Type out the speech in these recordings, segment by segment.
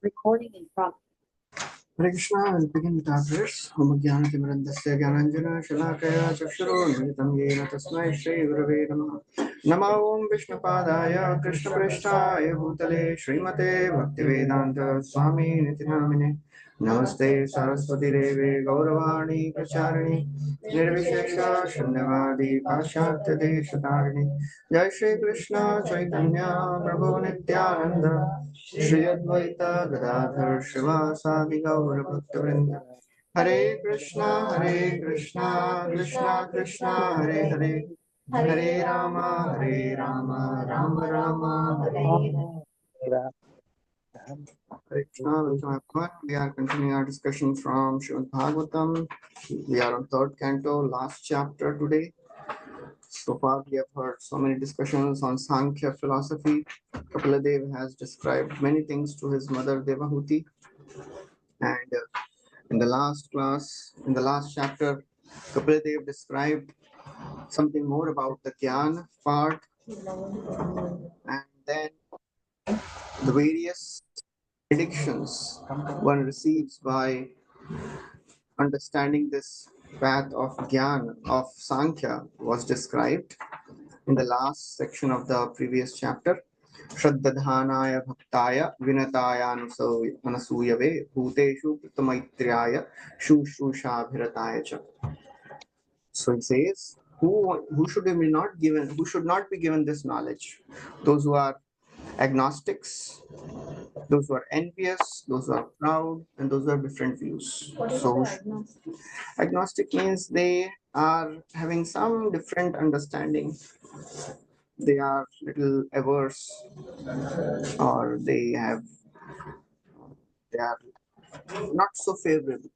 Recording in progress. Hare Krishna, we'll begin with our prayers. Om Jnana Timirandasya Jnananjana Shalakaya Chakshurunmilitam Yena Tasmai Shri Gurave Namaha. Nama Om Vishnupadaya Krishna Preshtaya Bhutale Srimate Bhaktivedanta Swami Nitinamine Namaste Saraswati Deve Gauravani Pracharani Nirvishesha Shunyavadi Pashatya Deshatarani Jai Shri Krishna Chaitanya Prabhu Nityananda Shri Advaita Gadadhar Shivasadi Gaur Bhaktavrinda Hare Krishna Krishna Krishna Hare Hare Hare Rama Rama Rama Hare Krishna. Welcome everyone. We are continuing our discussion from Srimad Bhagvatam. We are on third canto, last chapter today. So far, we have heard so many discussions on Sankhya philosophy. Kapila has described many things to his mother Devahuti, and in the last chapter, Kapila described something more about the Gyan part, and then the various predictions one receives by understanding this path of Gyan of Sankhya was described in the last section of the previous chapter. Shraddadhanaya bhaktaya vinataya anasuyave bhuteshu pritamaitryaya shushrushabhirataya cha. So he says, who should not be given this knowledge? Those who are agnostics, those who are envious, those who are proud, and those who have different views. So agnostic means they are having some different understanding. They are little averse, or they are not so favorable.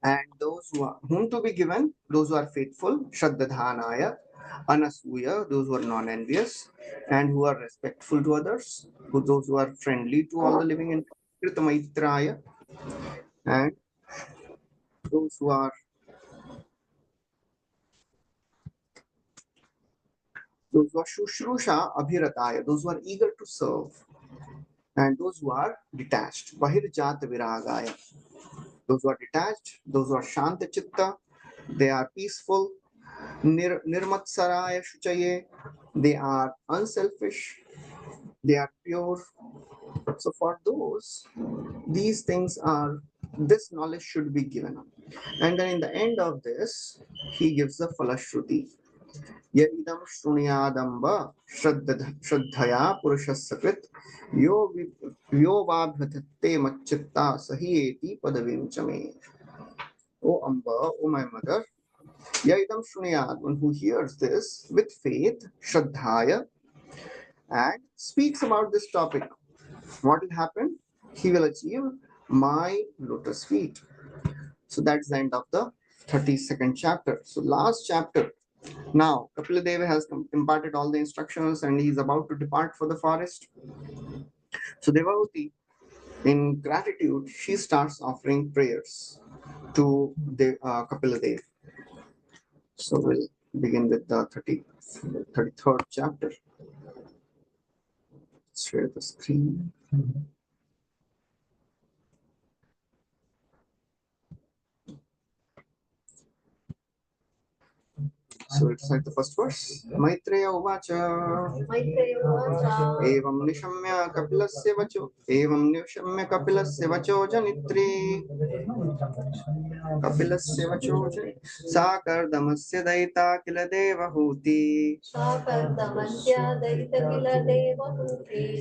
And those whom to be given, those who are faithful, Shraddadhanaya, Anasuya, those who are non-envious, and who are respectful to others, those who are friendly to all the living entities, Kritamaitraya, and those who are Shushrusha Abhirataya, those who are eager to serve, and those who are detached, Bahirjat Viragaya, those who are detached, those who are Shanta Chitta, they are peaceful, Nirmatsaraya Shuchaye, they are unselfish, they are pure. So for those, these things are, this knowledge should be given. And then in the end of this, he gives the Falashruti. Yadam Shrunyadamba Shraddhaya Purushasakrit Yo Vabhatatte Machitta Sahieti Padavim Chame. O Amba, O my mother, Yaidam Shrunyad, one who hears this with faith, Shraddhaya, and speaks about this topic, what will happen? He will achieve my lotus feet. So that's the end of the 32nd chapter. So last chapter. Now, Kapila Deva has imparted all the instructions and he's about to depart for the forest. So Devahuti, in gratitude, she starts offering prayers to the Kapila Deva. So we'll begin with the 33rd chapter. Share the screen. So let's cite the first verse. Maitreya Uvacha. Evam Nishamya Kapilasya Vacho Janitri. Kapilasya Vacho Janitri. Sakardamasya Daita Kila Devahuti.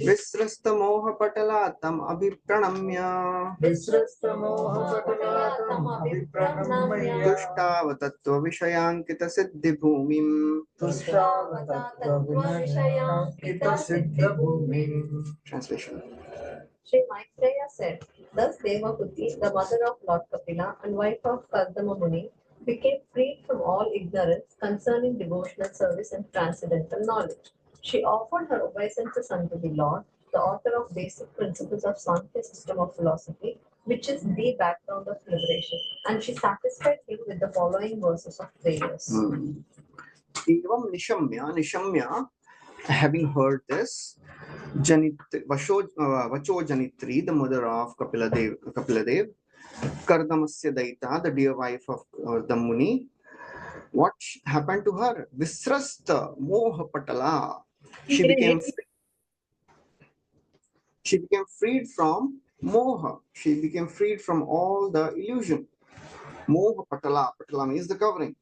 Visrasta Moha Patalatam Abhipranamya. Tushtavattatva Vishayankita Siddhi Bhumim. Translation. Sri Maitreya said, thus Devahuti, the mother of Lord Kapila and wife of Kardama Muni, became freed from all ignorance concerning devotional service and transcendental knowledge. She offered her obeisances unto the Lord, the author of basic principles of Sankhya system of philosophy, which is the background of liberation, and she satisfied him with the following verses of prayers. Evam Nishamya, having heard this, Vacho Janitri, the mother of Kapiladev, Kardamasya Daita, the dear wife of the Muni. What happened to her? Visrasta Moha Patala. She became freed from Moha. She became freed from all the illusion. Moha Patala. Patala means the covering.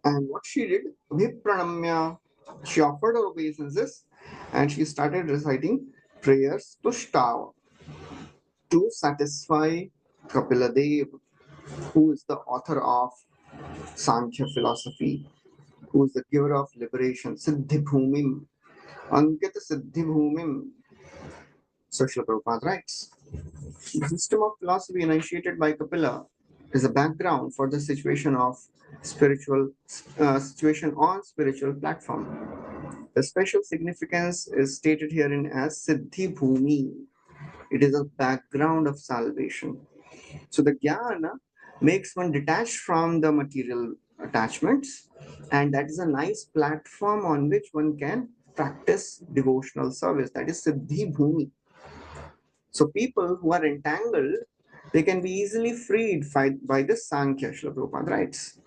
And what she did, Vipranamya, she offered her obeisances and she started reciting prayers to Shtava to satisfy Kapiladev, who is the author of Sankhya philosophy, who is the giver of liberation, Siddhi Bhumim, Ankita Siddhi Bhumim. So Srila Prabhupada writes, the system of philosophy initiated by Kapila is a background for the situation on spiritual platform. The special significance is stated herein as Siddhi Bhumi. It is a background of salvation. So the jnana makes one detached from the material attachments, and that is a nice platform on which one can practice devotional service. That is Siddhi Bhumi. So people who are entangled, they can be easily freed by this Sankhya, Srila Prabhupada writes.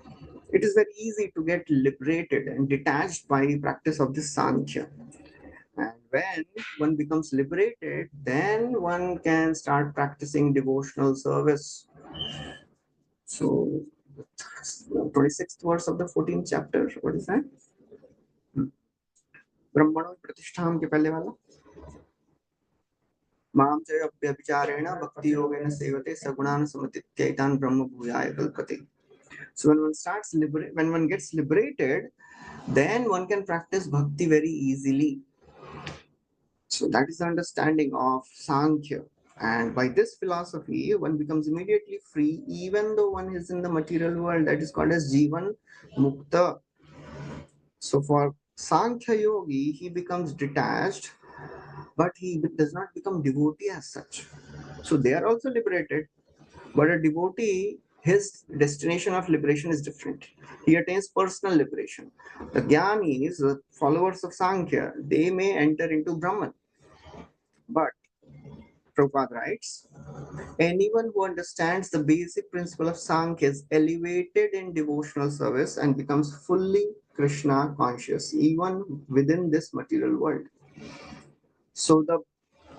It is very easy to get liberated and detached by practice of this Sankhya. And when one becomes liberated, then one can start practicing devotional service. So, 26th verse of the 14th chapter, what is that? Brahmano Pratishtham के पहले वाला माम च व्यभिचारेण भक्ति योगेन सेवते सगुणान समतित्यैतान ब्रह्म भूयाय कल्पते. So when one gets liberated, then one can practice bhakti very easily. So that is the understanding of Sankhya. And by this philosophy, one becomes immediately free, even though one is in the material world. That is called as Jivan Mukta. So for Sankhya Yogi, he becomes detached, but he does not become devotee as such. So they are also liberated, but a devotee, his destination of liberation is different. He attains personal liberation. The Jnanis, the followers of Sankhya, they may enter into Brahman. But Prabhupada writes, anyone who understands the basic principle of Sankhya is elevated in devotional service and becomes fully Krishna conscious, even within this material world. So the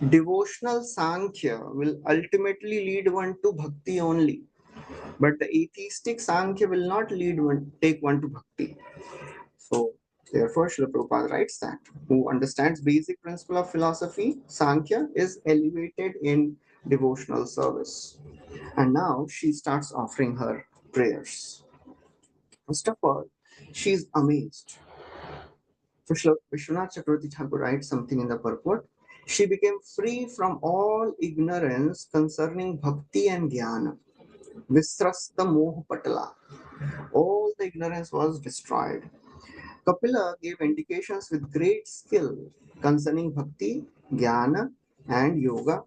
devotional Sankhya will ultimately lead one to bhakti only. But the atheistic Sankhya will not take one to bhakti. So therefore, Srila Prabhupada writes that who understands basic principle of philosophy, Sankhya, is elevated in devotional service. And now she starts offering her prayers. First of all, she is amazed. So Srila Vishwanath Chakravarti Thakur writes something in the purport. She became free from all ignorance concerning bhakti and jnana. Visrasta moha patala. All the ignorance was destroyed. Kapila gave indications with great skill concerning bhakti, jnana, and yoga,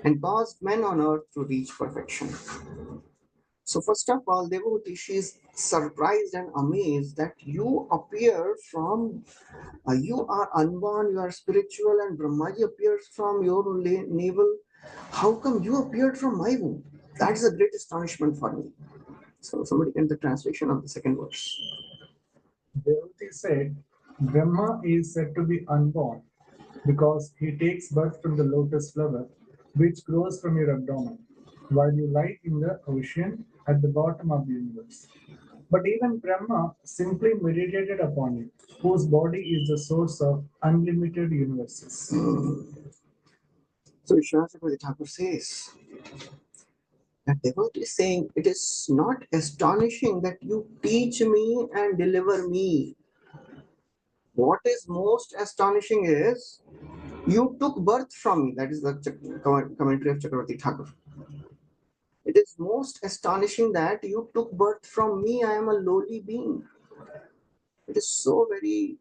and caused men on earth to reach perfection. So first of all, devotee, she is surprised and amazed that you appear from, you are unborn, you are spiritual, and Brahmaji appears from your navel. How come you appeared from my womb? That is a great astonishment for me. So somebody get the translation of the second verse. Devotee said, Brahma is said to be unborn because he takes birth from the lotus flower which grows from your abdomen while you lie in the ocean at the bottom of the universe. But even Brahma simply meditated upon you, whose body is the source of unlimited universes. So Vishwanath Thakur says that devotee is saying, it is not astonishing that you teach me and deliver me. What is most astonishing is you took birth from me. That is the commentary of Chakravarti Thakur. It is most astonishing that you took birth from me. I am a lowly being. It is so very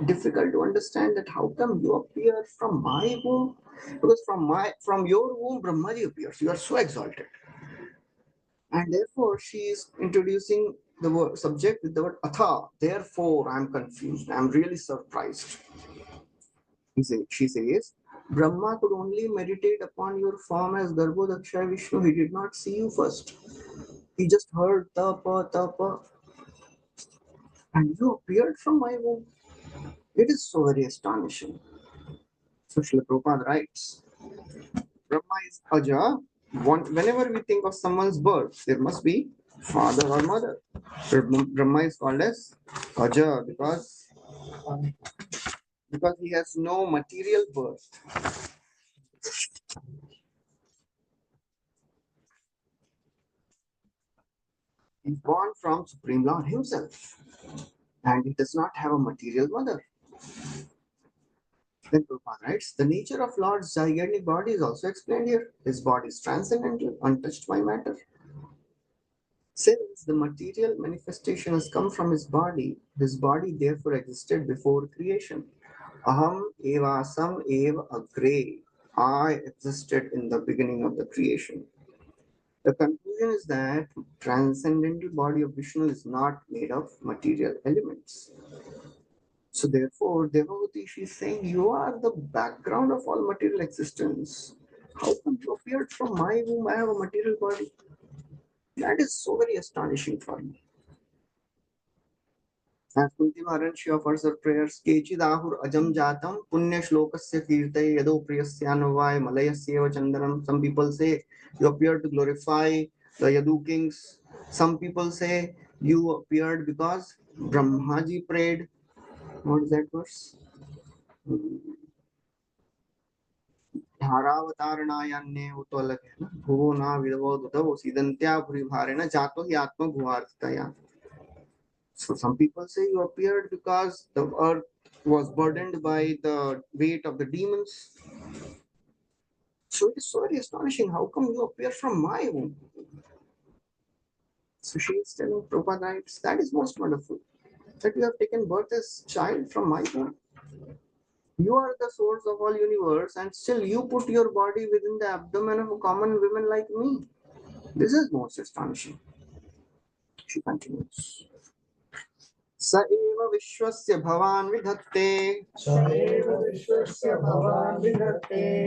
difficult to understand that how come you appear from my womb? Because from your womb, Brahmaji appears. You are so exalted. And therefore, she is introducing the word subject with the word atha. Therefore, I am confused. I am really surprised. She says, Brahma could only meditate upon your form as Garbhodaksha Vishnu. He did not see you first. He just heard tapa, tapa, and you appeared from my womb. It is so very astonishing. So Srila Prabhupada writes, Brahma is Aja. Whenever we think of someone's birth, there must be father or mother. So Brahma is called as Aja because he has no material birth. He's born from Supreme Lord himself, and he does not have a material mother. Then Prabhupada writes, the nature of Lord's gigantic body is also explained here. His body is transcendental, untouched by matter. Since the material manifestation has come from his body therefore existed before creation. Aham evasam eva agre. I existed in the beginning of the creation. The conclusion is that transcendental body of Vishnu is not made of material elements. So therefore, Devavati, she is saying, you are the background of all material existence. How come you appeared from my womb? I have a material body. That is so very astonishing for me. As Kunti Maharaj, she offers her prayers. Kechidahur ajam jatam punya shlokasya kirtay yado priyasyanavay malayasya chandaram. Some people say you appeared to glorify the Yadu kings. Some people say you appeared because Brahmaji prayed. What is that verse? धारावतारणायान्ये वो तो अलग है ना भुवो ना विदवो दुधवो सीदंत्या भूरि भारेण जातो हि आत्मा भुवार्थितया. So some people say you appeared because the earth was burdened by the weight of the demons. So it is so very astonishing. How come you appear from my womb? So she is telling Prabhupada writes, that is most wonderful. That you have taken birth as child from my womb. You are the source of all universe, and still you put your body within the abdomen of a common woman like me. This is most astonishing. She continues. स एव विश्वस्य भवान् विधत्ते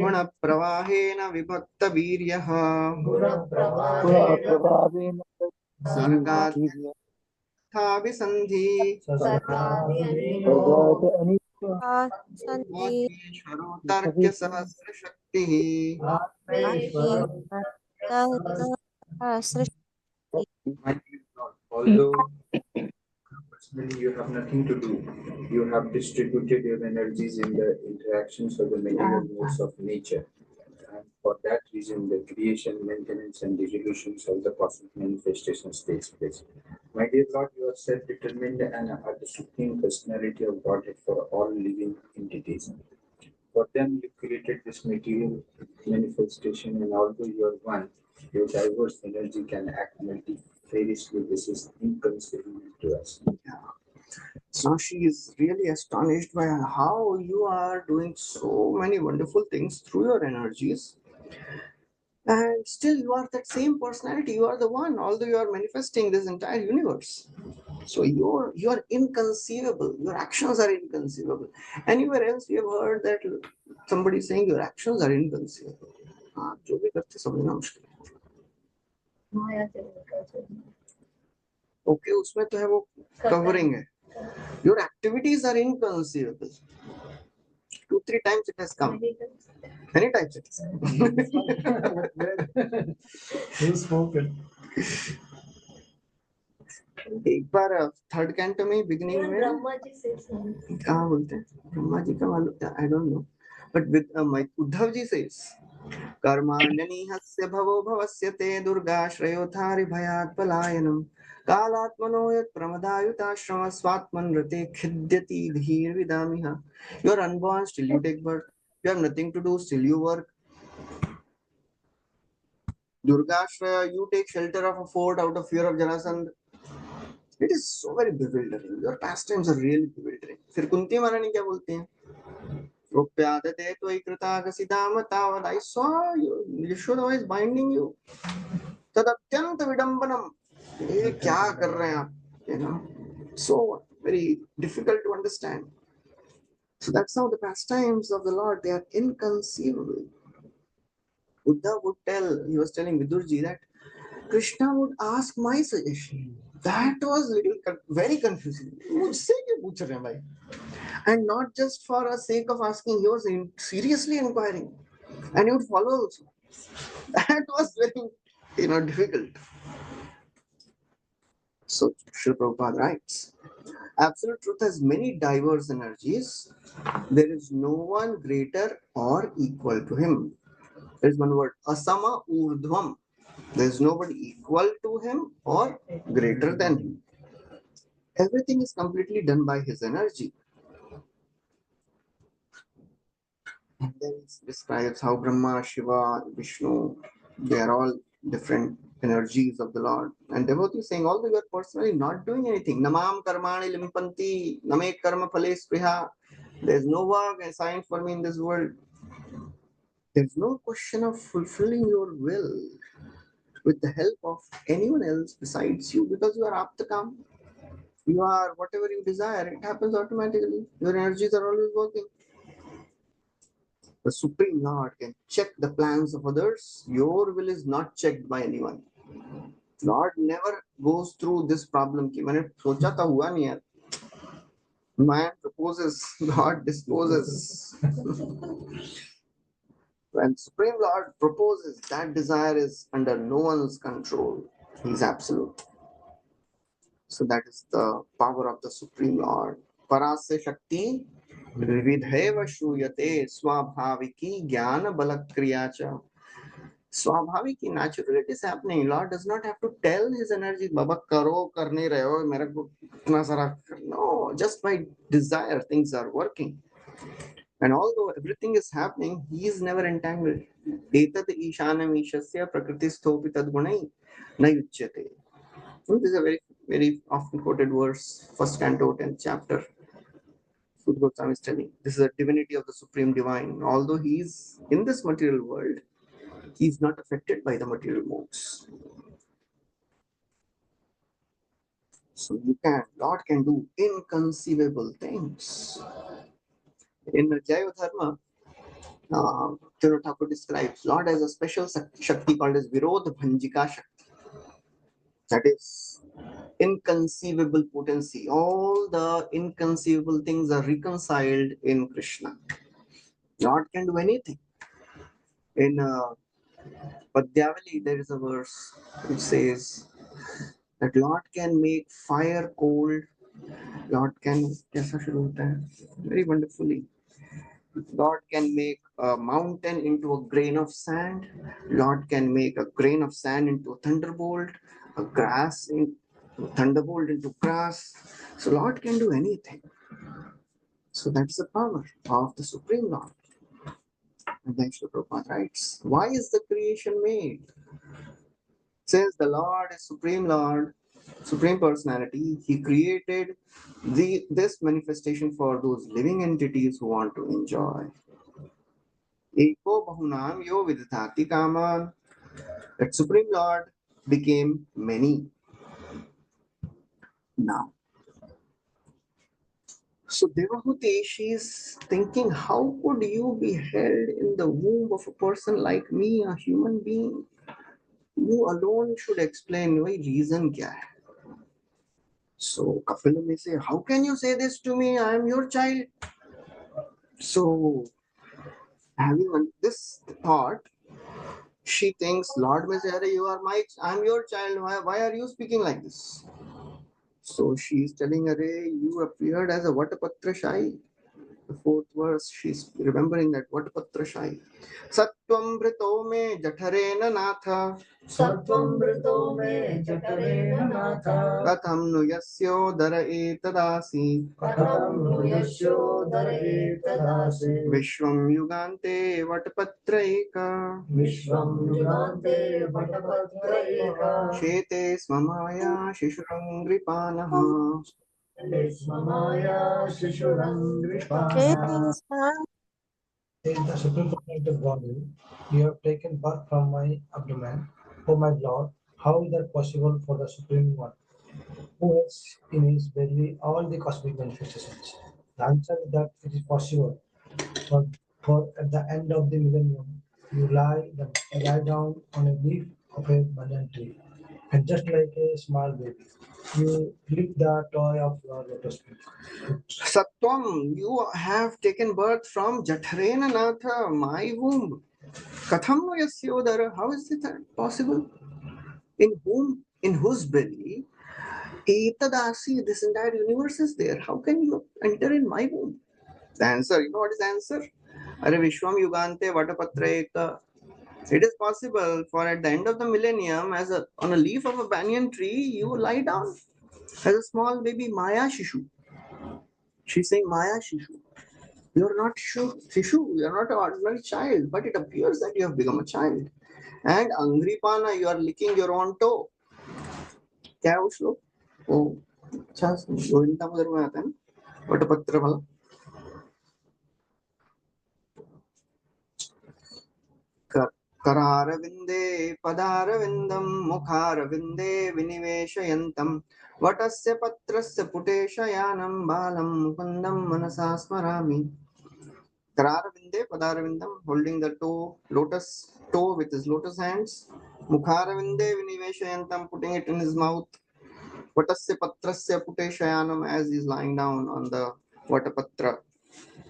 गुणप्रवाहेन विभक्तवीर्यः गुणप्रभावेन सर्गाद्यथाभिसन्धि सर्गाद सन्ति वाक्येश्वरो तर्क्यसहस्रशक्तिः. सृष्टि Although personally you have nothing to do, you have distributed your energies in the interactions of the material modes of nature. And for that reason, the creation, maintenance, and dissolutions of the cosmic manifestations takes place. My dear Lord, you are self-determined and are the supreme personality of Godhead for all living entities. For them, you created this material manifestation, and although you are one, your diverse energy can act multifariously. This is inconceivable to us. So she is really astonished by how you are doing so many wonderful things through your energies. And still you are that same personality. You are the one, although you are manifesting this entire universe. So you are inconceivable. Your actions are inconceivable. Anywhere else we have heard that somebody saying your actions are inconceivable. आप जो भी करते समझना मुश्किल है. माया से निकल जाए. Okay, उसमें तो है वो covering है. Your activities are inconceivable. 2-3 times it has come. Many times it has come. Who's spoken? एक बार थर्ड कैंटो में बिगिनिंग में ब्रह्मा जी से कहाँ बोलते हैं ब्रह्मा जी का मालूम I don't know but with Uddhav ji says कर्माण्यनिहस्य भवो भवस्य ते दुर्गाश्रयोधारि भयात् पलायनम् कालात्मनो यत् प्रमदायुताश्रम स्वात्मनृते खिद्यति धीर्विदामिह. You are unborn, still you take birth. You have nothing to do, still you work. Durgashraya, you take shelter of a fort out of fear of Jarasandha. It is so very bewildering. Your pastimes are really bewildering. फिर कुंती महारानी क्या बोलते हैं? रूप्यादते त्वयि कृतागसिदाम तावद. I saw you. Yashoda is binding you. तद अत्यंत विडंबनम. ये क्या कर रहे हैं आप? You know, so very difficult to understand. So that's how the pastimes of the Lord, they are inconceivable. Buddha would tell, he was telling Vidurji that Krishna would ask my suggestion. That was very confusing. मुझसे क्यों पूछ रहे हैं भाई? And not just for a sake of asking, he was seriously inquiring, and he would follow also. That was very, difficult. So Srila Prabhupada writes, Absolute Truth has many diverse energies. There is no one greater or equal to him. There is one word, asama urdhvam. There is nobody equal to him or greater than him. Everything is completely done by his energy. And then it describes how Brahma, Shiva, Vishnu, they are all different energies of the Lord. And devotee is saying, although you are personally not doing anything, Namam Karmani Limpanti, Name Karma Phale Spriha, there is no work assigned for me in this world. There is no question of fulfilling your will with the help of anyone else besides you, because you are Aptakam. You are whatever you desire, it happens automatically. Your energies are always working. The Supreme Lord can check the plans of others. Your will is not checked by anyone. Lord never goes through this problem कि मैंने सोचा था हुआ नहीं है. Man proposes, God disposes. When Supreme Lord proposes, that desire is under no one's control. He's absolute. So that is the power of the Supreme Lord. Parasya Shakti विविधैव श्रूयते स्वाभाविकी ज्ञान बल क्रिया च. स्वाभाविकी naturally it is happening. Lord does not have to tell his energy, बाबा करो कर नहीं रहे हो मेरे को इतना सारा. No, just by desire things are working. And although everything is happening, he is never entangled. एतद् ईशानम् ईशस्य प्रकृतिस्थोऽपि तद्गुणैः न युज्यते. This is a very, very often quoted verse, first canto, 10th chapter. Sudha Goswami is telling, this is a divinity of the Supreme Divine. Although he is in this material world, he is not affected by the material modes. So Lord can do inconceivable things. In Jaiva Dharma, Tirothakur Thakur describes Lord as a special Shakti called as Virodha Bhanjika Shakti. That is inconceivable potency. All the inconceivable things are reconciled in Krishna. Lord can do anything. In Padyavali, there is a verse which says that Lord can make fire cold. Lord can, very wonderfully. Lord can make a mountain into a grain of sand. Lord can make a grain of sand into a thunderbolt, a grass in thunderbolt into grass. So Lord can do anything. So that's the power of the Supreme Lord. And then Srila Prabhupada writes, why is the creation made? Since the Lord is Lord, Supreme Personality, He created this manifestation for those living entities who want to enjoy. Eko bahunam yo vidhati kaman. That Supreme Lord became many. Now, so Devahuti, she is thinking, how could you be held in the womb of a person like me, a human being? You alone should explain why reason kya hai. So Kapila may say, how can you say this to me? I am your child. So having this thought, she thinks, Lord may say, I am your child. Why are you speaking like this? So she is telling her, you appeared as a Vatapatra Shai. The fourth verse, she's remembering that Vatapatra Shai. Sattvam brito me jatarena natha. Sattvam brito me jatarena natha. Katham nu yasyo dara etadasi. Katham nu yasyo dara etadasi. Vishwam yugante Vatapatra eka. Vishwam yugante Vatapatra eka. Shete swamaya shishurangripanah. Desmamaya Shishurangripa. Greetings, ma'am. Says the Supreme Personality of Godhead, you have taken birth from my abdomen. O my Lord, how is that possible for the Supreme One, who has in his belly all the cosmic manifestations? The answer is that it is possible. For at the end of the millennium, you lie down on a leaf of a banyan tree, and just like a small baby, you lick the toy of your lotus feet. Sattvam, you have taken birth from Jatharena Natha, my womb. Katham no yasyodara, how is it possible? In whose belly? Etadasi, this entire universe is there. How can you enter in my womb? The answer, you know what is the answer? Are Vishwam Yugante Vatapatra Eka. It is possible for at the end of the millennium, on a leaf of a banyan tree, you lie down as a small baby Maya Shishu. She's saying Maya Shishu. You're not Shishu, you're not an ordinary child, but it appears that you have become a child. And Angripana, you are licking your own toe. क्या है वो श्लोक? वो अच्छा गोविंद दामोदर में आता है ना वटपत्र वाला करारविंदे पदारविंदं मुखारविंदे विनिवेशयन्तं वटस्य पत्रस्य पुटे शयानं बालं मुकुन्दं मनसा स्मरामि. Kararvinde, Padarvindam, holding the toe with his lotus hands. Mukharavinde, Viniveshayantam, putting it in his mouth. Vatasya Patrasya Puteshayanam, as he's lying down on the Vatapatra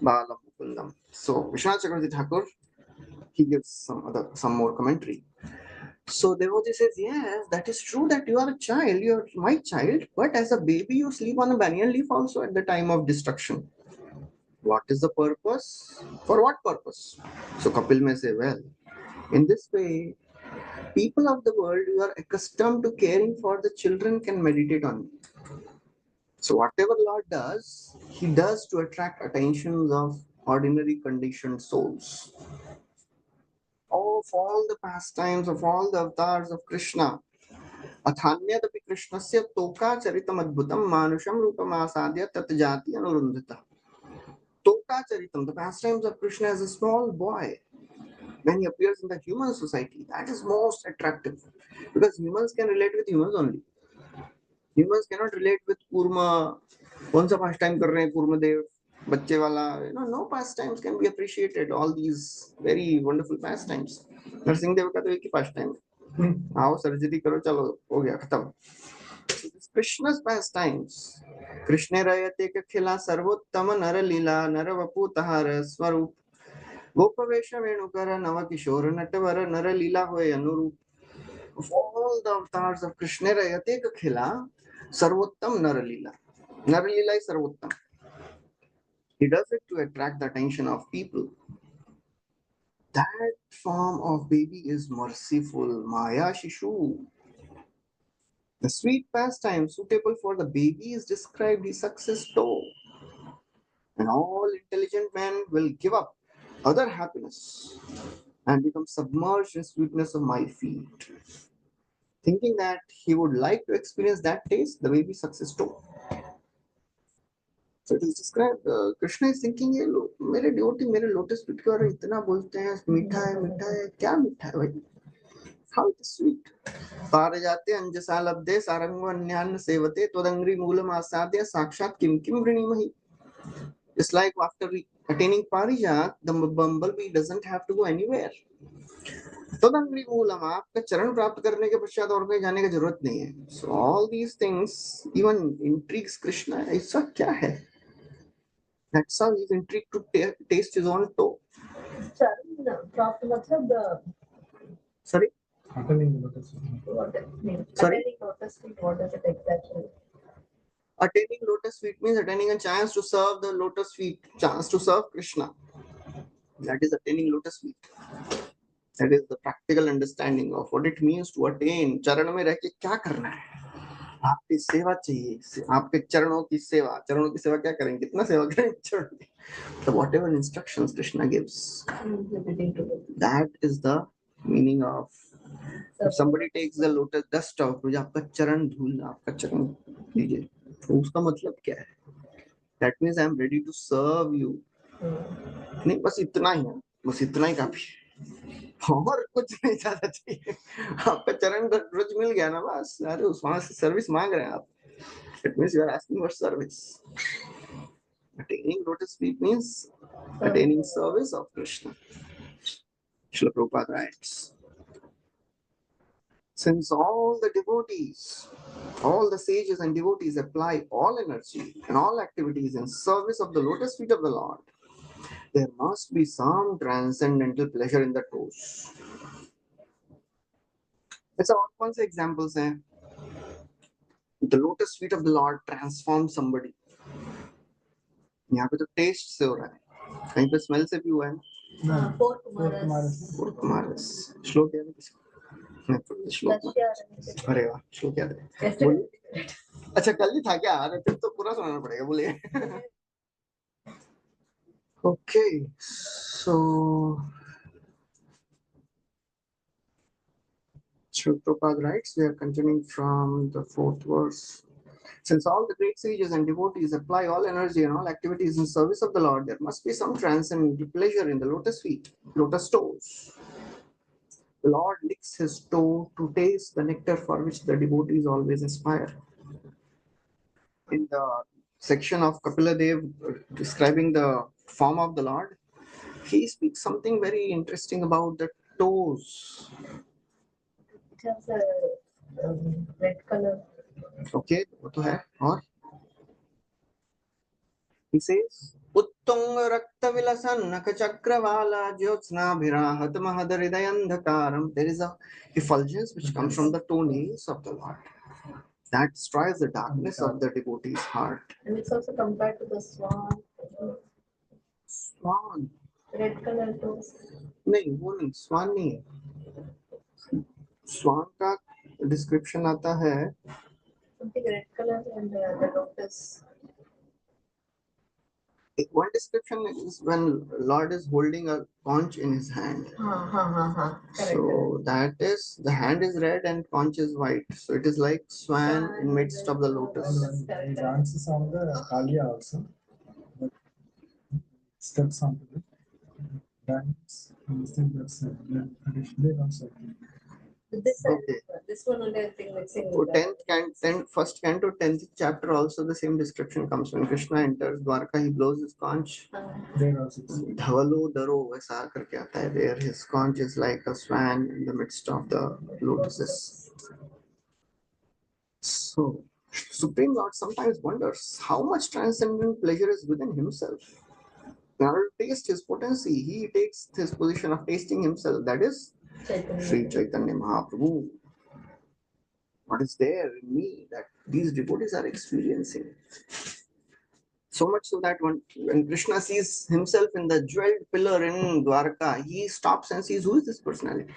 Bala Mukundam. So, Vishwanath Chakravarti Thakur, he gives some more commentary. So, devotee says, yes, that is true that you are a child, you are my child, but as a baby, you sleep on a banyan leaf also at the time of destruction. What is the purpose? For what purpose? So Kapil may say, well, in this way, people of the world who are accustomed to caring for the children can meditate on you. So whatever Lord does, he does to attract attentions of ordinary conditioned souls. Of all the pastimes, of all the avatars of Krishna, Athanyadapi Krishnasya Toka Charitam Adbhutam Manusham Rupamasadya Tatjati Anurundhita. Toka Charitam, the pastimes of Krishna as a small boy, when he appears in the human society, that is most attractive because humans can relate with humans only. Humans cannot relate with Kurma. कौन सा pastime कर रहे हैं Kurma Dev, बच्चे वाला, no pastimes can be appreciated. All these very wonderful pastimes. Narsingh Dev का तो एक ही pastime है. आओ सर्जरी करो चलो हो गया खत्म. Krishna's pastimes. कृष्णे रयते के खिला सर्वोत्तम नर लीला नर वपु तहार स्वरूप गोपवेश वेणुकर नव किशोर नटवर नर लीला होय अनुरूप. Of all the avatars of Krishna rayate ka khila sarvottam naralila. Naralila is sarvottam. He does it to attract the attention of people. That form of baby is merciful, Maya Shishu. The sweet pastime suitable for the baby is described as success toe. And all intelligent men will give up other happiness and become submerged in sweetness of my feet, thinking that he would like to experience that taste, the baby success too. So it is described, Krishna is thinking, ये मेरे devotee मेरे lotus feet के बारे में इतना बोलते हैं, मीठा है, क्या मीठा है भाई? How it is sweet. पारजाते अंजसा लब्धे सारंगो अन्यान्न सेवते त्वदंग्री मूलम आसाद्य साक्षात किम किम वृणीमहि. It's like after attaining Parijat, the bumblebee doesn't have to go anywhere. तदंग्री Moolam, आपका चरण प्राप्त करने के पश्चात और कहीं जाने की जरूरत नहीं है. So all these things even intrigues Krishna. ऐसा क्या है? That's how he's intrigued to taste his own toe. Charan प्राप्त मतलब Sorry? Attending the lotus feet. what it means. Sorry? Attending lotus feet, what does it exactly? Attaining lotus feet means attaining a chance to serve the lotus feet, chance to serve Krishna. That is attaining lotus feet. That is the practical understanding of what it means to attain. चरण में रह के क्या करना है? आपकी सेवा चाहिए. आपके चरणों की सेवा क्या करेंगे? कितना सेवा करेंगे चरणों की? So whatever instructions Krishna gives, that is the meaning of. If somebody takes the lotus dust out, मुझे आपका चरण धूल, आपका चरण दीजिए, तो उसका मतलब क्या है? That means I am ready to serve you. नहीं, बस इतना ही है, बस इतना ही काफी है, और कुछ नहीं ज्यादा चाहिए. आपका चरण रोज मिल गया ना, बस. अरे उस वहां से सर्विस मांग रहे हैं आप. It means you are asking for service. Attaining lotus feet means attaining service of Krishna. Srila Prabhupada writes, since all the devotees, all the sages and devotees apply all energy and all activities in service of the lotus feet of the Lord, there must be some transcendental pleasure in the toes. ऐसा और कौन से examples हैं? The lotus feet of the Lord transform somebody. यहाँ पे तो taste से हो रहा है, कहीं पे smell से भी हुआ है. Four Kumaras. Four Kumaras. श्लोक याद है किसी को? मैं तो श्लोक में. अरे वाह, श्लोक याद है. बोलिए. अच्छा कल ही था क्या? अरे फिर तो पूरा सुनाना पड़ेगा. बोलिए. Okay, so Srila Prabhupada writes, we are continuing from the 4th verse. Since all the great sages and devotees apply all energy and all activities in service of the Lord, there must be some transcendental pleasure in the lotus feet, lotus toes. The Lord licks his toe to taste the nectar for which the devotees always aspire. In the section of Kapila Dev describing the form of the Lord, he speaks something very interesting about the toes. It has a red color. Okay, वो तो है. और he says, उत्तुंग रक्त Wilson नख चक्रवाला ज्योत्स्नाभिराहत महद हृदयंधकारम. There is a effulgence which comes from the toenails of the Lord that destroys the darkness of the devotee's heart. And it's also compared to the swan. Swan. Red color toes. नहीं वो नहीं, स्वान नहीं है. स्वान का description आता है Something red color and the lotus. one description is when Lord is holding a conch in his hand. Correct. So that is, the hand is red and conch is white. So it is like swan in midst of the lotus. He dances on the Kalia also. But steps onto it. Dance. Traditionally also. Okay. This one only I think mixing. So first canto, 10th chapter also the same description comes. When Krishna enters Dwarka, he blows his conch. There also. Dhawalo daro वैसा करके आता है. There his conch is like a swan in the midst of the lotuses. So Supreme Lord sometimes wonders how much transcendent pleasure is within himself. In order to taste his potency, he takes his position of tasting himself. That is Sri Chaitanya Mahaprabhu. What is there in me that these devotees are experiencing? So much so that when Krishna sees himself in the jeweled pillar in Dwarka, he stops and sees, who is this personality?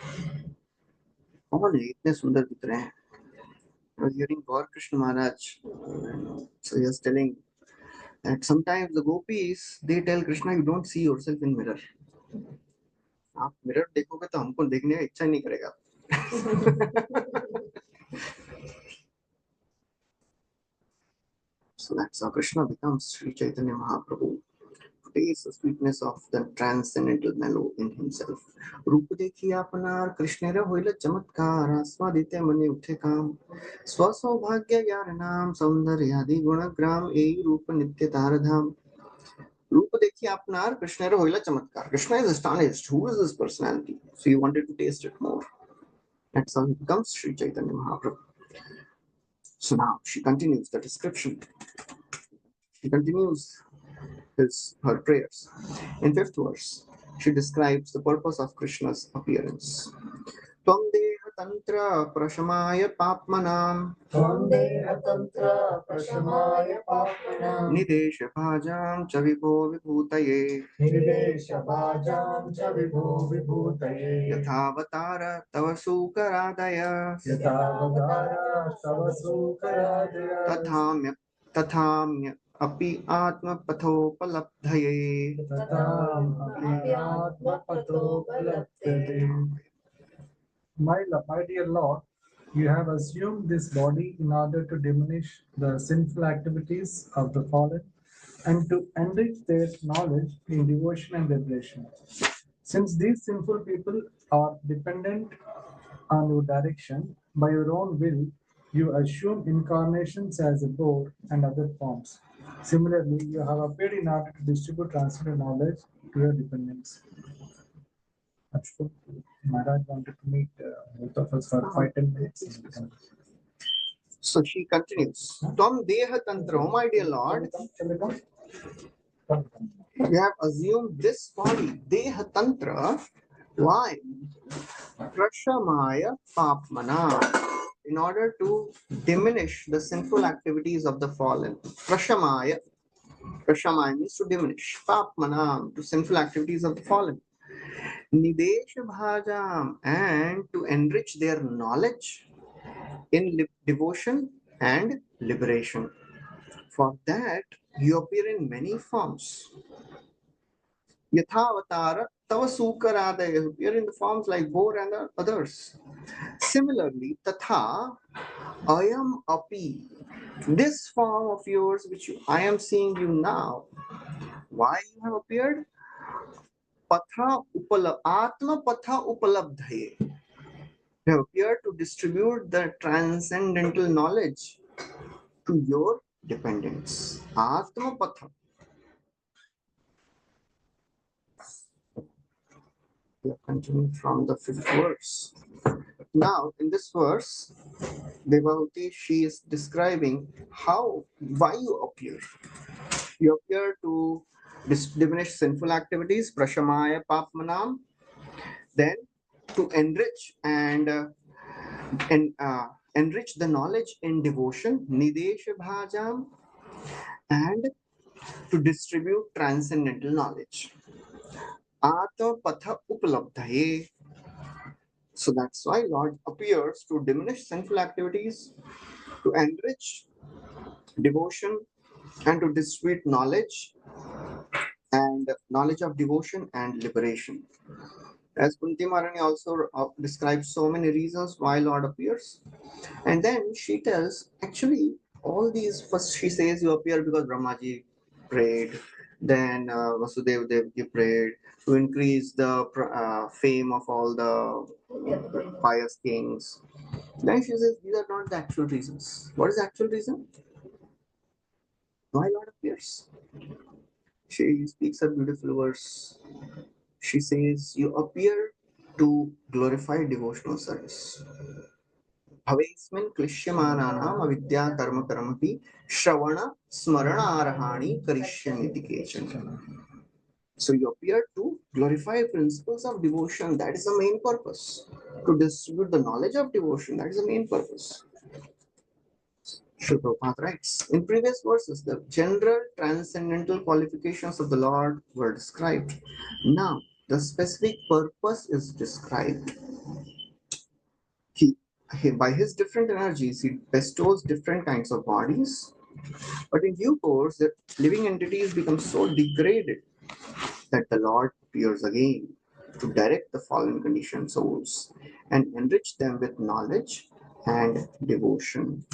कौन है इतने सुंदर दिख रहे हैं? I was hearing Gaur Krishna Maharaj, so he was telling that sometimes the gopis, they tell Krishna, you don't see yourself in mirror. आप mirror देखोगे तो हमको देखने का इच्छा नहीं करेगा. So that's how Krishna becomes Sri Chaitanya Mahaprabhu. Tastes the sweetness of the transcendental mellow in himself. रूप देखी अपनार कृष्णेर होइल चमत्कार आस्वादिते मने उठे काम स्वसौभाग्य ज्ञान नाम सौंदर्य आदि गुणग्राम एई रूप नित्य तारधाम. रूप देखी अपनार कृष्णेर होइल चमत्कार. Krishna is astonished. Who is this personality? So he wanted to taste it more. That's how he becomes Sri Chaitanya Mahaprabhu. So now she continues the description. She continues her prayers. In 5th verse, she describes the purpose of Krishna's appearance. Tvam deha tantra prashamaya papmanam nidesha bhajam cha vibho vibhutaye yathavatara tava sukaradaya tathamya api atma pathopalabdhaye. My dear Lord, you have assumed this body in order to diminish the sinful activities of the fallen and to enrich their knowledge in devotion and liberation. Since these sinful people are dependent on your direction, by your own will, you assume incarnations as a boar and other forms. Similarly, you have appeared in order to distribute transcendental knowledge to your dependents. Ashok, Maharaj wanted to meet both of us for 5-10 minutes. So she continues. Tvam deha tantra, oh my dear Lord, you have assumed this body, deha tantra. Why? Prashamaya papmana. In order to diminish the sinful activities of the fallen. Prashamaya. Prashamaya means to diminish. Papmanam, to sinful activities of the fallen. Nidesha bhajam, and to enrich their knowledge in devotion and liberation. For that, you appear in many forms. Yathavatara tava sukaradaya, appear in the forms like boar and others. Similarly, tatha ayam api, this form of yours which I am seeing you now, why you have appeared? Patha atma patha upalabdhaye. You have appeared to distribute the transcendental knowledge to your dependents. Atma patha. We are continuing from the 5th verse. Now, in this verse, Vaibhav, she is describing why you appear. You appear to diminish sinful activities, prashamaya papmanam, then to enrich and enrich the knowledge in devotion, nidesha bhajam, and to distribute transcendental knowledge. Ata patha upalabdhaye. So that's why Lord appears to diminish sinful activities, to enrich devotion, and to distribute knowledge of devotion and liberation. As Kunti Maharani also describes so many reasons why Lord appears. And then she tells, actually, all these, first she says you appear because Brahmaji prayed, then Vasudev Devji prayed to increase the fame of all the pious kings. Then she says, these are not the actual reasons. What is the actual reason? Why Lord appears? She speaks a beautiful verse. She says, you appear to glorify devotional service. भवेस्मिन् क्लिश्यमानानाम् अविद्या कर्म कर्मपि श्रवण स्मरणार्हाणि करिष्यन्ति केचन. So you appear to glorify principles of devotion. That is the main purpose. To distribute the knowledge of devotion. That is the main purpose. Srila Prabhupada writes, in previous verses, the general transcendental qualifications of the Lord were described. Now, the specific purpose is described. By his different energies, he bestows different kinds of bodies. But in due course, the living entities become so degraded that the Lord appears again to direct the fallen conditioned souls and enrich them with knowledge and devotion.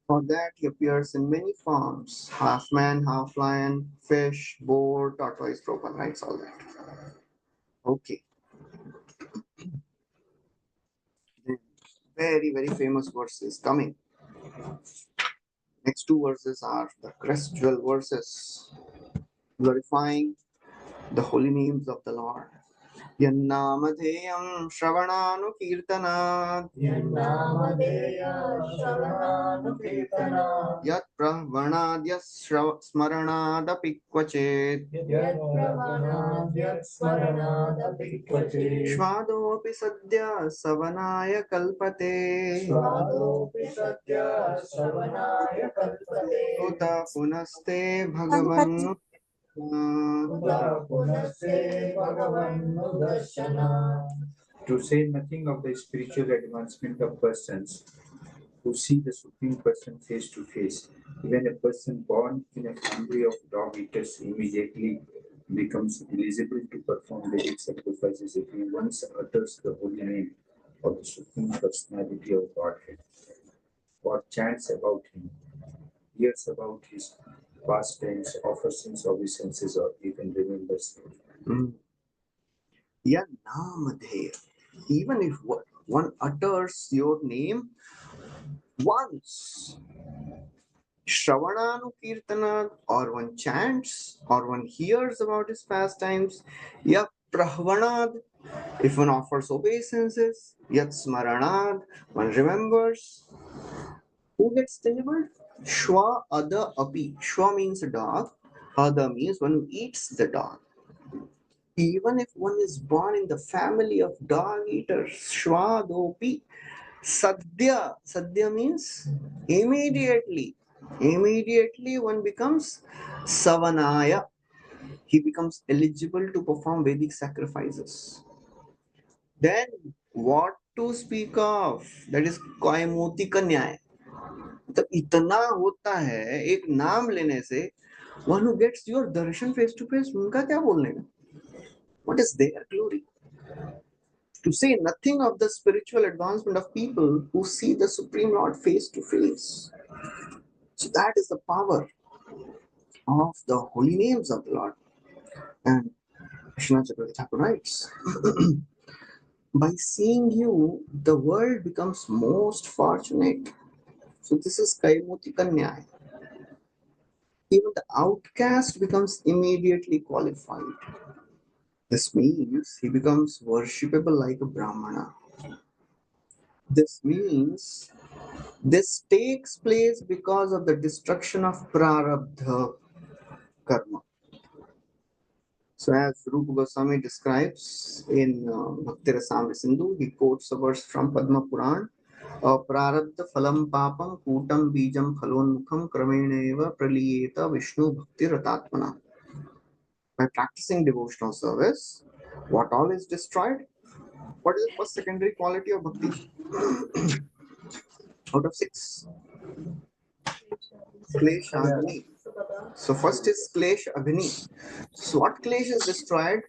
For that, he appears in many forms, half man, half lion, fish, boar, tortoise, Prabhupada writes all that. Okay. Very, very famous verses coming. Next two verses are the crest jewel verses, glorifying the holy names of the Lord. Yannamadheyam Shravananukirtanat Yat Brahmanadyas Smaranadapi Kvachet Shvadopi Sadhya Savanaya Kalpate Uta Punaste Bhagavan To say nothing of the spiritual advancement of persons who see the Supreme Person face to face, even a person born in a family of dog eaters immediately becomes eligible to perform Vedic sacrifices if he once utters the holy name of the Supreme Personality of Godhead, or chants about him, hears about his pastimes, offers his obeisances, or even remembers him. Yanamadheya. Even if one utters your name once, Shravananu Kirtana, or one chants, or one hears about his pastimes. Yat Prahvanad, if one offers obeisances. Yat Smaranad, one remembers. Who gets delivered? Shwa Ada Api. Shwa means a dog. Ada means one who eats the dog. Even if one is born in the family of dog eaters, Shwa Dopi. Sadhya. Sadhya means immediately. Immediately one becomes Savanaya. He becomes eligible to perform Vedic sacrifices. Then what to speak of? That is Kaimoti का न्याय. तो इतना होता है एक नाम लेने से. One who gets your darshan face to face, उनका क्या बोलने का? What is their glory? To say nothing of the spiritual advancement of people who see the Supreme Lord face to face. So that is the power of the holy names of the Lord. And Krishna Chakravarti Thakur writes, by seeing you, the world becomes most fortunate. So this is Kaimoti Kanyai. Even the outcast becomes immediately qualified. This means he becomes worshipable like a Brahmana. This means this takes place because of the destruction of prarabdha karma. So as Rupa Goswami describes in Bhakti Rasamrita Sindhu, he quotes a verse from Padma Puran. Prarabdha phalam papam kutam bijam phalonmukham krameneva praliyeta Vishnu bhakti ratatmana. By practicing devotional service, what all is destroyed? What is the first secondary quality of bhakti? Out of 6. Klesha Agni. So first is Klesh Agni. So what Klesh is destroyed?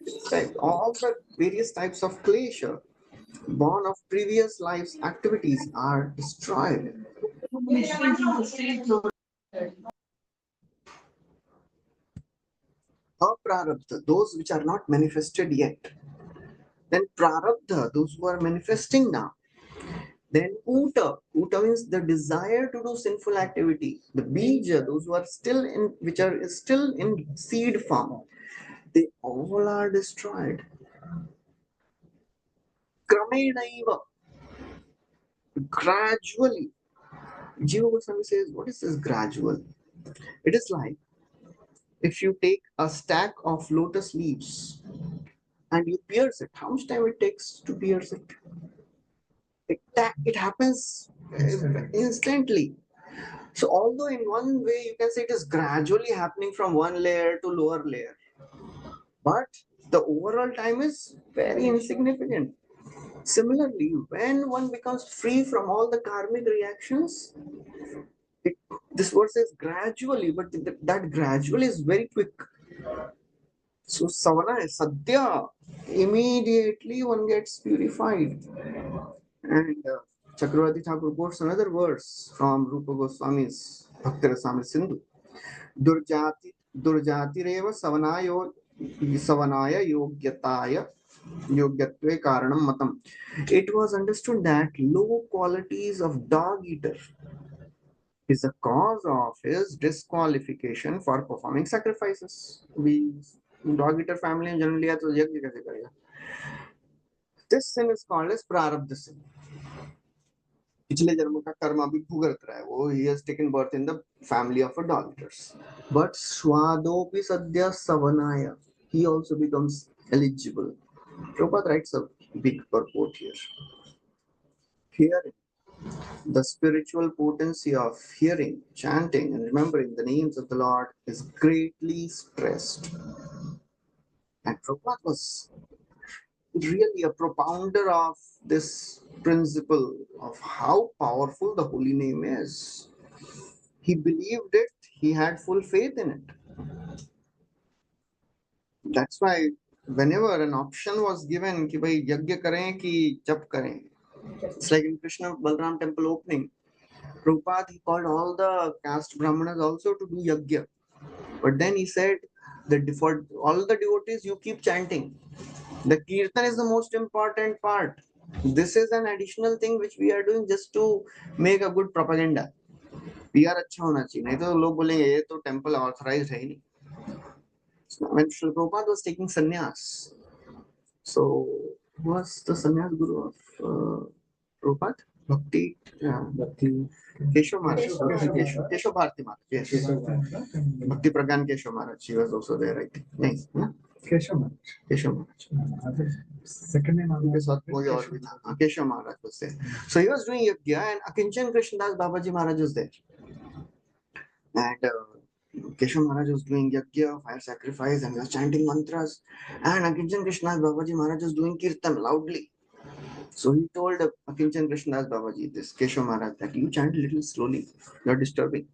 All the various types of Klesha born of previous lives' activities are destroyed. Aprarabdha, those which are not manifested yet. Then prarabdha, those who are manifesting now. Then uta, uta means the desire to do sinful activity. The bija, those who are still in, which are still in seed form, they all are destroyed. Kramenaiva, gradually. Jiva Goswami says, what is this gradual? It is like if you take a stack of lotus leaves and you pierce it, how much time it takes to pierce it? It happens instantly. So although in one way you can say it is gradually happening from one layer to lower layer, but the overall time is very insignificant. Similarly, when one becomes free from all the karmic reactions, this verse is gradually, but that gradually is very quick. So savana is sadhya, immediately one gets purified. And Chakravarti Thakur quotes another verse from Rupa Goswami's Bhakti Rasamrita Sindhu. Durjati reva savanaya yogyatve karanam matam. It was understood that low qualities of dog eater is the cause of his disqualification for performing sacrifices. We dog eater family generally है तो यज्ञ कैसे करेगा? This sin is called as prarabdha sin. पिछले जन्म का कर्म अभी भुगत रहा है वो. He has taken birth in the family of a dog eaters. But swadopi sadhya savanaya, he also becomes eligible. Prabhupada writes a big purport here. Here, the spiritual potency of hearing, chanting, and remembering the names of the Lord is greatly stressed. And Prabhupada was really a propounder of this principle of how powerful the holy name is. He believed it, he had full faith in it. That's why whenever an option was given कि भाई यज्ञ करें कि जप करें, it's like in Krishna Balram temple opening, Prabhupada, he called all the caste brahmanas also to do yajna. But then he said that for all the devotees, you keep chanting. The kirtan is the most important part. This is an additional thing which we are doing just to make a good propaganda. PR अच्छा होना चाहिए, नहीं तो लोग बोलेंगे ये तो temple authorised है ही नहीं. When Srila Prabhupada was taking sannyas, so who was the sannyas guru of Prabhupada? Bhakti, Bhakti. Keshav Maharaj, Keshav Maharaj. Keshav Bharati Maharaj, yes. Bhakti Pragyan Keshav Maharaj, he was also there, I think. नहीं, ना? Keshav. Keshav Maharaj. Second name उनके साथ कोई और भी था. हाँ, Keshav Maharaj was there. So he was doing yajna and Akinchan Krishnadas Babaji Maharaj was there. And Keshav Maharaj was doing yajna, fire sacrifice, and he was chanting mantras. And Akinchan Krishnadas Babaji Maharaj was doing kirtan loudly. So he told Akinchan Krishnadas Babaji, this Keshav Maharaj, that you chant a little slowly, not disturbing.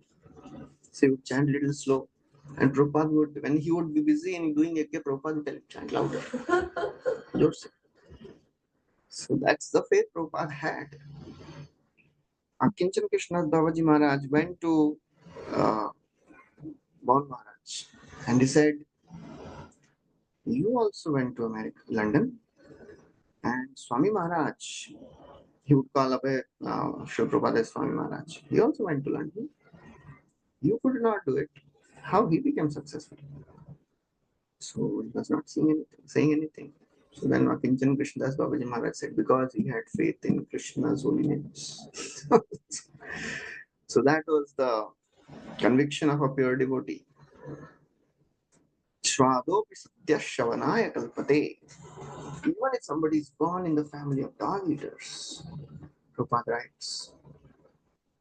So you chant a little slow. And Prabhupada would, when he would be busy and doing yajna, Prabhupada would tell him, chant louder. So that's the faith Prabhupada had. Akinchan Krishnadas Babaji Maharaj went to Bon Maharaj and he said, you also went to America, London, and Swami Maharaj, he would call up a Srila Prabhupada as Swami Maharaj. He also went to London. You could not do it. How he became successful? So he was not saying anything. So then Akinchan Krishnadas Babaji Maharaj said, because he had faith in Krishna's holy names. So that was the conviction of a pure devotee. Shradopi Satya Shavanaya Kalpate. Even if somebody is born in the family of dog eaters, Prabhupada writes,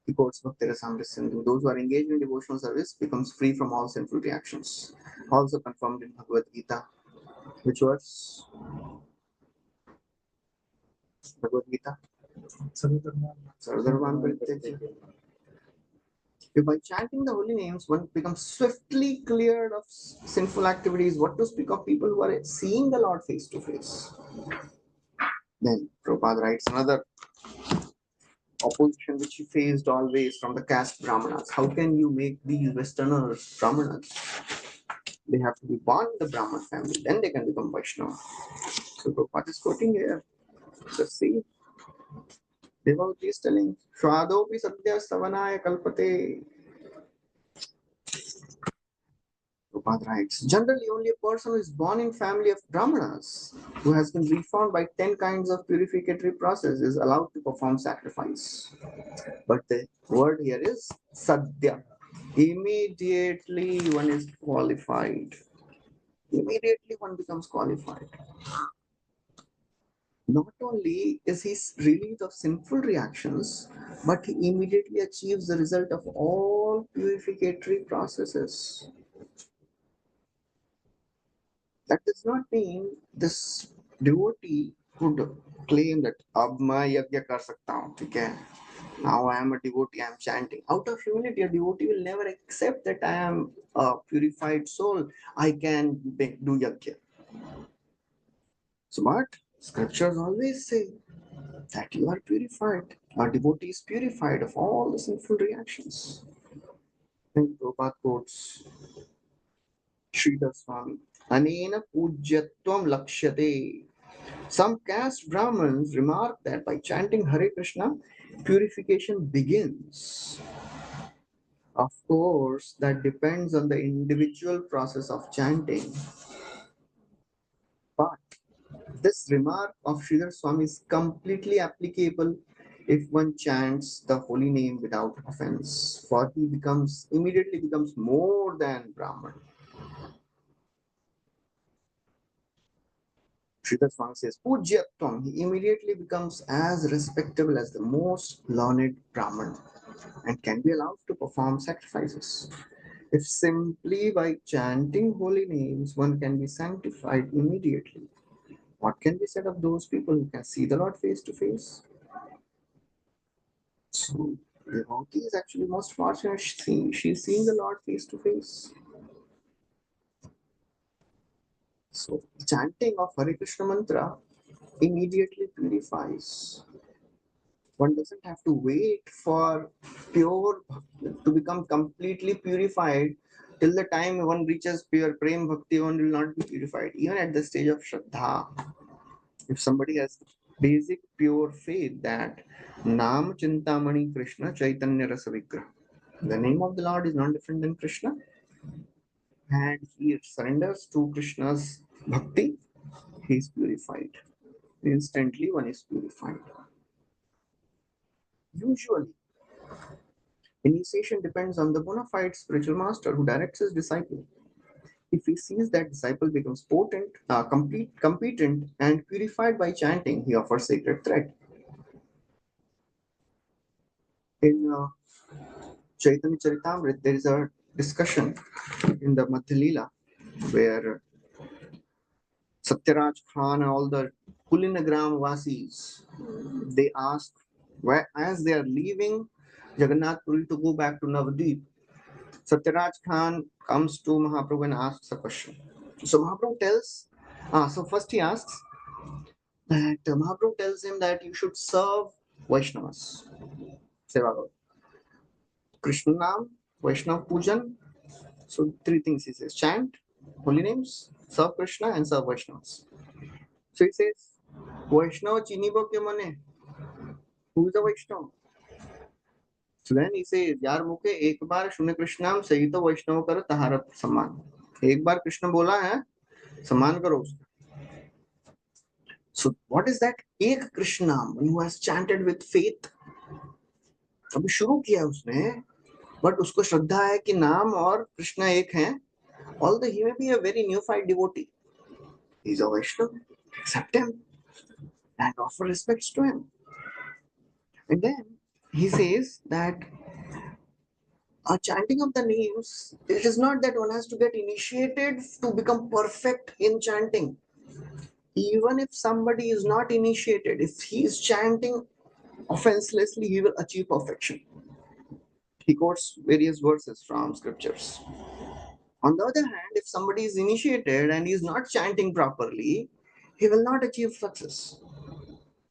he quotes Bhakti Rasamrita Sindhu, those who are engaged in devotional service becomes free from all sinful reactions. Also confirmed in Bhagavad Gita, which was Bhagavad Gita. Sarvadharman Parityaja. If by chanting the holy names one becomes swiftly cleared of sinful activities, what to speak of people who are seeing the Lord face to face? Then Prabhupada writes another opposition which he faced always from the caste Brahmanas. How can you make these Westerners Brahmanas? They have to be born in the Brahman family, then they can become Vaishnava. So Prabhupada is quoting here. Just see. Devotee is telling, Shradopi Sadhya Savanaya Kalpate. Prabhupada writes, generally only a person who is born in family of Brahmanas, who has been reformed by 10 kinds of purificatory process, is allowed to perform sacrifice. But the word here is Sadhya. Immediately one is qualified. Immediately one becomes qualified. Not only is he relieved of sinful reactions, but he immediately achieves the result of all purificatory processes. That does not mean this devotee could claim that अब मैं यज्ञ कर सकता हूँ, ठीक है? Now I am a devotee, I am chanting. Out of humility, a devotee will never accept that I am a purified soul. I can do yajna. So, but scriptures always say that you are purified. A devotee is purified of all the sinful reactions. And Prabhupada quotes Sridhar Swami, Anena pujyatvam lakshyate. Some caste Brahmins remark that by chanting Hare Krishna, purification begins. Of course, that depends on the individual process of chanting. But this remark of Sridhar Swami is completely applicable if one chants the holy name without offense, for he immediately becomes more than Brahman. Sridhar Swami says, Pujyatvam, he immediately becomes as respectable as the most learned Brahman and can be allowed to perform sacrifices. If simply by chanting holy names one can be sanctified immediately, what can be said of those people who can see the Lord face to face? So, devotee is actually most fortunate. She's seeing the Lord face to face. So, chanting of Hare Krishna mantra immediately purifies. One doesn't have to wait for pure to become completely purified. Till the time one reaches pure prem bhakti, one will not be purified. Even at the stage of Shraddha, if somebody has basic pure faith that Nam Chintamani Krishna Chaitanya Rasa Vigraha, The name of the Lord is not different than Krishna, and he surrenders to Krishna's bhakti, he is purified. Instantly, one is purified. Usually, initiation depends on the bona fide spiritual master who directs his disciple. If he sees that disciple becomes competent, and purified by chanting, he offers sacred thread. In Chaitanya Charitamrita, there is a discussion in the Madhya Leela where Satyaraj Khan and all the Kulinagram Vasis, they ask, where, as they are leaving Jagannath Puri to go back to Navadvip, Satyaraj Khan comes to Mahaprabhu and asks a question. So Mahaprabhu tells, so first he asks that Mahaprabhu tells him that you should serve Vaishnavas. Seva Krishna Nam, Vaishnav Pujan. So three things he says: chant holy names, serve Krishna, and serve Vaishnavas. So he says, Vaishnava chinibo ke mane. Who is a Vaishnava? So then he says, यार मुके एक बार सुने कृष्णाम सही तो वैष्णव करो तहारा सम्मान. एक बार कृष्ण बोला है, सम्मान करो उसका. So what is that एक कृष्णाम? Who has chanted with faith? अभी शुरू किया उसने, but उसको श्रद्धा है कि नाम और कृष्ण एक हैं. Although he may be a very neophyte devotee, he is a Vaishnava. Accept him and offer respects to him. And then he says that chanting of the names, it is not that one has to get initiated to become perfect in chanting. Even if somebody is not initiated, if he is chanting offenselessly, he will achieve perfection. He quotes various verses from scriptures. On the other hand, if somebody is initiated and is not chanting properly, he will not achieve success.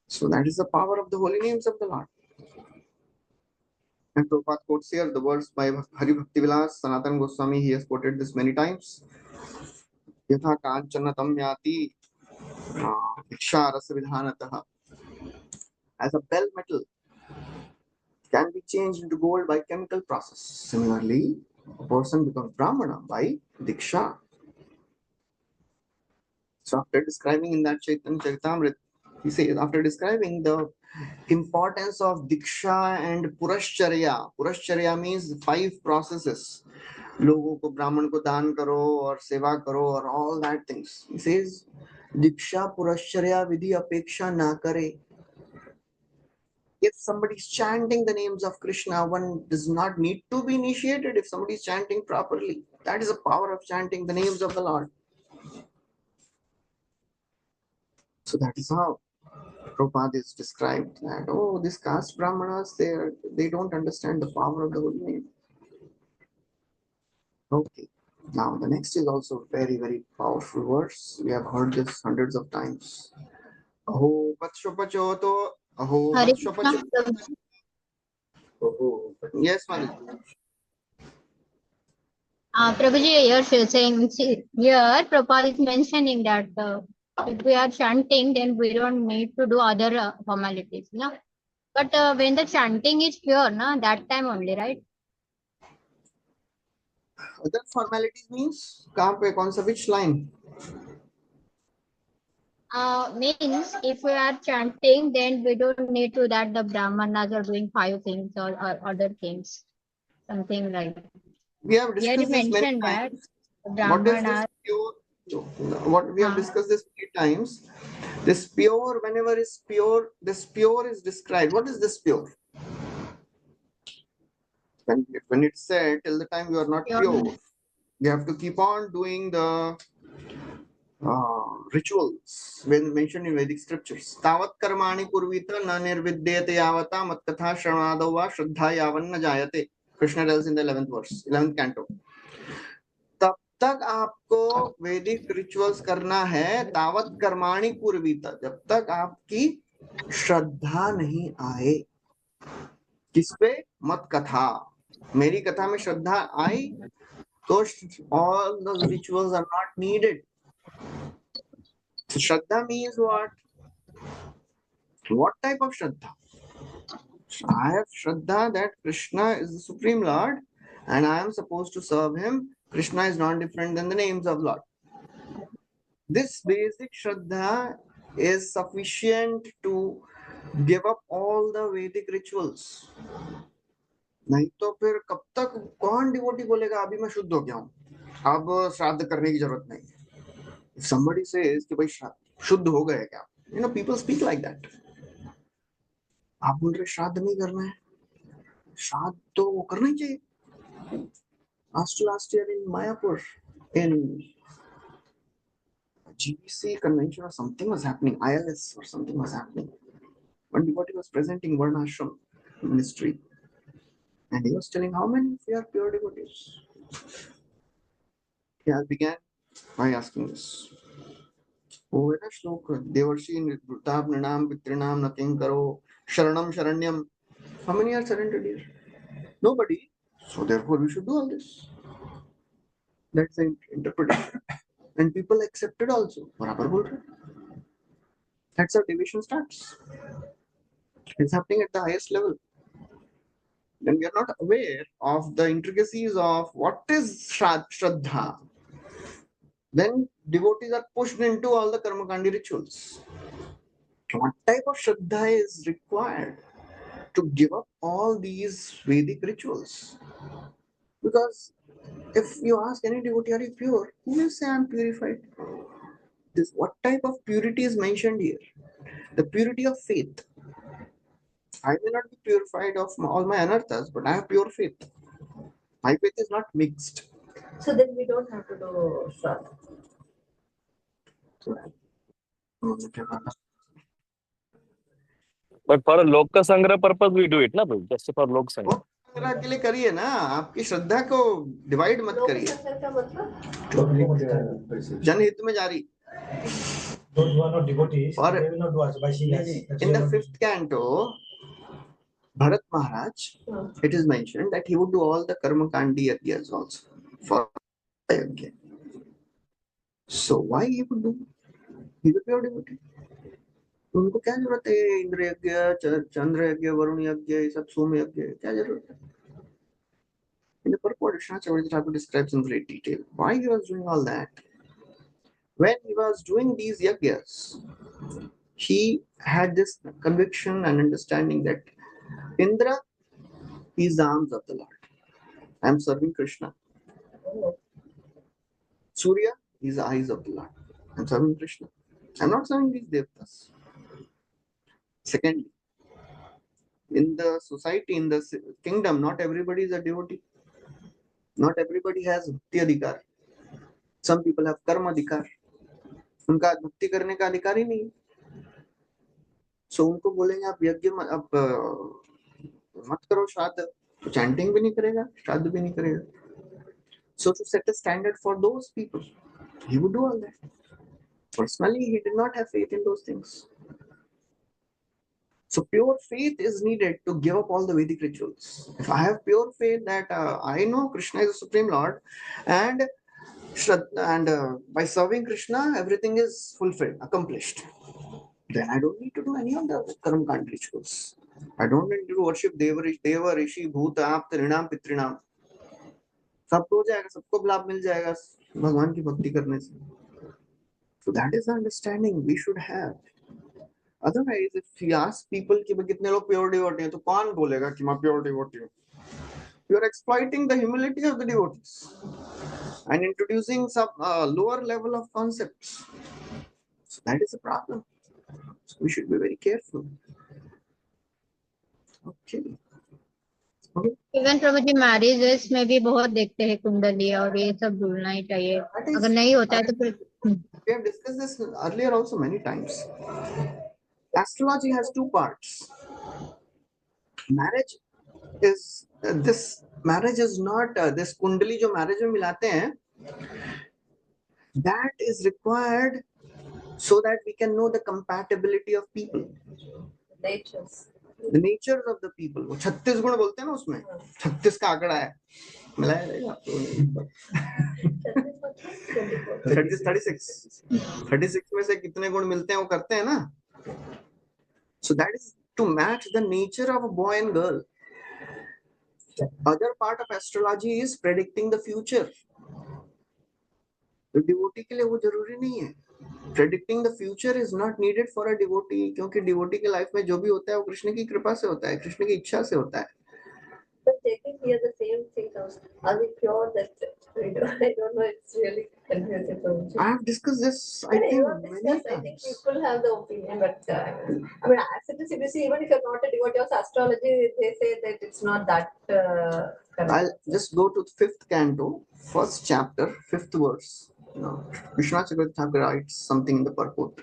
So that is the power of the holy names of the Lord. And Prabhupada quotes here the words by Hari Bhakti Vilas, Sanatana Goswami, he has quoted this many times. Yatha kanchana tam yati diksha rasa vidhanatah. As a bell metal can be changed into gold by chemical process. Similarly, a person becomes Brahmana by diksha. So after describing in that Chaitanya Charitamrita, he says, after describing the importance of diksha and purashcharya means 5 processes. लोगों को ब्राह्मण को दान करो और सेवा करो और all that things. He says, दीक्षा पुरश्चर्या विधि अपेक्षा ना करे. If somebody is chanting the names of Krishna, one does not need to be initiated. If somebody is chanting properly, that is the power of chanting the names of the Lord. So that is how Prabhupada is described that, oh, this caste Brahmanas, they don't understand the power of the holy name. Okay. Now the next is also very, very powerful verse. We have heard this hundreds of times. Aho vatshopachoto, aho Hare Krishna, vatshopachoto. Oh, Yes, Malik. Prabhuji, you're saying here Prabhupada is mentioning that if we are chanting, then we don't need to do other formalities, no? But when the chanting is pure, no, that time only, right? Other formalities means कहाँ पे कौन सा which line? Means if we are chanting, then we don't need to that the brahmanas are doing 5 things or other things, something like that. We have Here you discussed this many mentioned that times. What is brahmanas. this pure? What we have discussed this many times. This pure, whenever is pure, this pure is described. What is this pure? When it's said, till the time you are not pure, you have to keep on doing the rituals when mentioned in Vedic scriptures. Tavat karmani kurvita na nirvidyate yavata matkatha shranadau va shraddha yavanna jayate. Krishna tells in the 11th verse, 11th canto. तब तक आपको वैदिक rituals करना है, तावत कर्माणि कुर्वीत, जब तक आपकी श्रद्धा नहीं आए. किस पे? मत कथा. मेरी कथा में श्रद्धा आई तो all those rituals are not needed. So Shraddha means what? What type of Shraddha? I have Shraddha that Krishna is the Supreme Lord and I am supposed to serve him. Krishna is not different than the names of Lord. This basic Shraddha is sufficient to give up all the Vedic rituals. नहीं तो फिर कब तक कौन devotee बोलेगा अभी मैं शुद्ध हो गया हूँ, अब श्राद्ध करने की जरूरत नहीं है. If somebody says कि भाई शुद्ध हो गए क्या, you know, people speak like that. आप बोल रहे श्राद्ध नहीं करना है, श्राद्ध तो वो करना ही चाहिए. Last year in Mayapur, in GBC convention or something was happening, ILS or something was happening. One devotee was presenting Varnashram ministry, and he was telling how many of you are pure devotees. He began by asking this. Oh, Veda Shloka, Devarshi Nritam Nrinam Pitrinam Naking Karo Sharanam Sharanyam. How many are surrendered here? Nobody. So therefore we should do all this. That's the interpretation. And people accepted also. बराबर बोल रहे. That's how division starts. It's happening at the highest level. Then we are not aware of the intricacies of what is Shraddha. Then devotees are pushed into all the Karmakandi rituals. What type of Shraddha is required to give up all these Vedic rituals? Because if you ask any devotee, are you pure? He will say, I am purified. What type of purity is mentioned here? The purity of faith. I may not be purified of all my anarthas, but I have pure faith. My faith is not mixed. So then we don't have to do Shraddha. But for a Loka Sangra purpose, we do it, na, bro? Just for Lok Sangra. संग्रह के लिए करिए ना, आपकी श्रद्धा को divide मत लोक करिए. संग्रह का मतलब जनहित में जारी. Those who are not devotees, Or they will not do Vaishya. in the 5th canto, Bharat Maharaj, it is mentioned that he would do all the karma kandi yagyas also for yagya. So why he would do? He's a pure devotee. उनको क्या जरूरत है इंद्र यज्ञ, चंद्र यज्ञ, वरुण यज्ञ, ये सब सोम यज्ञ, क्या जरूरत है? In the purport, Srimad Bhagvatam describes in great detail why he was doing all that. When he was doing these yagyas, he had this conviction and understanding that Indra is the arms of the Lord. I am serving Krishna. Surya is the eyes of the Lord. I am serving Krishna. I am not serving these devtas. Secondly, in the society, in the kingdom, not everybody is a devotee. Not everybody has bhakti adhikar. Some people have karma adhikar. उनका भक्ति करने का अधिकार ही नहीं. सो उनको बोलेंगे आप यज्ञ आप मत करो श्राद्ध, तो चैंटिंग भी नहीं करेगा, श्राद्ध भी नहीं करेगा. So to set a standard for those people, he would do all that. Personally, he did not have faith in those things. So pure faith is needed to give up all the Vedic rituals. If I have pure faith that I know Krishna is the Supreme Lord, and by serving Krishna, everything is fulfilled, accomplished, then I don't need to do any of the Karmakand rituals. I don't need to worship Deva, Rishi, Bhuta, Apt, Rinam, Pitrinam. सबको हो जाएगा, सबको लाभ मिल जाएगा भगवान की भक्ति करने से. So that is the understanding we should have. Otherwise, if you ask people कि कितने लोग pure devotee हैं, तो कौन बोलेगा कि मैं pure devotee हूँ? You are exploiting the humility of the devotees and introducing some lower level of concepts. So that is a problem. So we should be very careful. Okay. Even Prabhu ji marriages में भी बहुत देखते हैं कुंडली और ये सब ढूंढना ही चाहिए. अगर नहीं होता है तो फिर We have discussed this earlier also many times. Astrology has two parts. Marriage is marriage is not this kundali जो marriage में मिलाते हैं, that is required so that we can know the compatibility of people. natures. The natures of the people. वो 36 गुण बोलते हैं ना उसमें, 36 का आंकड़ा है. मिलाया रहेगा आपको. 36 में से कितने गुण मिलते हैं वो करते हैं ना. So that is to match the nature of a boy and girl. Other part of astrology is predicting the future. तो डिवोटी के लिए वो जरूरी नहीं है. Predicting the future is not needed for a devotee, क्योंकि डिवोटी के life में जो भी होता है वो कृष्ण की कृपा से होता है, कृष्ण की इच्छा से होता है. But taking here the same thing comes, are we pure that I don't know, it's really confusing for me. I have discussed this, I Yeah, think, you have many discussed, I think times. people have the opinion, but I mean, as it is, if you see, even if you're not a devotee of astrology, they say that it's not that correct. I'll just go to the 5th canto, 1st chapter, 5th verse. Vishwanath Chakravarti Thakur writes something in the purport.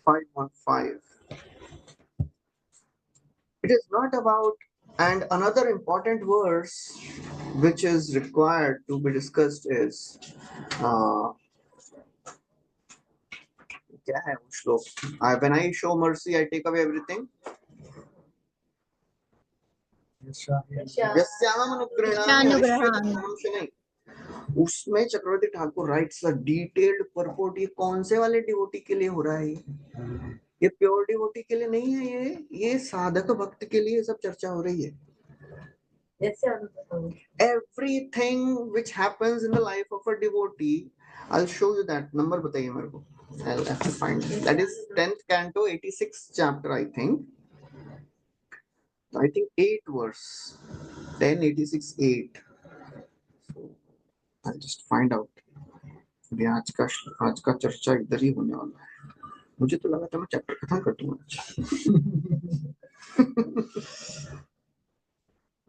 515. It is not about, and another important verse which is required to be discussed is क्या है वो श्लोक? When I show mercy, I take away everything. यस्याम अनुग्रहामि अनुग्रहामि। हरिष्यति उसमें Chakravarti Thakur writes a detailed purport. ये कौन से वाले डिवोटी के लिए हो रहा है? ये प्योर डिवोटी के लिए नहीं है, ये साधक भक्त के लिए सब चर्चा हो रही है. Everything which happens in the life of a devotee, I'll show you that. Number बताइए मेरे को. I'll have to find it. That is 10th canto, 86th chapter, I think. 8 verse. 1086:8. So I'll just find out. अभी आज का चर्चा इधर ही होने वाला है. मुझे तो लगा था मैं चैप्टर खत्म कर दूंगा.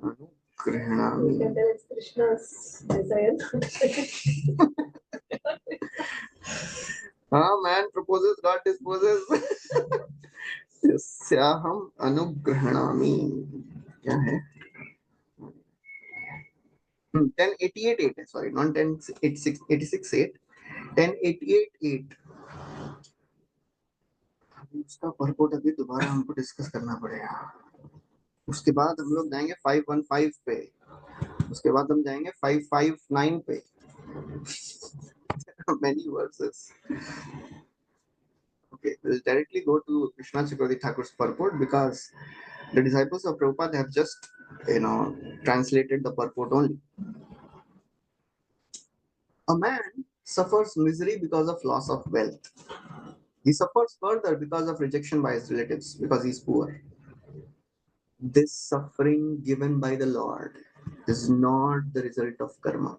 अनुग्रहामि. It's Krishna's desire. Man proposes, God disposes. यस्याहम् अनुग्रहामि. क्या है? 1088:8, sorry, not 1086:8. 1088:8. उसका परपोर्ट अभी दोबारा हमको डिस्कस करना पड़ेगा. उसके बाद हम लोग जाएंगे 515 पे. उसके बाद हम जाएंगे 559 पे. Many verses. Okay, we'll directly go to Krishna Chakravarti Thakur's purport because the disciples of Prabhupada have just, translated the purport only. A man suffers misery because of loss of wealth. He suffers further because of rejection by his relatives because he is poor. This suffering given by the Lord is not the result of karma.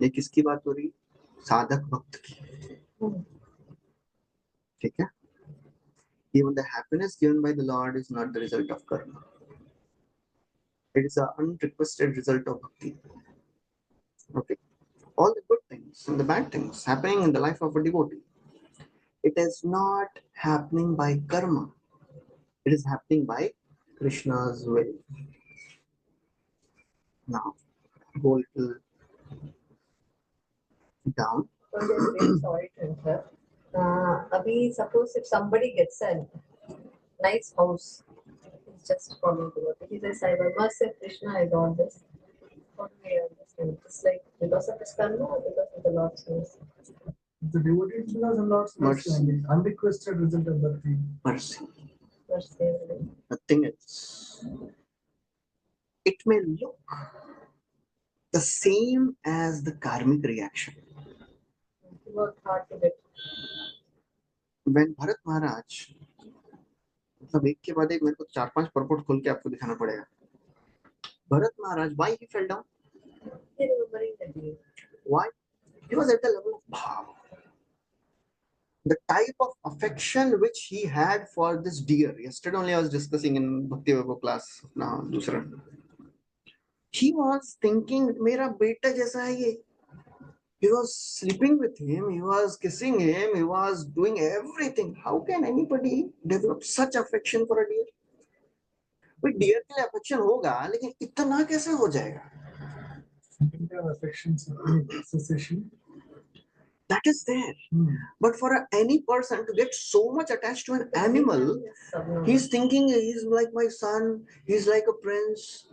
ये किसकी बात हो रही? साधक भक्त की. ठीक है? Even the happiness given by the Lord is not the result of karma. It is an unrequested result of bhakti. Okay? All the good things and the bad things happening in the life of a devotee, it is not happening by karma. It is happening by Krishna's will. Now, go a little down. Sorry to interrupt. Abhi, suppose if somebody gets a nice house, he's just following the devotee. He says, I must say Krishna, I got this. What do I understand? It's like because of his karma or because of the Lord's mercy? The devotee is because of Lord's mercy and the unrequested result of bhakti. Mercy. Mercy. Nothing else. It may look the same as the karmic reaction. He worked hard to get. When Bharat Maharaj, मतलब एक के बाद एक मेरे को 4-5 purport खोल के आपको दिखाना पड़ेगा. Bharat Maharaj, why he fell down? Remembering the deed. Why? He was at the level of bhav. The type of affection which he had for this deer. Yesterday only I was discussing in Bhakti Vaibhav class. Now, दूसरा. He was thinking, मेरा बेटा जैसा है ये. He was sleeping with him. He was kissing him. He was doing everything. How can anybody develop such affection for a deer? भाई deer के लिए affection होगा, लेकिन इतना कैसे हो जाएगा? Affection, association. That is there. But for any person to get so much attached to an animal, he's thinking he's like my son, he's like a prince.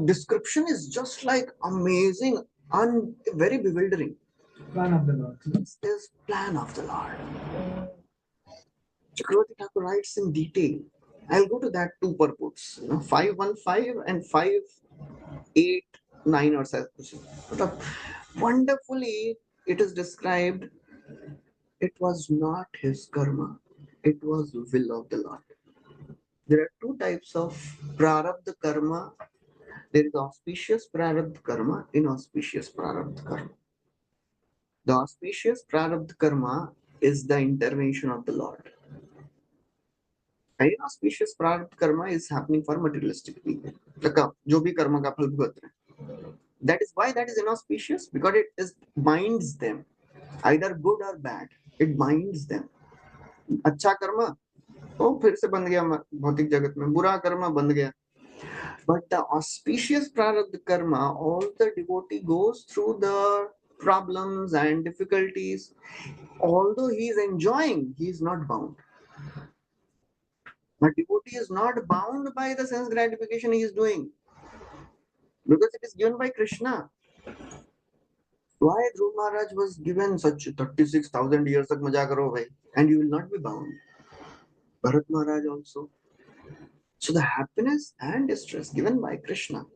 Description is just like amazing and very bewildering. Plan of the Lord. This is plan of the Lord. Chakravarti Thakur writes in detail. I'll go to that two purports, 515 and 589 or so. But wonderfully, it is described. It was not his karma; it was the will of the Lord. There are two types of prarabdha karma. There is auspicious prarabdha karma, inauspicious prarabdha karma. The auspicious prarabdha karma is the intervention of the Lord. Inauspicious prarabdha karma is happening for materialistic people. जो भी कर्म का फल भुगत रहे हैं. That is why that is inauspicious, because it is binds them, either good or bad. It binds them. अच्छा कर्म तो फिर से बंध गया भौतिक जगत में, बुरा कर्म बंध गया. But the auspicious prarabdha karma, all the devotee goes through the problems and difficulties. Although he is enjoying, he is not bound. But devotee is not bound by the sense gratification he is doing, because it is given by Krishna. Why Dhruv Maharaj was given such 36,000 years tak maja karo bhai, and you will not be bound. Bharat Maharaj also. So the happiness and distress given by Krishna,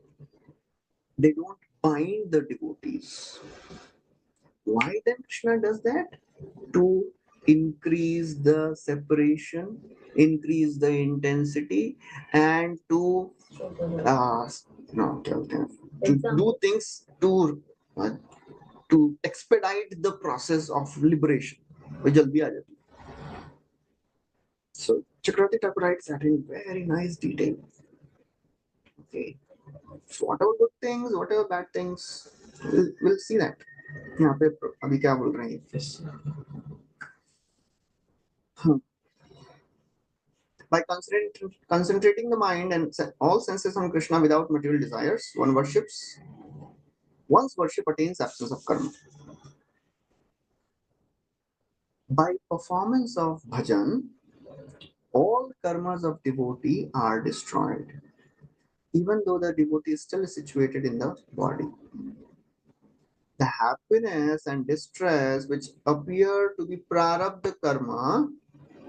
they don't bind the devotees. Why then Krishna does that? To increase the separation, increase the intensity, and to do things to expedite the process of liberation. So Chakravarti Thakur writes that in very nice detail. Okay. So whatever good things, whatever bad things, we'll see that. यहाँ पे अभी क्या बोल रहे हैं? By concentrating the mind and all senses on Krishna without material desires, one's worship attains absence of karma. By performance of bhajan, all karmas of devotee are destroyed, even though the devotee is still situated in the body. The happiness and distress which appear to be prarabdha karma,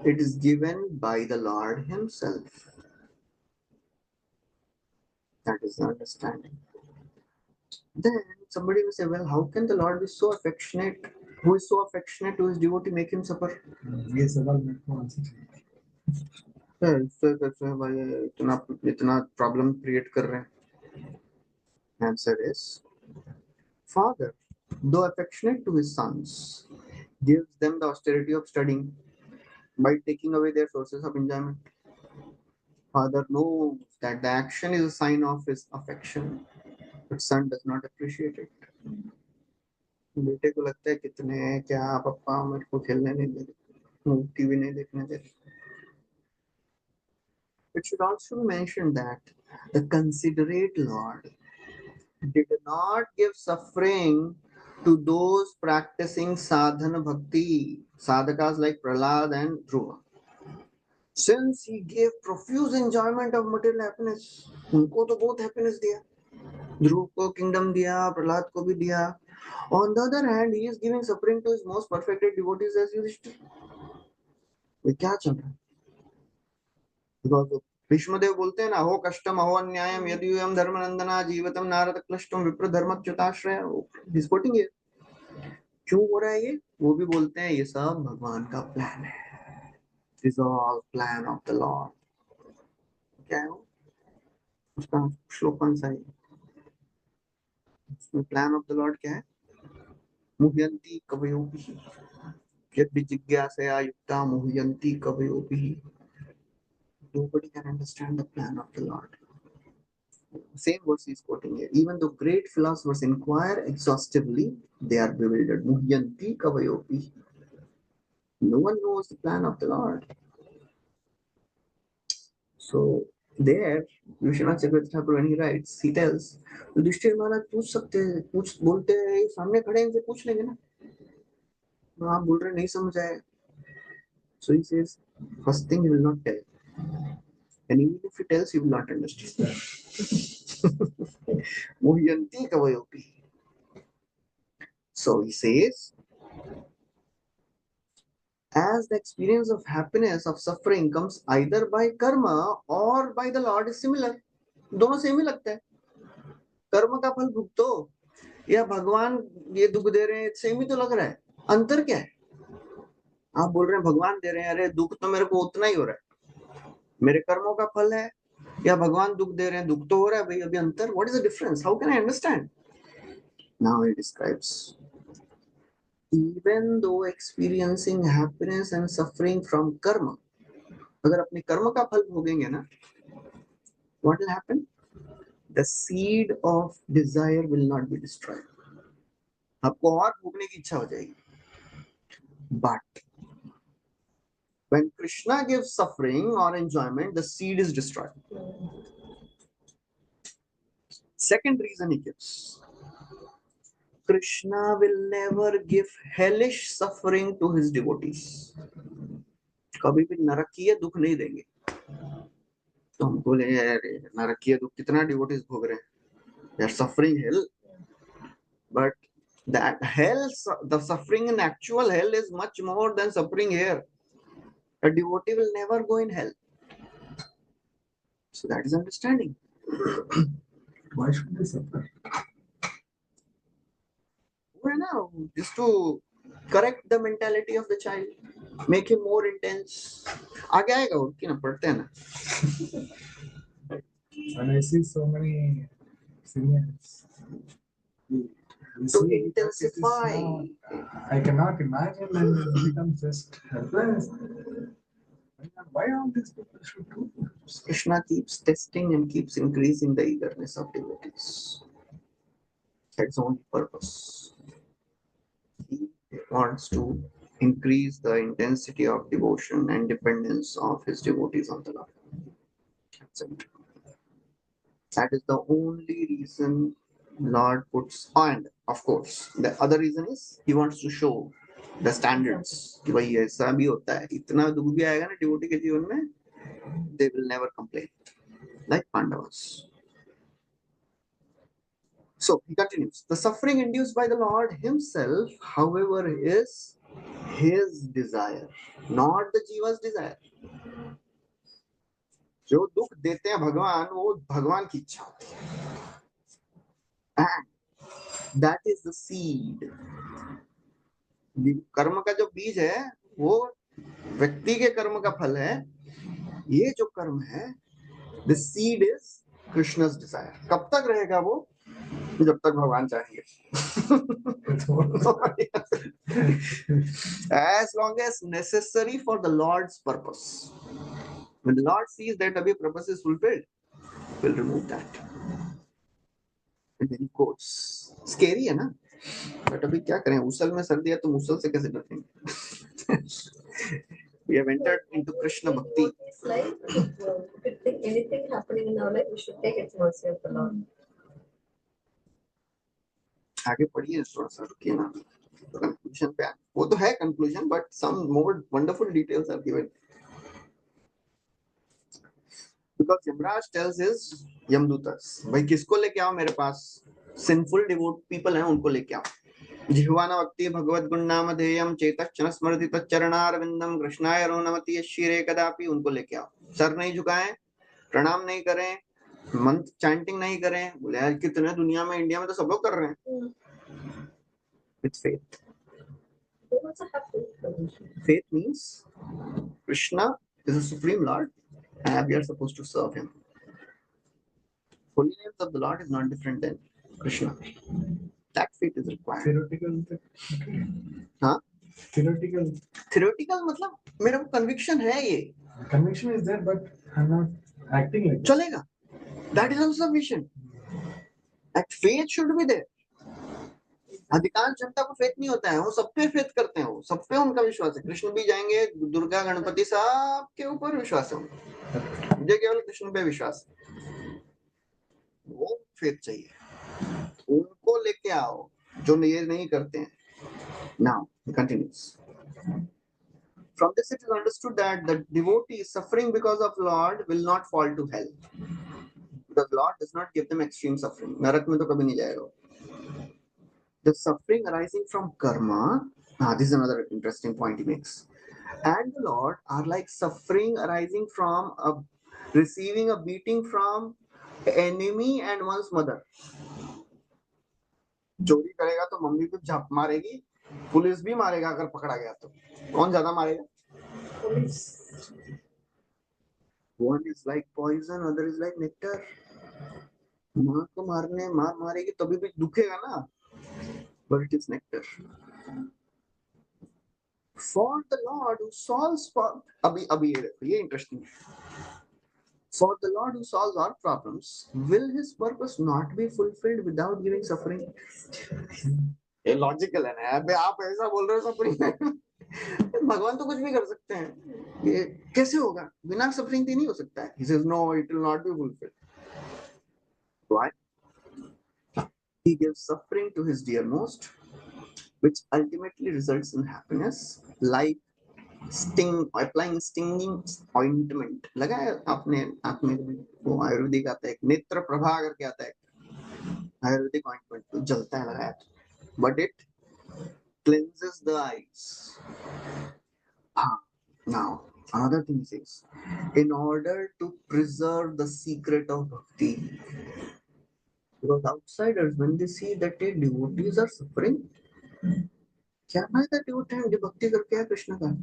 it is given by the Lord himself. That is the understanding. Then somebody will say, well, how can the Lord be so affectionate? Who is so affectionate to his devotee, make him suffer? Yes, इतना problem create कर रहे हैं. Answer is, Father, though affectionate to his sons, gives them the austerity of studying by taking away their sources of enjoyment. Father knows that the action is a sign of his affection, but son does not appreciate it. बेटे को लगता है कितने क्या पापा मेरे को खेलने नहीं दे रहे, टीवी नहीं देखने दे रहे. It should also be mentioned that the considerate Lord did not give suffering to those practicing sadhana bhakti, sadhakas like Prahlad and Dhruva. Since he gave profuse enjoyment of material happiness, उनको तो बहुत happiness दिया, ध्रुव को kingdom दिया, प्रहलाद को भी दिया. On the other hand, he is giving suffering to his most perfected devotees as Yudhishthira. ये क्या चल रहा है? Because भीष्मदेव बोलते हैं ना, हो कष्टम अहो अन्यायम यदि यूयम धर्मनंदना जीवतम नारद क्लिष्टम विप्र धर्मच्युताश्रय. He's quoting here. क्यों हो रहा है ये? वो भी बोलते हैं ये सब भगवान का प्लान है. It is all plan of the Lord. क्या है वो? उसका श्लोक कौन सा है? उसमें प्लान ऑफ द लॉर्ड क्या है? मुह्यन्ति कवयोभिः यद्विजिज्ञासया युक्ता मुह्यन्ति कवयोभिः. Nobody can understand the plan of the Lord. Same verse is quoting here. Even though great philosophers inquire exhaustively, they are bewildered. Muhyanti kavayopi. No one knows the plan of the Lord. So there, Vishwanath Chakravarti Thakur, when he writes, he tells, Yudhishthir महाराज पूछ सकते हैं, पूछ बोलते हैं, सामने खड़े हैं, पूछ लेंगे ना. आप बोल रहे नहीं समझ आए. So he says, first thing he will not tell. And even if he tells, you will not understand. Muhyanti kavayopi. So he says, as the experience of happiness of suffering comes either by karma or by the Lord is similar. दोनों same ही लगता है. कर्म का फल भुगतो या भगवान ये दुख दे रहे हैं, सेम ही तो लग रहा है. अंतर क्या है? आप बोल रहे हैं भगवान दे रहे हैं, अरे दुख तो मेरे को उतना ही हो रहा है. मेरे कर्मों का फल है या भगवान दुख दे रहे हैं, दुख तो हो रहा है भाई. अभी अंतर, what is the difference? How can I understand? Now he describes, even though experiencing happiness and suffering from karma, अगर अपने कर्म का फल भोगेंगे ना, what will happen? The seed of desire will not be destroyed. आपको और भोगने की इच्छा हो जाएगी. But when Krishna gives suffering or enjoyment, the seed is destroyed. Second reason he gives, Krishna will never give hellish suffering to his devotees. कभी भी नरकीय दुख नहीं देंगे. तो हम बोले अरे नरकीय दुख कितना डिवोटीज भोग रहे हैं, they are suffering hell, but that hell, the suffering in actual hell is much more than suffering here. A devotee will never go in hell. So that is understanding. Why should they suffer? Just to correct the mentality of the child, make him more intense. आगे आएगा वो कि ना पढ़ते हैं ना. When I see so many seniors, To intensify. I cannot imagine, and it becomes just helpless. Why all these people should do? Krishna keeps testing and keeps increasing the eagerness of devotees. That's the only purpose. He wants to increase the intensity of devotion and dependence of his devotees on the Lord. That's it. That is the only reason Lord puts, and of course, the other reason is he wants to show the standards. कि भाई ऐसा भी होता है, इतना दुख भी आएगा ना devotee के जीवन में, they will never complain, like Pandavas. So he continues, the suffering induced by the Lord himself, however, is his desire, not the jiva's desire. जो दुख देते हैं भगवान, वो भगवान की इच्छा होती है. And that is the seed. कर्म का जो बीज है वो व्यक्ति के कर्म का फल है. ये जो कर्म है, the seed is Krishna's desire. कब तक रहेगा वो? जब तक भगवान चाहेंगे. As long as necessary for the Lord's purpose. When the Lord sees that abhi purpose is fulfilled, will remove that. And then he quotes. Scary है ना? But अभी क्या करें? उसल में सर्दी है तो मुसल से कैसे डरेंगे? We have entered into Krishna Bhakti. It's like if anything happening in our life, we should take its mercy of the Lord. आगे पढ़िए थोड़ा सा, रुकिए ना. Conclusion पे वो तो है conclusion, but some more wonderful details are given. Because Yamraj tells his Yamdutas, भाई किसको लेके आओ मेरे पास? Sinful devout people हैं, उनको लेके आओ. जिह्वाना भक्ति भगवत गुण नाम धेयम चेतक्षण स्मृति तच्चरणारविंदम कृष्णाय रो नमति यश्शीरे कदापि, उनको लेके आओ. सर नहीं झुकाएं, प्रणाम नहीं करें, मंत्र चैंटिंग नहीं करें. बोले यार कितने दुनिया में, इंडिया में तो सब लोग कर रहे हैं. With faith. Faith means Krishna is the supreme Lord and we are supposed to serve him. Holy names of the Lord is not different than Krishna. That faith is required. Theoretical. हाँ? Theoretical. Theoretical मतलब मेरा को conviction है ये. Conviction is there, but I'm not acting like that. चलेगा. That is also sufficient. That faith should be there. अधिकांश जनता को faith नहीं होता है, वो सब पे फेथ करते हैं, वो सब पे उनका विश्वास है. कृष्ण भी जाएंगे, दुर्गा गणपति सब के ऊपर विश्वास है, मुझे केवल कृष्ण पे विश्वास है. वो फेथ चाहिए, उनको लेके आओ जो ये नहीं करते हैं. Now he continues. From this it is understood that the devotee suffering because of Lord will not fall to hell, because Lord does not give them extreme suffering. नरक में तो कभी नहीं जाएगा. The suffering arising from karma, this is another interesting point he makes. and the Lord are like suffering arising from receiving a beating from enemy and one's mother. चोरी करेगा तो mummy भी झप मारेगी, पुलिस भी मारेगा अगर पकड़ा गया तो। कौन ज्यादा मारेगा? Police. One is like poison, other is like nectar. माँ को मारेगी तभी भी दुखेगा ना, but it is nectar. For the Lord who solves अभी ये interesting है. For the Lord who solves our problems, will His purpose not be fulfilled without giving suffering? ये लॉजिकल है ना यार, आप ऐसा बोल रहे हो सफरिंग भगवान तो कुछ भी कर सकते हैं, ये कैसे होगा? बिना सफरिंग के नहीं हो सकता है. He says no, it will not be fulfilled. Why? He gives suffering to his dearmost, which ultimately results in happiness, like applying stinging ointment. लगा है आपने आँख में? वो आयुर्वेदिक आता है, नेत्र प्रभा करके आता है, आयुर्वेदिक ointment तो जलता है लगाया, but it cleanses the eyes. Now, another thing is, in order to preserve the secret of bhakti, because outsiders, when they see that the devotees are suffering, क्या फायदा devotee हैं भक्ति करके है कृष्ण का?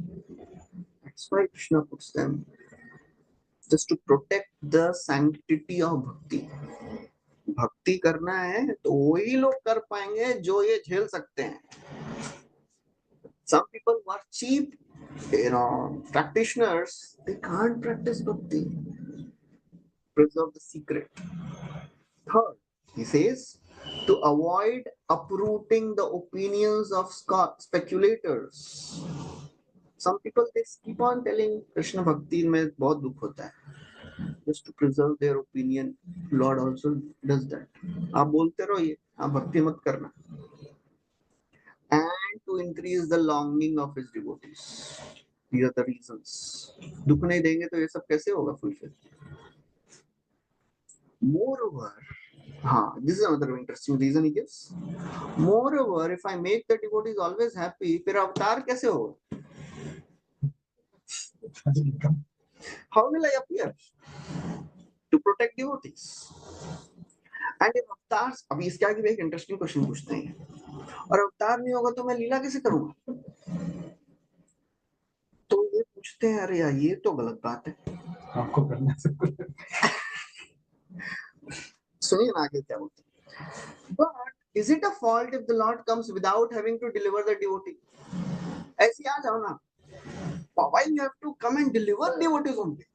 That's why Krishna puts them just to protect the sanctity of bhakti. भक्ति करना है तो वही लोग कर पाएंगे जो ये झेल सकते हैं. Some people who are cheap, practitioners, they can't practice bhakti. Preserve the secret. Third, he says, to avoid uprooting the opinions of speculators. Some people, they keep on telling Krishna Bhakti में बहुत दुख होता है. Just to preserve their opinion, Lord also does that. आप बोलते रहो ये, आप भक्ति मत करना. And to increase the longing of his devotees. These are the reasons. दुख नहीं देंगे तो ये सब कैसे होगा fulfill? Moreover, this is another interesting reason he gives. Moreover, if I make the devotees always happy, फिर अवतार कैसे होगा? How will I appear? To protect devotees. And if avatars, अभी इसके आगे भी एक interesting question पूछते हैं, और अवतार नहीं होगा तो मैं लीला कैसे करूंगा? तो ये पूछते हैं, अरे यार ये तो गलत बात है. आपको करना से सुनिए ना आगे क्या बोलते हैं. But is it a fault if the Lord comes without having to deliver the devotee? ऐसे आ जाओ ना. Why you have to come and deliver devotees only?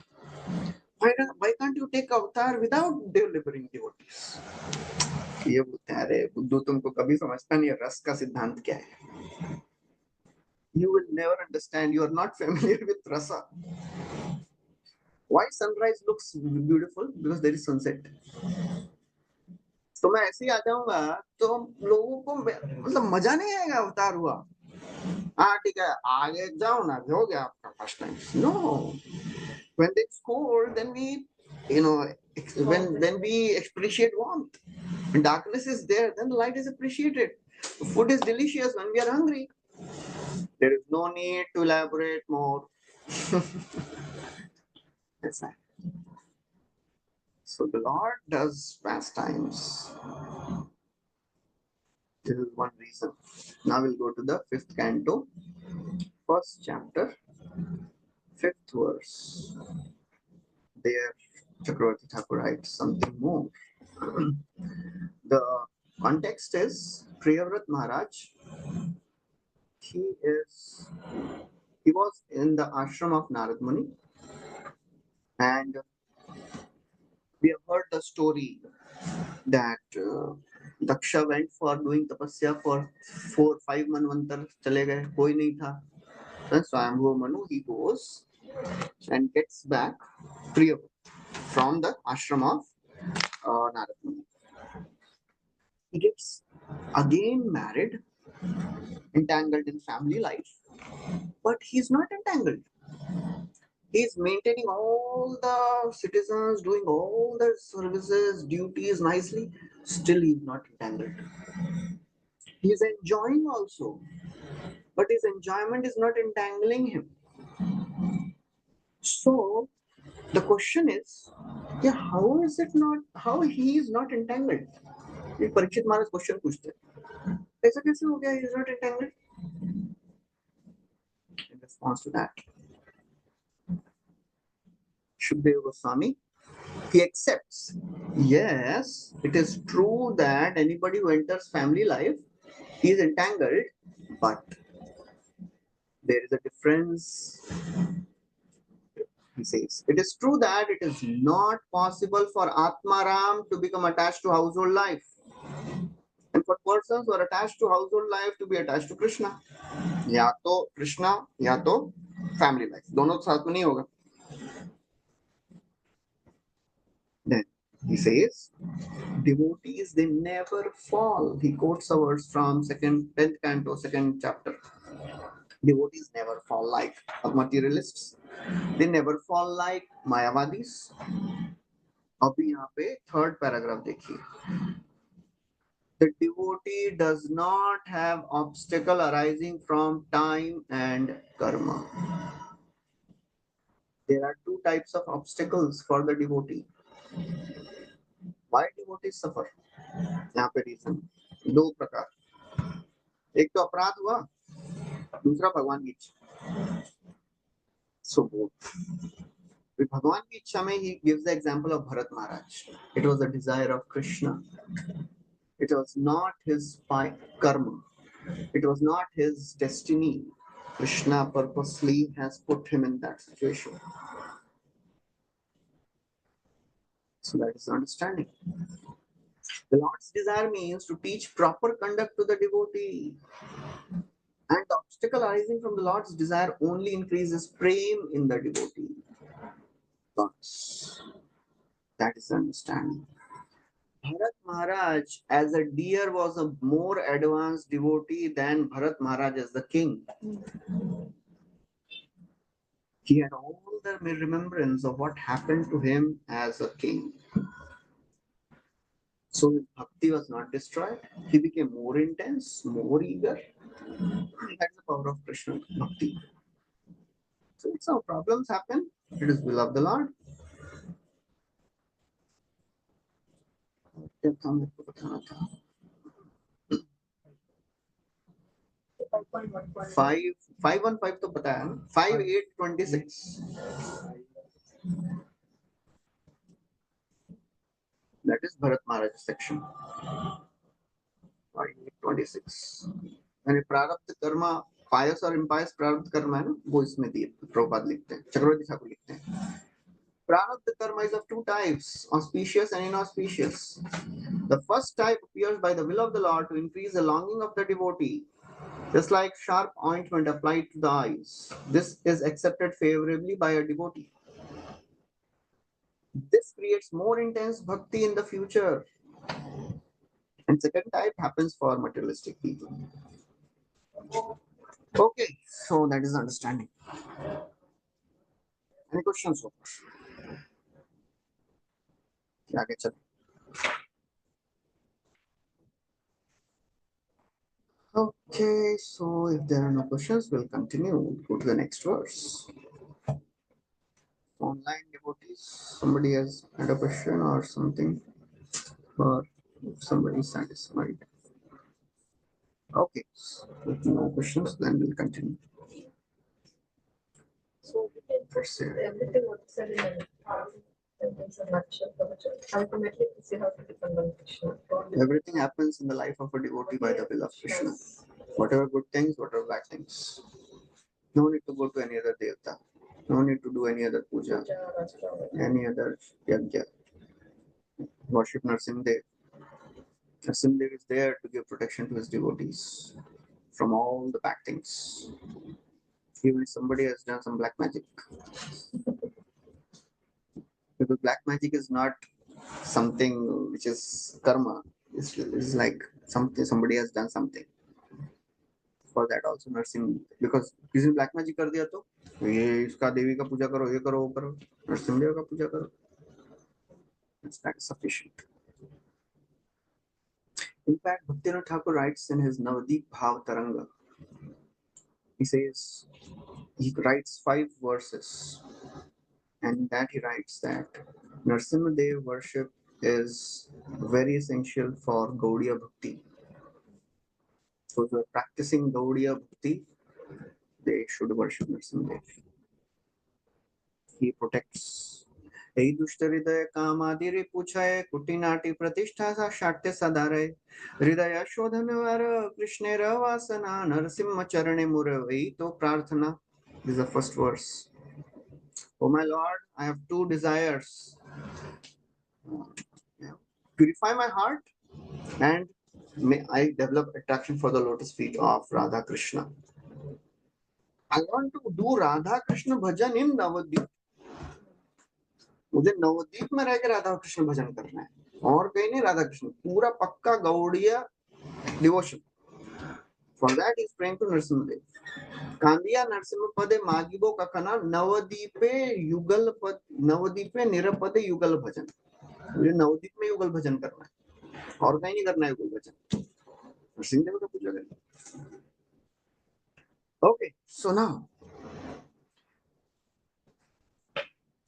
Why can't you take avatar without delivering devotees? ये बोलते हैं, अरे बुद्धू तुमको कभी समझता नहीं है रस का सिद्धांत क्या है. You will never understand. You are not familiar with rasa. Why sunrise looks beautiful? Because there is sunset. तो मैं ऐसे ही आ जाऊंगा तो लोगों को मतलब मजा नहीं आएगा. अवतार हुआ, हाँ ठीक है आगे जाओ ना, हो गया आपका first time. No, when they scold, then we, then we appreciate warmth. When darkness is there, then light is appreciated. Food is delicious when we are hungry. There is no need to elaborate more. That's right. So the Lord does pastimes. This is one reason. Now we'll go to the 5th canto, 1st chapter, 5th verse. There, Chakravarti Thakur writes something more. The context is Priyavrat Maharaj. He was in the ashram of Narad Muni, and we have heard the story that Daksha went for doing tapasya for 4-5 manvantar, chale gaye, koi nahi tha. Then Swayambhu Manu, he goes and gets back Priyavrat from the ashram of Narad Muni. He gets again married, entangled in family life, but he's not entangled. He's maintaining all the citizens, doing all the services, duties nicely. Still, he's not entangled. He's enjoying also, but his enjoyment is not entangling him. So the question is, yeah, how is it not? How he is not entangled? ये परीक्षित महाराज question पूछते हैं, ऐसा कैसे हो गया? He is not entangled. In response to that, Shukadeva Goswami, he accepts. Yes, it is true that anybody who enters family life, he is entangled, but there is a difference. He says, it is true that it is not possible for Atmaram to become attached to household life, and for persons who are attached to household life to be attached to Krishna. या तो कृष्णा या तो family life, दोनों साथ में नहीं होगा. Then he says, devotees, they never fall. He quotes a verse from 10th Canto, 2nd chapter. Devotees never fall like materialists. They never fall like Mayavadis. अभी यहाँ पे 3rd paragraph देखिए. The devotee does not have obstacle arising from time and karma. There are two types of obstacles for the devotee. Why devotees suffer? यहाँ पे reason दो प्रकार. एक तो अपराध हुआ, दूसरा भगवान की इच्छा. So with भगवान की इच्छा में he gives the example of Bharat Maharaj. It was a desire of Krishna. It was not his karma. It was not his destiny. Krishna purposely has put him in that situation. So that is the understanding. The Lord's desire means to teach proper conduct to the devotee. And the obstacle arising from the Lord's desire only increases prem in the devotee. Thus, that is the understanding. Bharat Maharaj as a deer was a more advanced devotee than Bharat Maharaj as the king. He had all the remembrance of what happened to him as a king. So his bhakti was not destroyed. He became more intense, more eager. That's the power of Krishna bhakti. So it's how problems happen. It is will of the Lord. Five 515 तो पता है ना. 5826. That is Bharat Maharaj section. 526. मैंने प्रारब्ध कर्मा, पायस और इम्पायस प्रारब्ध कर्मा है ना, वो इसमें दिए. प्रभुपाद लिखते हैं, चक्रवर्ती ठाकुर लिखते हैं. Prarabdha karma is of two types, auspicious and inauspicious. The first type appears by the will of the Lord to increase the longing of the devotee, just like sharp ointment applied to the eyes. This is accepted favorably by a devotee. This creates more intense bhakti in the future. And second type happens for materialistic people. Okay, so that is the understanding. Any questions? आगे चलें. Okay, so if there are no questions, we'll continue. We'll go to the next verse. Online devotees, somebody has had a question or something, or if somebody is satisfied. Okay, so if no questions, then we'll continue. So we can That's it. everything what said in a nutshell. Ultimately, you have to depend on Krishna. Everything happens in the life of a devotee by the will of Krishna. Whatever good things, whatever bad things. No need to go to any other devata. No need to do any other puja, any other yajna. Worship Narsimdev. Narsimdev is there to give protection to his devotees from all the bad things. Even if somebody has done some black magic. Because black magic is not something which is karma. It's like something somebody has done something. For that also nursing, because किसी ने black magic कर दिया तो ये इसका देवी का पूजा करो, ये करो, वो करो, नरसिंहदेव का पूजा करो. That is sufficient. In fact, Bhaktivinoda Thakur writes in his Navadip Bhav Taranga, he says, he writes 5 verses And that he writes that Narasimhadev worship is very essential for Gaudiya Bhakti. Those who are practicing Gaudiya Bhakti, they should worship Narasimhadev. He protects. Ei दुष्ट हृदय कामादिरे पूछाए कुटिनाटी प्रतिष्ठा सा शाट्य सदारे हृदय शोधन वर कृष्णेर वासना नरसिंह चरणे मुरवई तो प्रार्थना. This is the first verse. Oh my Lord, I have two desires. Purify my heart and may I develop attraction for the lotus feet of Radha Krishna. I want to do Radha Krishna bhajan in Navadvip. मुझे नवद्वीप में रहकर राधा कृष्ण भजन करना है और कहीं नहीं. राधा कृष्ण पूरा पक्का Gaudiya devotion. For that is praying to Narasimhadeva. कांदिया नरसिंह पदे मागिबो कखना नवद्वीपे युगल पद नवद्वीपे निरपदे युगल भजन. मुझे नवद्वीप में युगल भजन करना है और कहीं नहीं करना है युगल भजन. नरसिंहदेव का पूजा करें. Okay, so now,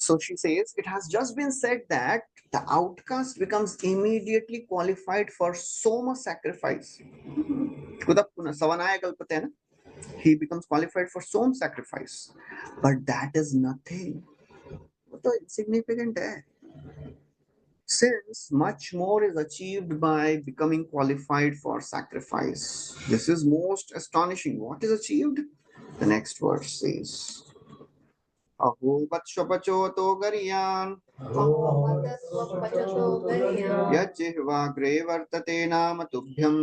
so she says, it has just been said that the outcast becomes immediately qualified for so much sacrifice. He becomes qualified for so much sacrifice. But that is nothing. Insignificant. Since much more is achieved by becoming qualified for sacrifice. This is most astonishing. What is achieved? The next verse says, अहो वत्सपचोतो गरियान् यज्जिह्वाग्रे वर्तते नाम तुभ्यम्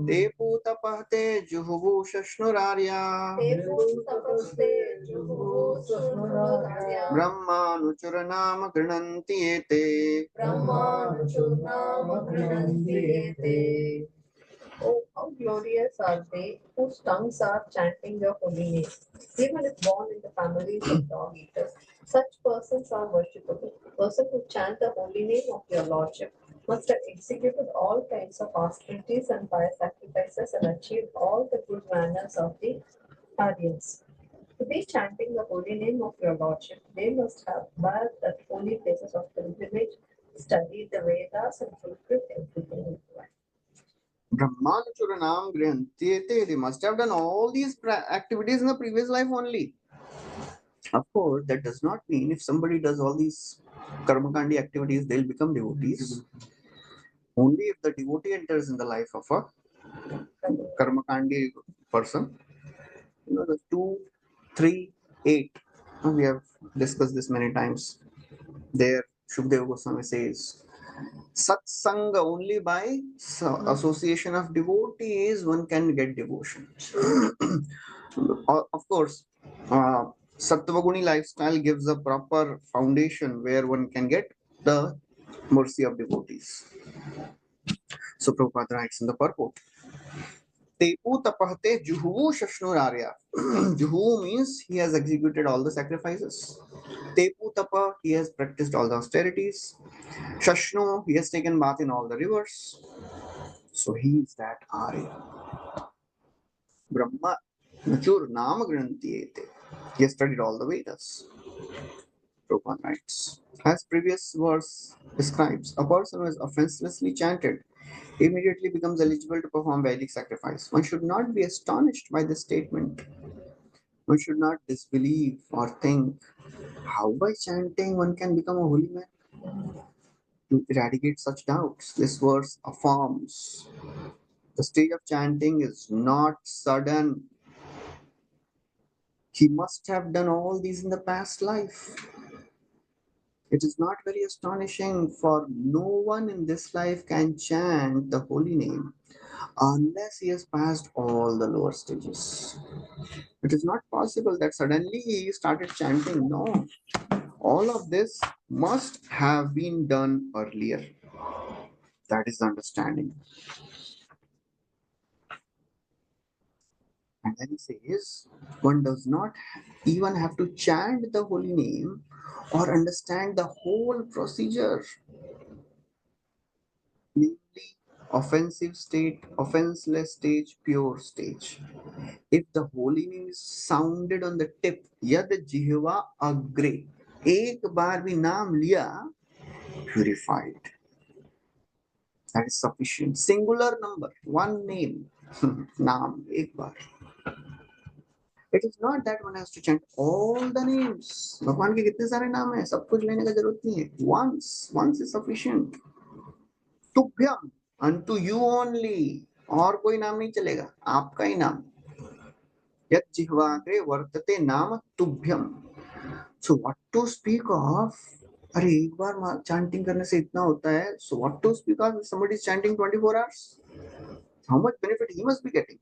ते पूतपः ते जुहुवु शश्नुरार्या ब्रह्मानुचुर नाम गृह्णन्ति एते. Oh, how glorious are they whose tongues are chanting your holy name. Even if born in the families of dog eaters, such persons are worshipable. The person who chant the holy name of your lordship must have executed all kinds of austerities and pious sacrifices and achieved all the good manners of the Aryans. To be chanting the holy name of your lordship, they must have bathed at holy places of pilgrimage, studied the Vedas, and fulfilled everything required. Brahmanuchuranam Grihantiyete. They must have done all these activities in the previous life only. Of course, that does not mean if somebody does all these karmakandi activities, they'll become devotees. Only if the devotee enters in the life of a karmakandi person. You know, the 2, 3, 8. We have discussed this many times. There, Shukdeva Goswami says, Satsanga, only by association of devotees one can get devotion. Of course, Sattvaguni lifestyle gives a proper foundation where one can get the mercy of devotees. So Prabhupada writes in the purport, Tepu tapahte juhu shashnurarya. Juhu means he has executed all the sacrifices. Tepu tapa, he has practiced all the austerities. Shashnu, he has taken bath in all the rivers. So he is that Arya. Brahma Nachur Nama Grantiyete. He has studied all the Vedas. Prabhupada writes, as previous verse describes, a person who is offenselessly chanted immediately becomes eligible to perform Vedic sacrifice. One should not be astonished by this statement. One should not disbelieve or think, how by chanting one can become a holy man? To eradicate such doubts, this verse affirms the stage of chanting is not sudden. He must have done all these in the past life. It is not very astonishing, for no one in this life can chant the holy name unless he has passed all the lower stages. It is not possible that suddenly he started chanting. No, all of this must have been done earlier. That is the understanding. And then he says, one does not even have to chant the holy name or understand the whole procedure. Namely, offensive state, offenseless stage, pure stage. If the holy name is sounded on the tip, yad jihva agre, एक बार भी नाम लिया, purified. That is sufficient. Singular number, one name, naam, एक बार. It is not that one has to chant all the names. भगवान के कितने सारे नाम हैं, सब कुछ लेने का जरूरत नहीं है. Once is sufficient. तुभ्यम, unto you only. और कोई नाम नहीं चलेगा, आपका ही नाम. यत् जिह्वाग्रे वर्तते नाम तुभ्यम. So what to speak of? अरे एक बार chanting करने से इतना होता है. So what to speak of if somebody is chanting 24 hours? How much benefit he must be getting?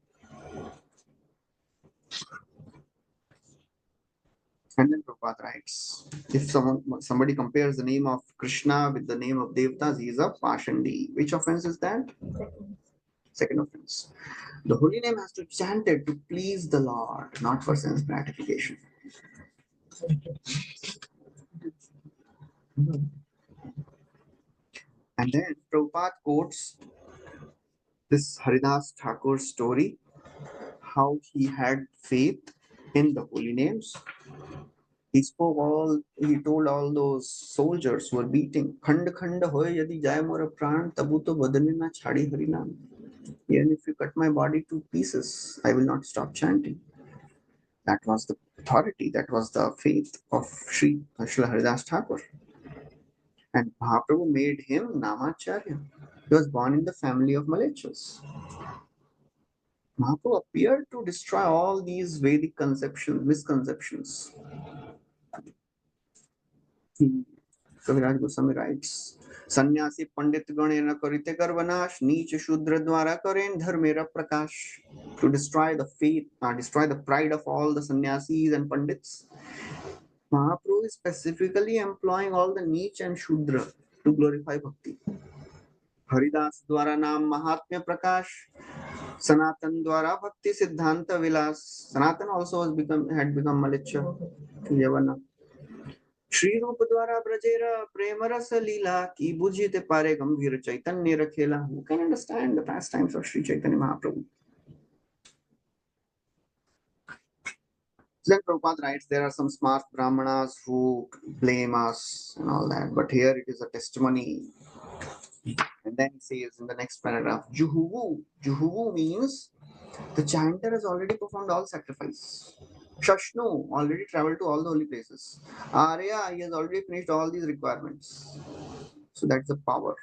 And then Prabhupada writes, if somebody compares the name of Krishna with the name of Devatas, he is a Pashandi. Which offense is that? Second offense. The holy name has to be chanted to please the Lord, not for sense gratification. And then Prabhupada quotes this Haridas Thakur story, how he had faith in the holy names. He told all those soldiers who were beating, Khand khand hoy yadi jay mora pran, tabu to badane na chhadi harinam. Even if you cut my body to pieces, I will not stop chanting. That was the authority, that was the faith of Srila Haridas Thakur. And Mahaprabhu made him Namacharya. He was born in the family of Malechas. Mahaprabhu appeared to destroy all these Vedic misconceptions. Kaviraj Goswami writes, Sannyasi Pandit Ganena Karite Karvanash, Neech Shudra Dwara Karen Dharmera Prakash. To destroy the faith, destroy the pride of all the sannyasis and pandits. Mahaprabhu is specifically employing all the Neech and Shudra to glorify Bhakti. Haridas Dwara Naam Mahatmya Prakash, Sanatan Dwara Bhakti Siddhanta Vilas. Sanatan also had become Malicha, Yavana. Shri Rupa Dwara Brajera Premarasa Leela Ki Bujite Pare Gambhira Chaitanya Rakhela. Who can understand the pastimes of Sri Chaitanya Mahaprabhu? Then Prabhupada writes, there are some smart brahmanas who blame us and all that, but here it is a testimony. And then he says in the next paragraph, Juhuvu. Juhuvu means the chanter has already performed all sacrifice. Shashnu already traveled to all the holy places. Arya, he has already finished all these requirements. So that's the power.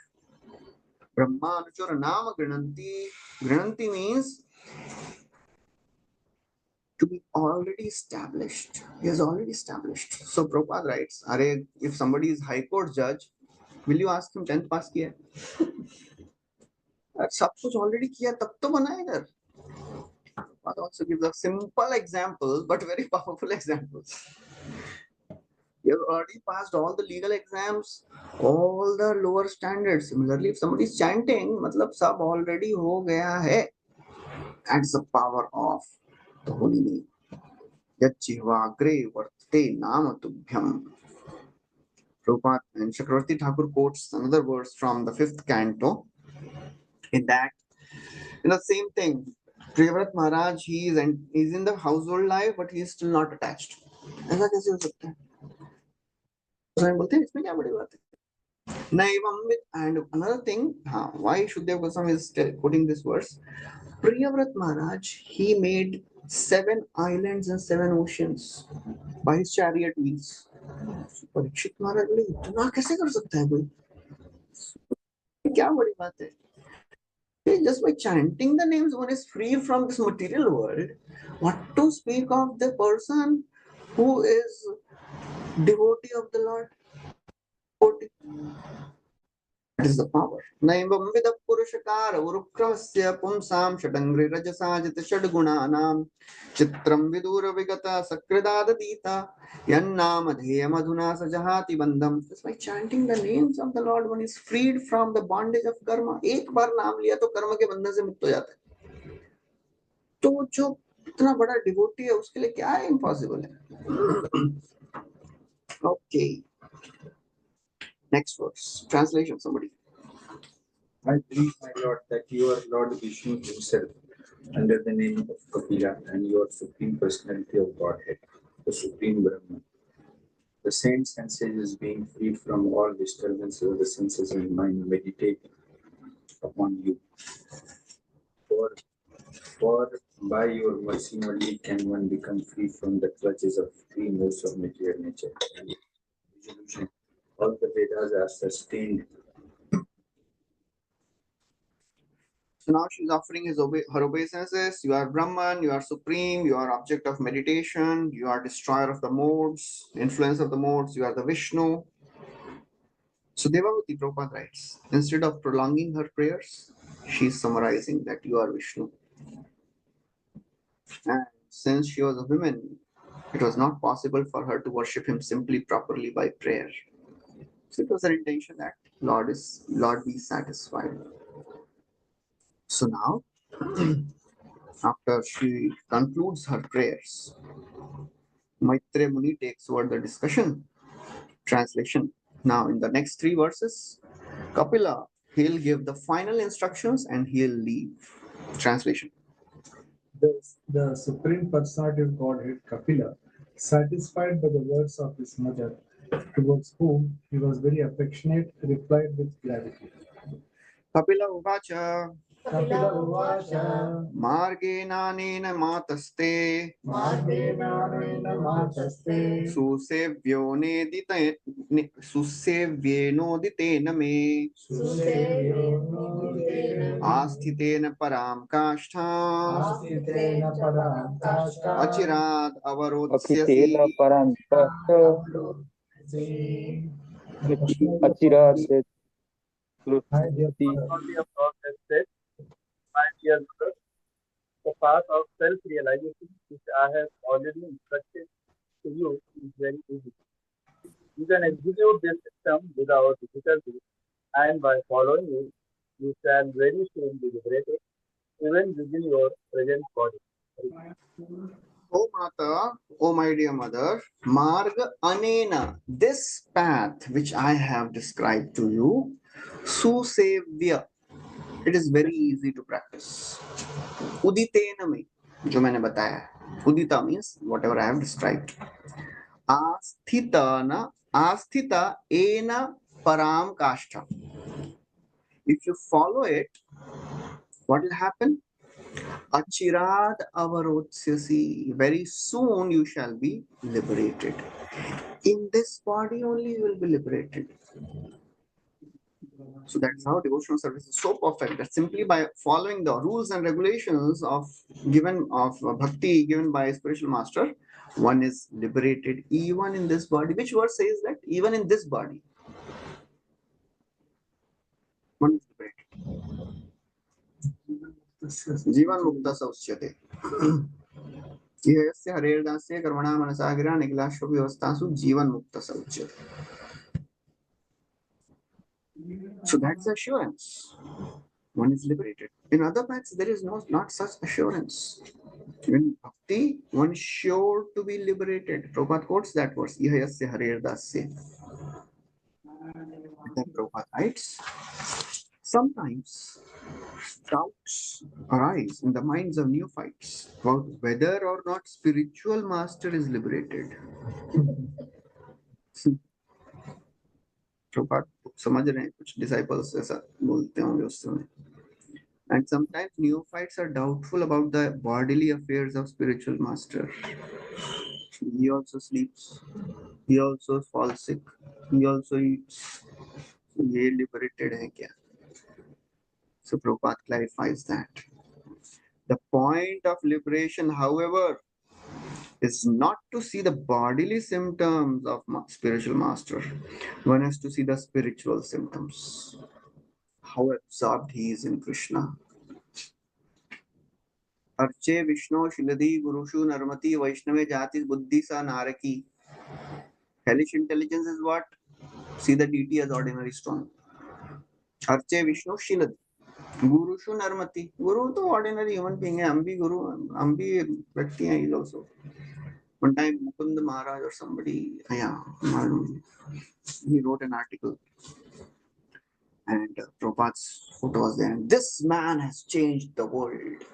Brahma Anuchara Nama Grinanti. Grinanti means to be already established. He is already established. So Prabhupada writes, if somebody is High Court judge, will you ask him 10th pass kiya? सब कुछ already किया तब तो बना इधर. Prabhupada also gives a simple example but very powerful examples. You have already passed all the legal exams, all the lower standards. Similarly, if somebody is chanting, मतलब सब already हो गया है. That's the power of the holy name. Yajjihvagre varte nama tubhyam. Prabhupada and Chakravarti Thakur quotes another verse from the 5th canto. In that, same thing. Priyavrat Maharaj, he is in the household life, but he is still not attached. ऐसा कैसे हो सकता है? तो बोलते हैं इसमें क्या बड़ी बात है? Naivam with, and another thing, why Shukdev Goswami is quoting this verse? Priyavrat Maharaj, he made 7 islands and 7 oceans by his chariot wheels. Parikshit महाराज बोले इतना कैसे कर सकता है कोई? क्या बड़ी बात है? Just by chanting the names, one is free from this material world. What to speak of the person who is devotee of the Lord? That is the power. Naivam vida purushakara urukramsya pumsam shadangri rajasajit shadgunanam chitram vidura vigata sakridadadita yannamadheya madhuna sajahati bandham. Just by chanting the names of the Lord, one is freed from the bondage of karma. एक बार नाम लिया तो कर्म के बंधन से मुक्त हो जाता है. तो जो इतना बड़ा डिवोटी है उसके लिए क्या इम्पॉसिबल है? Okay. Next verse. Translation, somebody. I believe, my Lord, that you are Lord Vishnu himself under the name of Kapila and you are Supreme Personality of Godhead, the Supreme Brahman. The saints and sages being freed from all disturbance of the senses and mind meditate upon you. For by your mercy only can one become free from the clutches of three modes of material nature and resolution. All the Vedas are sustained. So now she's offering her obeisances. You are Brahman, you are supreme, you are object of meditation, you are destroyer of the modes, influence of the modes, you are the Vishnu. So Devavati Prabhupada writes, instead of prolonging her prayers, she's summarizing that you are Vishnu. And since she was a woman, it was not possible for her to worship him simply properly by prayer. So it was her intention that Lord be satisfied. So now, after she concludes her prayers, Maitreya Muni takes over the discussion. Translation. Now, in the next 3 verses, Kapila, he'll give the final instructions and he'll leave. Translation. The Supreme Personality of Godhead, Kapila, satisfied by the words of his mother, towards whom he was very affectionate, replied with gravity. Kapila Uvacha Kapila Uvacha Margenanena Mataste Margenanena Mataste Susevyenoditena me Susevyenoditena Asthitena Param Kashtham Astitena Param Kashta Achirad Akitena Avarodsyasi. Parampata Achira said My dear Kriti. Authority of God has said, my dear brother, the path of self-realization which I have already instructed to you is very easy. You can execute this system without difficulty, and by following it, you shall very soon be liberated, even within your present body. O Mata, O my dear mother, Marga Anena, this path which I have described to you, Susevya, it is very easy to practice. Uditena me, जो मैंने बताया, Udita means whatever I have described. Asthita ena param kashta. If you follow it, what will happen? Achirad avarodsyasi. Very soon you shall be liberated. In this body only you will be liberated. So that's how devotional service is so perfect that simply by following the rules and regulations of bhakti given by a spiritual master, one is liberated even in this body. Which verse says that? Even in this body, one is liberated. Jivan mukta sauchyate. यस्य हरेर्दास्य कर्मणा मनसा गिरा निखिलाश्वपि अवस्थासु जीवन मुक्त sauchyate. So that's assurance. One is liberated. In other paths, there is not such assurance. In bhakti, one is sure to be liberated. Prabhupada quotes that verse. Ihayasya hareردasya. Then Prabhupada writes, sometimes doubts arise in the minds of neophytes about whether or not spiritual master is liberated. Prabhupada समझ रहे हैं कुछ disciples ऐसा बोलते होंगे उस समय. And sometimes neophytes are doubtful about the bodily affairs of spiritual master. He also sleeps. He also falls sick. He also eats. ये liberated है क्या? So Prabhupada clarifies that. The point of liberation, however, is not to see the bodily symptoms of spiritual master. One has to see the spiritual symptoms. How absorbed he is in Krishna. Arche Vishnu Shiladi Gurushu Narmati Vaishnave Jati Buddhi Sa Naraki. Hellish intelligence is what? See the deity as ordinary stone. Arche Vishnu Shiladi. Gurushu Narmati. Guru to ordinary human being है. हम भी गुरु हम भी व्यक्ति हैं ये लोग. One time Mukund Maharaj or somebody, he wrote an article And Prabhupada's photo was there. And this man has changed the world.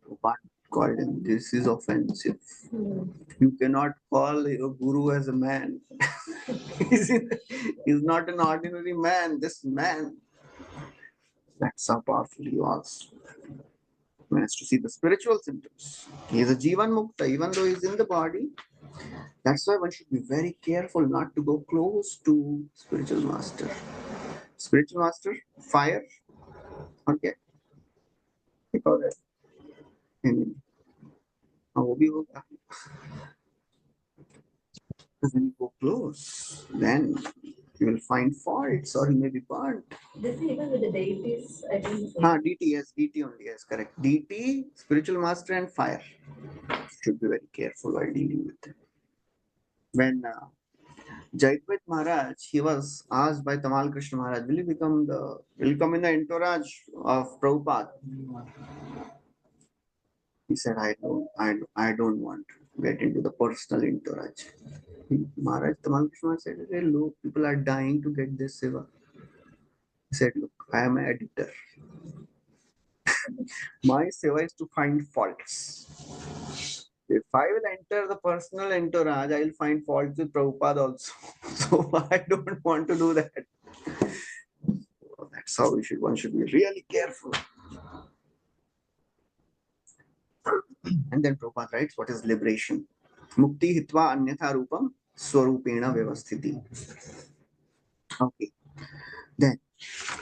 Prabhupada called him, this is offensive. You cannot call your guru as a man. he's, he's not an ordinary man. This man. That's how powerful he was. One has to see the spiritual symptoms. He is a Jivan Mukta, even though he's in the body. That's why one should be very careful not to go close to spiritual master. Spiritual master, fire, okay. Because वो भी होगा. Because when you go close, then you will find faults or he may be burnt. This is even with the deities, I think. DT, yes, DT only, yes, correct. DT, spiritual master and fire. Should be very careful while dealing with them. When Jaitwet Maharaj, he was asked by Tamal Krishna Maharaj, will you come in the entourage of Prabhupada? He said, I don't want to get into the personal entourage. Maharaj, Tamal Krishna Maharaj said, hey, look, people are dying to get this seva. He said, look, I am an editor. My seva is to find faults. If I will enter the personal entourage, I will find faults with Prabhupada also. So I don't want to do that. So that's how one should be really careful. And then Prabhupada writes, what is liberation? Mukti hitva anyatha rupam swarupena vyavasthiti. Okay. Then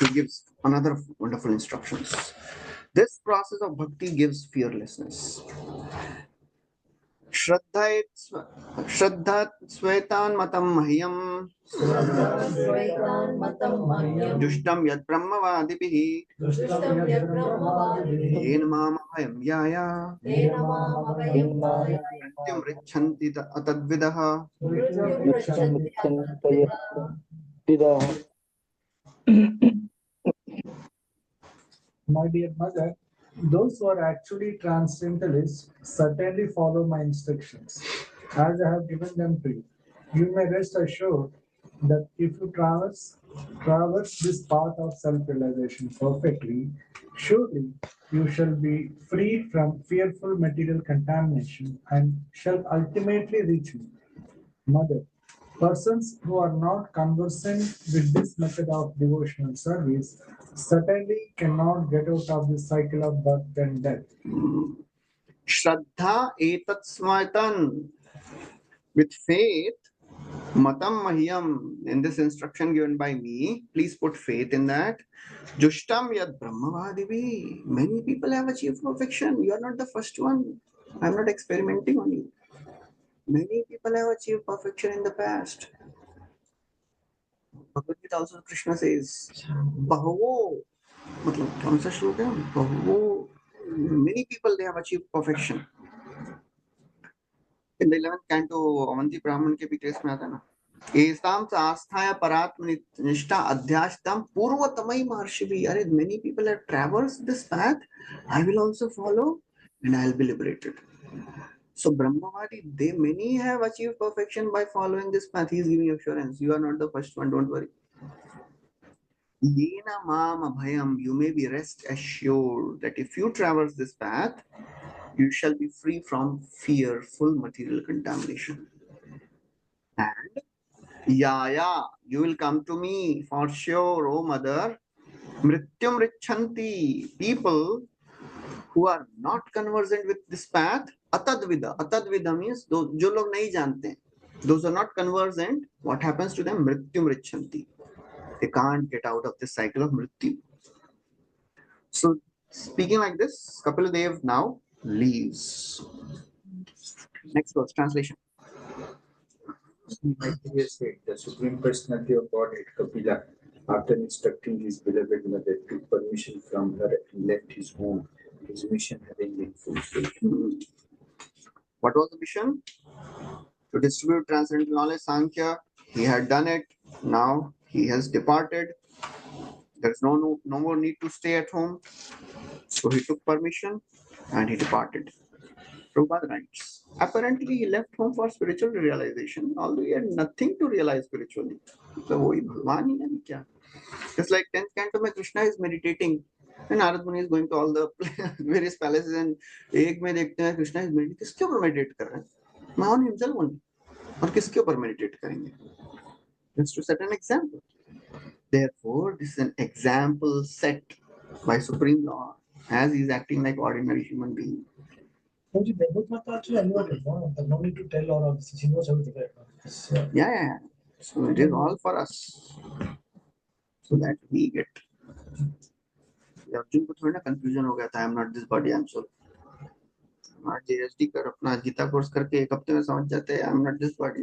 he gives another wonderful instructions. This process of bhakti gives fearlessness. Shraddha svetan matam mahyam dushtam yad brahmavadipihi yen mamabhayam yaya mrityum richanti atadvidaha. My dear mother, those who are actually transcendentalists certainly follow my instructions, as I have given them to you. You may rest assured that if you traverse this path of self-realization perfectly, surely you shall be free from fearful material contamination and shall ultimately reach me. Mother, persons who are not conversant with this method of devotional service certainly cannot get out of the cycle of birth and death. Shraddha etat smatan. With faith, matam mahyam. In this instruction given by me, please put faith in that. Jushtam yad brahmavadivi. Many people have achieved perfection. You are not the first one. I am not experimenting on you. Many people have achieved perfection in the past. Bhagavad Gita also Krishna says, Bahavo. मतलब कौन सा श्लोक है? Bahavo. Many people they have achieved perfection. In the 11th canto, Avanti Brahman के भी test में आता है ना. एसाम आस्थाया परात्मनिष्ठा अध्यात्म पूर्वतमई महर्षि. Are many people have traversed this path. I will also follow and I will be liberated. So Brahmavadi, many have achieved perfection by following this path. He is giving assurance. You are not the first one, don't worry. Yena mama bhayam, you may be rest assured that if you traverse this path, you shall be free from fearful material contamination. And Yaya, you will come to me for sure, oh mother. Mrityum richanti, people who are not conversant with this path, atadvida means those जो लोग नहीं जानते, those are not conversant, what happens to them? Mrityum richanti. They can't get out of this cycle of mrityu. So speaking like this, Kapila now leaves. Next verse, translation. The Supreme Personality of Godhead, Kapila, after instructing his beloved mother, took permission from her and left his home, his mission having been fulfilled. What was the mission? To distribute transcendental knowledge, Sankhya. He had done it. Now he has departed. There's no more need to stay at home. So he took permission and he departed. Prabhupada writes, apparently he left home for spiritual realization, although he had nothing to realize spiritually. So वही भगवान ही है क्या? Just like 10th canto mein Krishna is meditating and Narad Muni is going to all the various palaces and एक में देखते हैं Krishna is meditating. किसके ऊपर meditate कर रहे हैं? On himself only. और किसके ऊपर meditate करेंगे? Just to set an example. Therefore, this is an example set by Supreme Lord as he is acting like ordinary human being. Don't you Bhagavad Mata actually alluded, no? There's no need to tell all of this. She knows everything right now. So, Yeah. So it is all for us. So that we get. Arjun को थोड़ा ना confusion हो गया था, I am not this body, I am soul. जेएसडी कर अपना Gita course करके एक हफ्ते में समझ जाते हैं आई एम नॉट दिस बॉडी.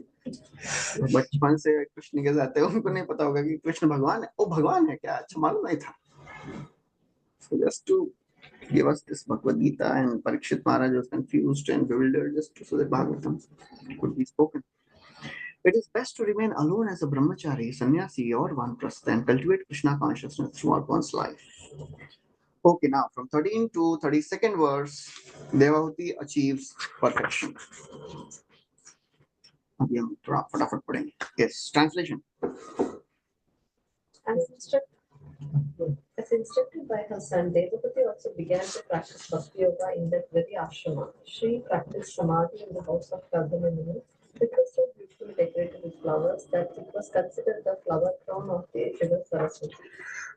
बचपन से कृष्ण के साथ है, उनको नहीं पता होगा कि कृष्ण भगवान है. ओ भगवान है क्या? अच्छा मालूम नहीं था. So just to give us this Bhagavad Gita, and Parikshit Maharaj was confused and bewildered just so that Bhagavatam could be spoken. It is best to remain alone as a brahmachari, sannyasi, or vanprastha and cultivate Krishna consciousness throughout one's life. Okay, now from 13 to 32nd verse, Devahuti achieves perfection. अभी हम थोड़ा फटाफट पढ़ेंगे. Yes, translation. As instructed by her son, Devapati also began to practice Bhakti Yoga in that very ashrama. She practiced Samadhi in the house of Kadama Muni, which was so beautifully decorated with flowers that it was considered the flower crown of the river Saraswati.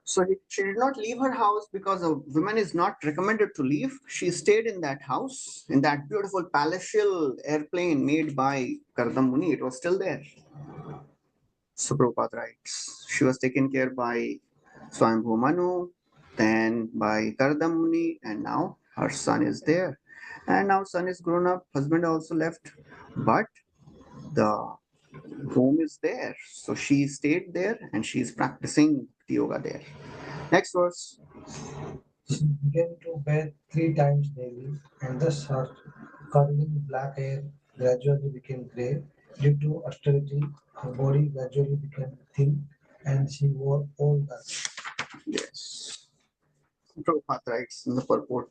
So she did not leave her house because a woman is not recommended to leave. She stayed in that house, in that beautiful palatial airplane made by Kardam Muni. It was still there. So Prabhupada writes, she was taken care by Swayambhu Manu, then by Kardam Muni, and now her son is there. And now son is grown up, husband also left, but the home is there. So she stayed there and she is practicing the yoga there. Next verse. she began to bathe 3 times daily, and thus her curling black hair gradually became grey. Due to austerity, her body gradually became thin, and she wore old garments. Yes. Prabhupada writes in the purport,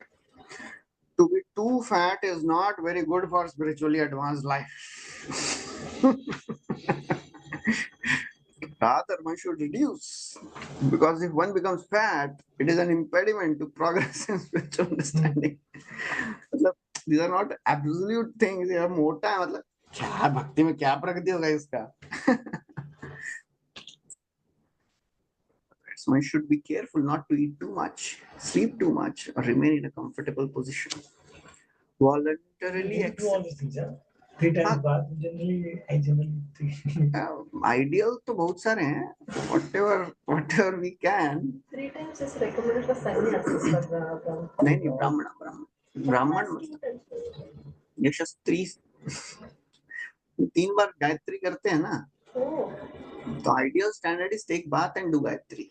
to be too fat is not very good for spiritually advanced life. Rather, one should reduce, because if one becomes fat, it is an impediment to progress in spiritual understanding. मतलब, these are not absolute things. ये मोटा है, मतलब क्या भक्ति में क्या प्रगति होगा इसका? So one should be careful not to eat too much, sleep too much, or remain in a comfortable position. Voluntarily You do all accept. these things, yeah? 3 times bath, generally, I generally think. Ideal तो बहुत सारे हैं. Whatever we can. 3 times is recommended for sannyasis for the नहीं ब्राह्मण मतलब यशस्त्री 3 बार गायत्री करते हैं ना. Oh, तो ideal standard is take bath and do Gayatri.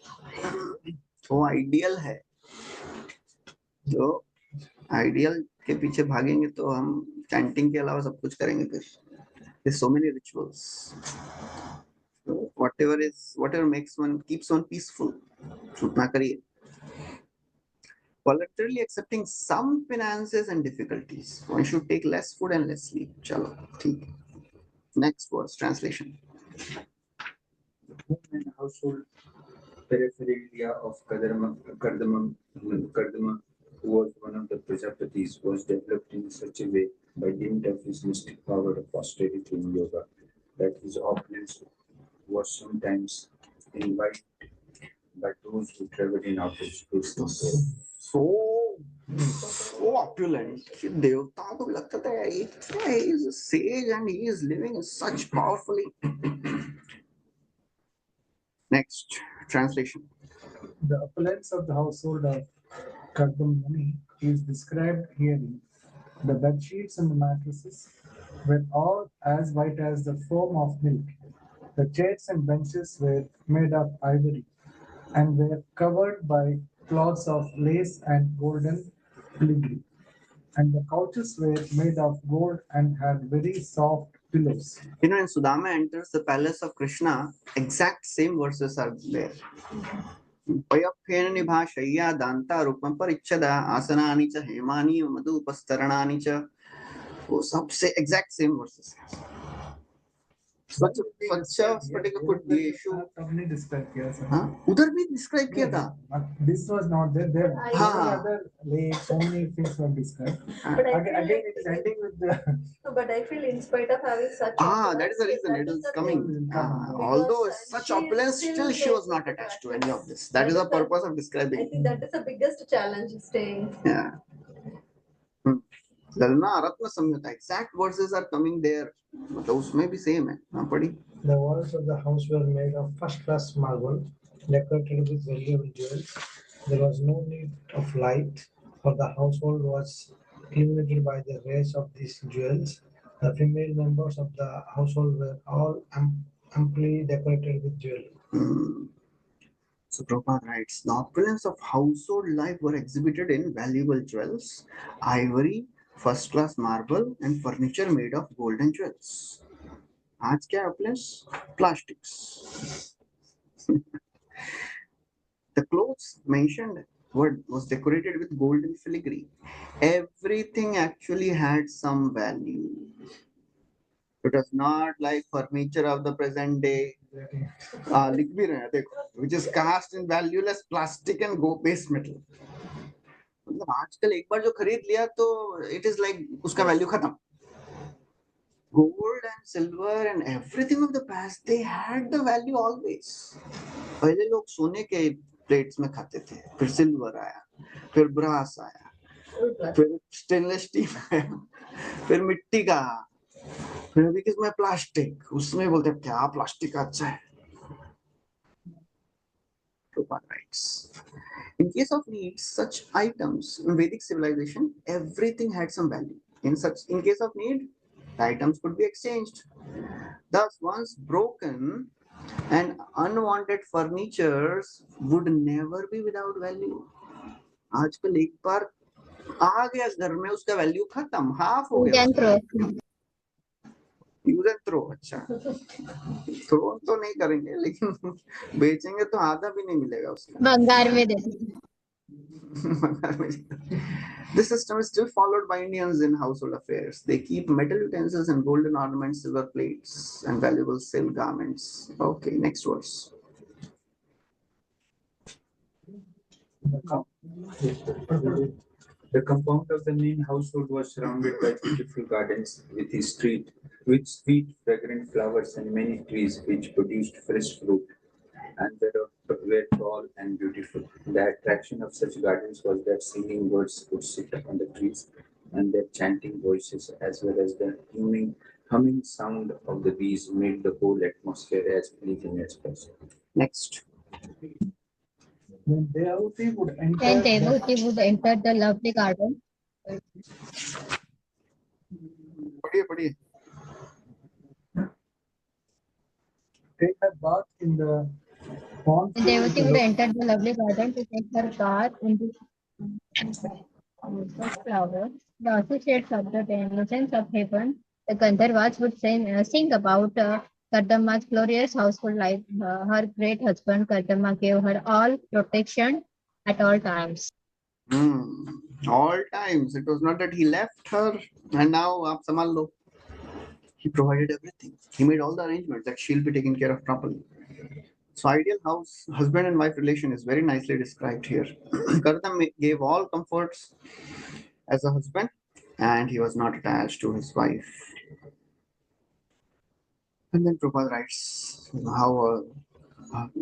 वो आइडियल है. तो आइडियल के पीछे भागेंगे तो हम चैंटिंग के अलावा सब कुछ करेंगे. फिर there's so many rituals. So whatever makes one keeps one peaceful, उतना करिए. Voluntarily accepting some finances and difficulties. One should take less food and less sleep. चलो ठीक है. Next verse translation. Home and household paraphernalia of Kardama, who was one of the Prajapatis, was developed in such a way by dint of his mystic power of austerity in yoga that his opulence was sometimes invited by those who traveled in outer space. So opulent कि देवताओं को भी लगता था he is a sage and he is living such powerfully. Next translation. The opulence of the household of Kardam Muni is described herein. The bed sheets and the mattresses were all as white as the foam of milk. The chairs and benches were made of ivory and were covered by cloths of lace and golden filigree. And the couches were made of gold and had very soft pillows. You know, when Sudama enters the palace of Krishna, exact same verses are there. Payapena nibhashaya danta rupam parichada asanani cha hemani madhupastarani cha. वो सबसे exact same verses. such a particular देशु हमने describe किया sir. हाँ उधर भी describe किया था. This was not there. There so हाँ. many other lakes, so many things were described. But I feel Again, like it is ending with the. But I feel in spite of having such That is the reason it is coming. Although such opulence, still she was not attached to any of this. That is the purpose of I describing. think that is the biggest challenge staying. Yeah. ललना रत्न संहिता exact verses are coming there. मतलब उसमें भी same है. हाँ पढ़ी. The walls of the house were made of first-class marble, decorated with valuable jewels. There was no need of light, for the household was illuminated by the rays of these jewels. The female members of the household were all amply decorated with jewelry. So Prabhupada writes, the opulence of household life were exhibited in valuable jewels, ivory, first-class marble, and furniture made of gold and jewels. आज क्या opulence? Plastics. The clothes mentioned was decorated with golden filigree. Everything actually had some value. It was not like furniture of the present day. लिख भी रहे हैं देखो, which is cast in valueless plastic and base metal. मतलब आजकल एक बार जो खरीद लिया तो it is like उसका value खत्म. Gold and silver and everything of the past, they had the value always. पहले लोग सोने के प्लेट्स में खाते थे, फिर सिल्वर आया, फिर ब्रास आया, फिर स्टेनलेस स्टील आया, फिर मिट्टी का, फिर अभी किसमें प्लास्टिक, उसमें बोलते हैं क्या प्लास्टिक अच्छा है. Prabhupada writes, in case of needs, such items in Vedic civilization, everything had some value. In case of need, the items could be exchanged. Thus, once broken and unwanted furnitures would never be without value. आजकल एक बार आ गया घर में उसका value खत्म, half हो गया. Use and throw. अच्छा, थ्रो तो नहीं करेंगे लेकिन बेचेंगे तो आधा भी नहीं मिलेगा उसका. बंगार में दे. This system is still followed by Indians in household affairs. They keep metal utensils and golden ornaments, silver plates, and valuable silk garments. Okay, next verse. The compound of the main household was surrounded by beautiful gardens with sweet, fragrant flowers and many trees which produced fresh fruit and were tall and beautiful. The attraction of such gardens was that singing birds would sit upon the trees and their chanting voices as well as the humming sound of the bees made the whole atmosphere as pleasing as possible. Next. When Devahuti would When enter, Devahuti would enter the lovely garden, पढ़िए. take her bath in the pond. when Devahuti would enter the lovely garden to take her bath in the flower, the associates of the innocence of heaven, the Gandharvas would sing about Kardama's glorious household life. Her great husband Kardama gave her all protection at all times. All times. It was not that he left her and now aap sambhal lo. He provided everything. He made all the arrangements that she'll be taken care of properly. So ideal husband and wife relation is very nicely described here. Kardam gave all comforts as a husband and he was not attached to his wife. And then Prabhupada writes how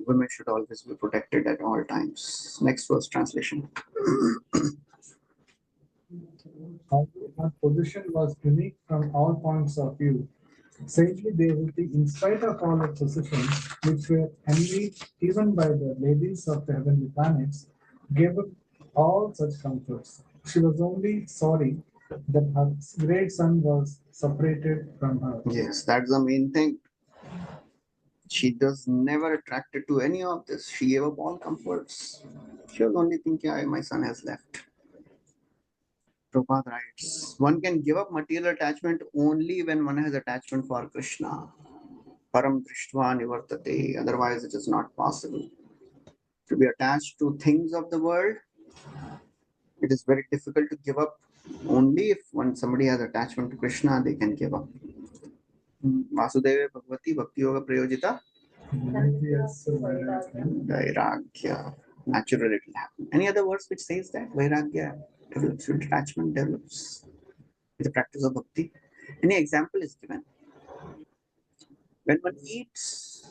women should always be protected at all times. Next verse translation. Her position was unique from all points of view. Saintly Devahuti, in spite of all her possessions, which were envied even by the ladies of the heavenly planets, gave up all such comforts. She was only sorry that her great son was separated from her. Yes, that's the main thing. She was never attracted to any of this. She gave up all comforts. She was only thinking, my son has left. Prabhupada writes, one can give up material attachment only when one has attachment for Krishna. Param drishtva nivartate. Otherwise, it is not possible. To be attached to things of the world, it is very difficult to give up. Only if somebody has attachment to Krishna, they can give up. Vasudeva Bhagavati Bhakti Yoga Prayojita Vairagya. Naturally it will happen. Any other verse which says that Vairagya develops, detachment develops with the practice of bhakti? Any example is given. When one eats,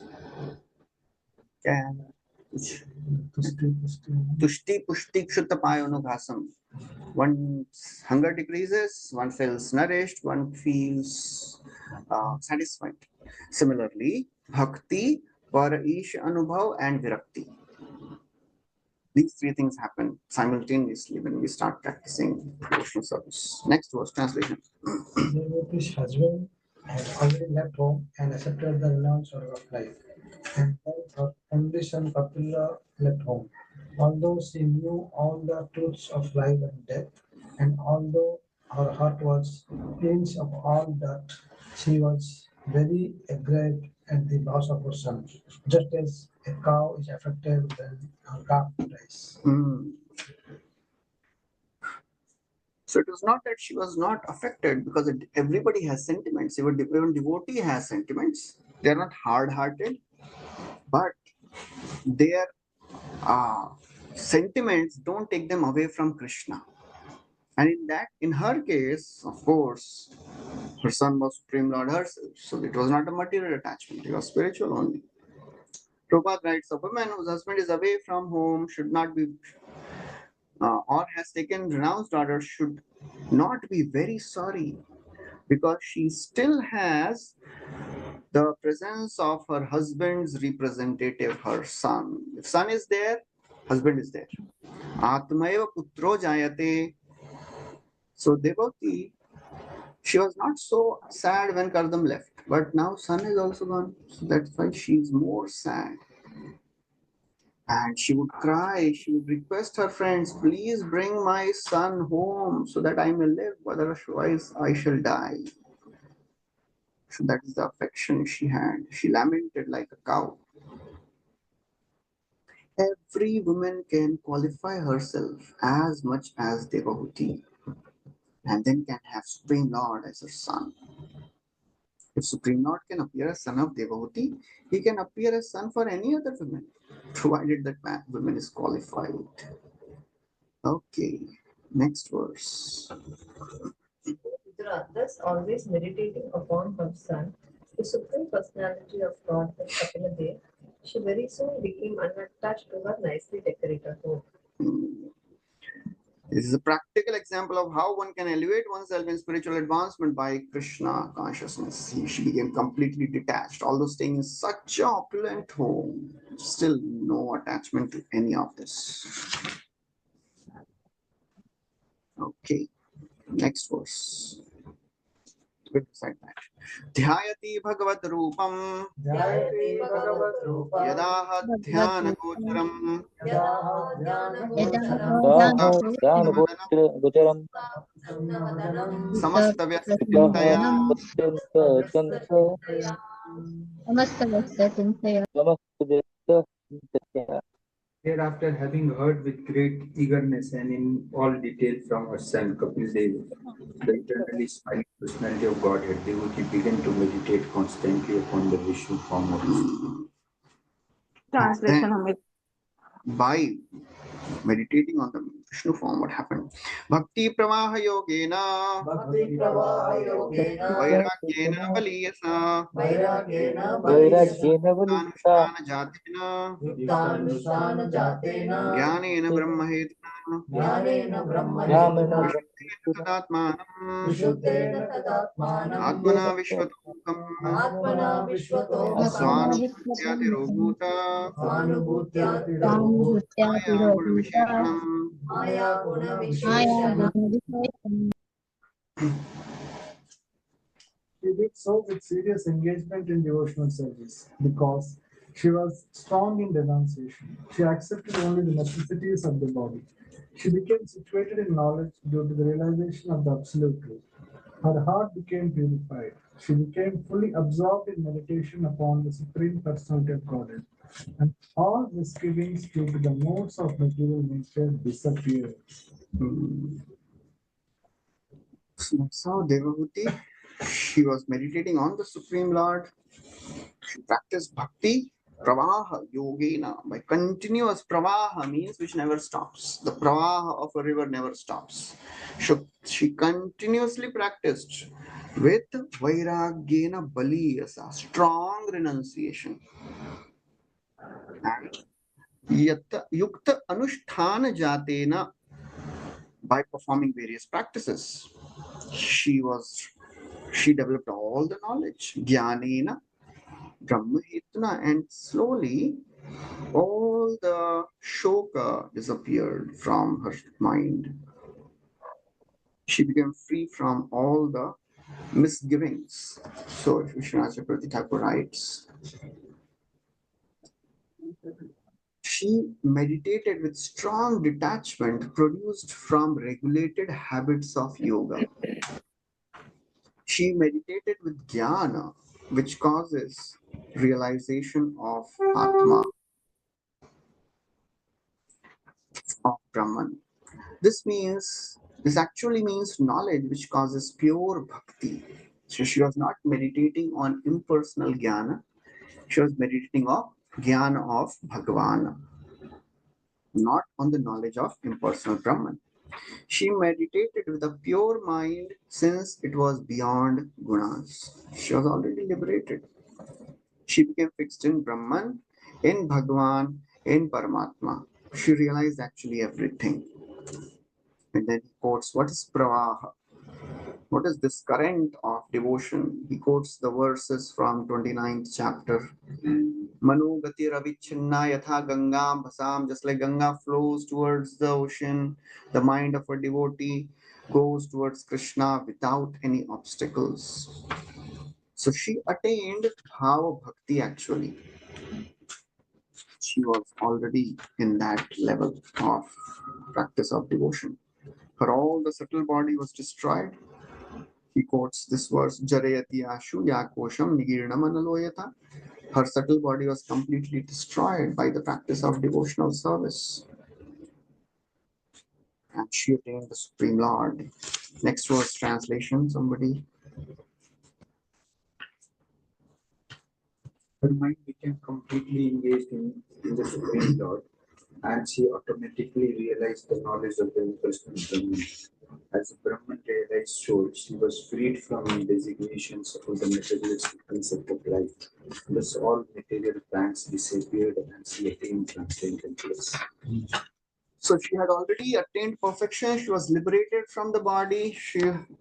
Tushti Pushti Kshutta Payonughasam. One's hunger decreases, one feels nourished, one feels satisfied. Similarly, Bhakti, Paraish Anubhav, and Virakti. These three things happen simultaneously when we start practicing devotional service. Next verse, translation. Devotee's husband had already left home and accepted the renowned order of life, and then her only son Kapila left home. Although she knew all the truths of life and death, and although her heart was cleansed of all that, she was very aggrieved at the loss of her son, just as a cow is affected when her calf dies. So it was not that she was not affected, because everybody has sentiments. Even devotee has sentiments. They are not hard-hearted, but their sentiments don't take them away from Krishna. And in her case, of course, her son was Supreme Lord herself. So it was not a material attachment, it was spiritual only. Prabhupada writes, a woman whose husband is away from home should not be, or has taken renounced daughter, should not be very sorry, because she still has the presence of her husband's representative, her son. If son is there, husband is there. Atmaiva putro jayate. So devotee, she was not so sad when Kardam left, but now son is also gone. So that's why she's more sad. And she would cry, she would request her friends, please bring my son home so that I may live, otherwise I shall die. So that is the affection she had. She lamented like a cow. Every woman can qualify herself as much as Devahuti, and then can have Supreme Lord as her son. If Supreme Lord can appear as son of Devahuti, he can appear as son for any other woman, provided that woman is qualified. Okay, next verse. Vidura, thus always meditating upon her son, the Supreme Personality of God, the Kapila, she very soon became unattached to her nicely decorated home. This is a practical example of how one can elevate oneself in spiritual advancement by Krishna consciousness. She became completely detached, although staying in such an opulent home, still no attachment to any of this. Okay, next verse. We'll recite that. Dhyayati bhagavad rupam Dhyayati bhagavad rupam yadaha dhyana gocharam yadaha dhyana gocharam Gocharam samasta vyastaya Thereafter, having heard with great eagerness and in all detail from her son Kapil Dev, the eternally smiling personality of Godhead, devotee began to meditate constantly upon the Vishnu form of Vishnu. Translation Amit. By meditating on the Vishnu form, what happened? Bhakti pravaha yogena Bhakti pravaha yogena vairagyena baliyasa vairagyena baliyasa Vairagyena valita anushtana jatina yuktanushtana jatena jnanena brahmahetuna jnanena brahma Yamena hetuna tadatmanam vishuddhena tadatmanam atmana vishvatokam atmana vishvatokam swanubhutyadirobhuta svanubhutyatirogo maya guna visheshanam. maya guna visheshana. She did so with serious engagement in devotional service because she was strong in renunciation. She accepted only the necessities of the body. She became situated in knowledge due to the realization of the absolute truth. Her heart became purified. She became fully absorbed in meditation upon the Supreme Personality of Godhead. And all misgivings due to the modes of material nature disappeared. So that's how Devahuti She was meditating on the Supreme Lord. She practiced bhakti pravaha yogena. By continuous pravaha means which never stops. The pravaha of a river never stops. She continuously practiced with vairagyena baliyasa, strong renunciation. And yukta anusthana jatena, by performing various practices. She developed all the knowledge. Jnanena Brahmahetuna, and slowly all the shoka disappeared from her mind. She became free from all the misgivings. So Vishwanath Chakravarti Thakur writes, she meditated with strong detachment produced from regulated habits of yoga. She meditated with jnana, which causes realization of Atma, of Brahman. This actually means knowledge which causes pure bhakti. So she was not meditating on impersonal jnana, she was meditating on jnana of Bhagavan, not on the knowledge of impersonal Brahman. She meditated with a pure mind since it was beyond gunas. She was already liberated. She became fixed in Brahman, in Bhagavan, in Paramatma. She realized actually everything. And then he quotes, what is pravaha? What is this current of devotion? He quotes the verses from 29th chapter. Manu gati ravichinna yatha gangam bhasam, just like Ganga flows towards the ocean, the mind of a devotee goes towards Krishna without any obstacles. So she attained bhava bhakti actually. She was already in that level of practice of devotion. Her all the subtle body was destroyed. He quotes this verse, Jarayati Ashu Yakosham Nigirnam Analoyata. Her subtle body was completely destroyed by the practice of devotional service. And she attained the Supreme Lord. Next verse translation, somebody. Her mind became completely engaged in the Supreme Lord, and she automatically realized the knowledge of the impersonal Brahman. As a Brahman realized soul, she was freed from designations of the materialistic concept of life. Thus, all material plans disappeared, and she attained transcendental bliss. So she had already attained perfection. She was liberated from the body.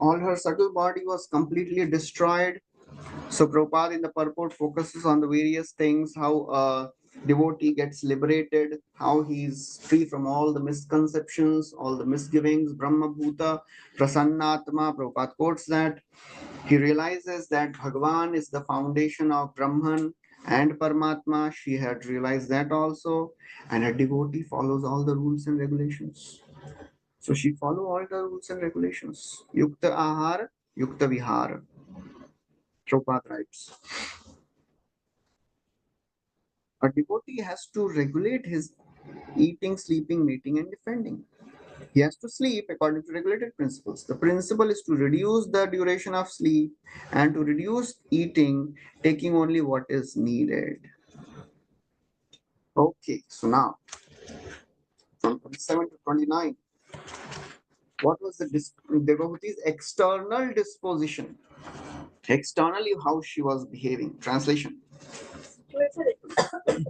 All her subtle body was completely destroyed. So Prabhupada in the purport focuses on the various things, how a devotee gets liberated, how he's free from all the misconceptions, all the misgivings. Brahma Bhuta Prasannatma, Prabhupada quotes that. He realizes that Bhagavan is the foundation of Brahman and Paramatma. She had realized that also. And a devotee follows all the rules and regulations. So she follow all the rules and regulations. Yukta Ahar, Yukta Vihar. Prabhupada writes, a devotee has to regulate his eating, sleeping, mating, and defending. He has to sleep according to regulated principles. The principle is to reduce the duration of sleep and to reduce eating, taking only what is needed. Okay, so now from 27 to 29, what was the devotee's external disposition? Externally, how she was behaving. Translation. Situated in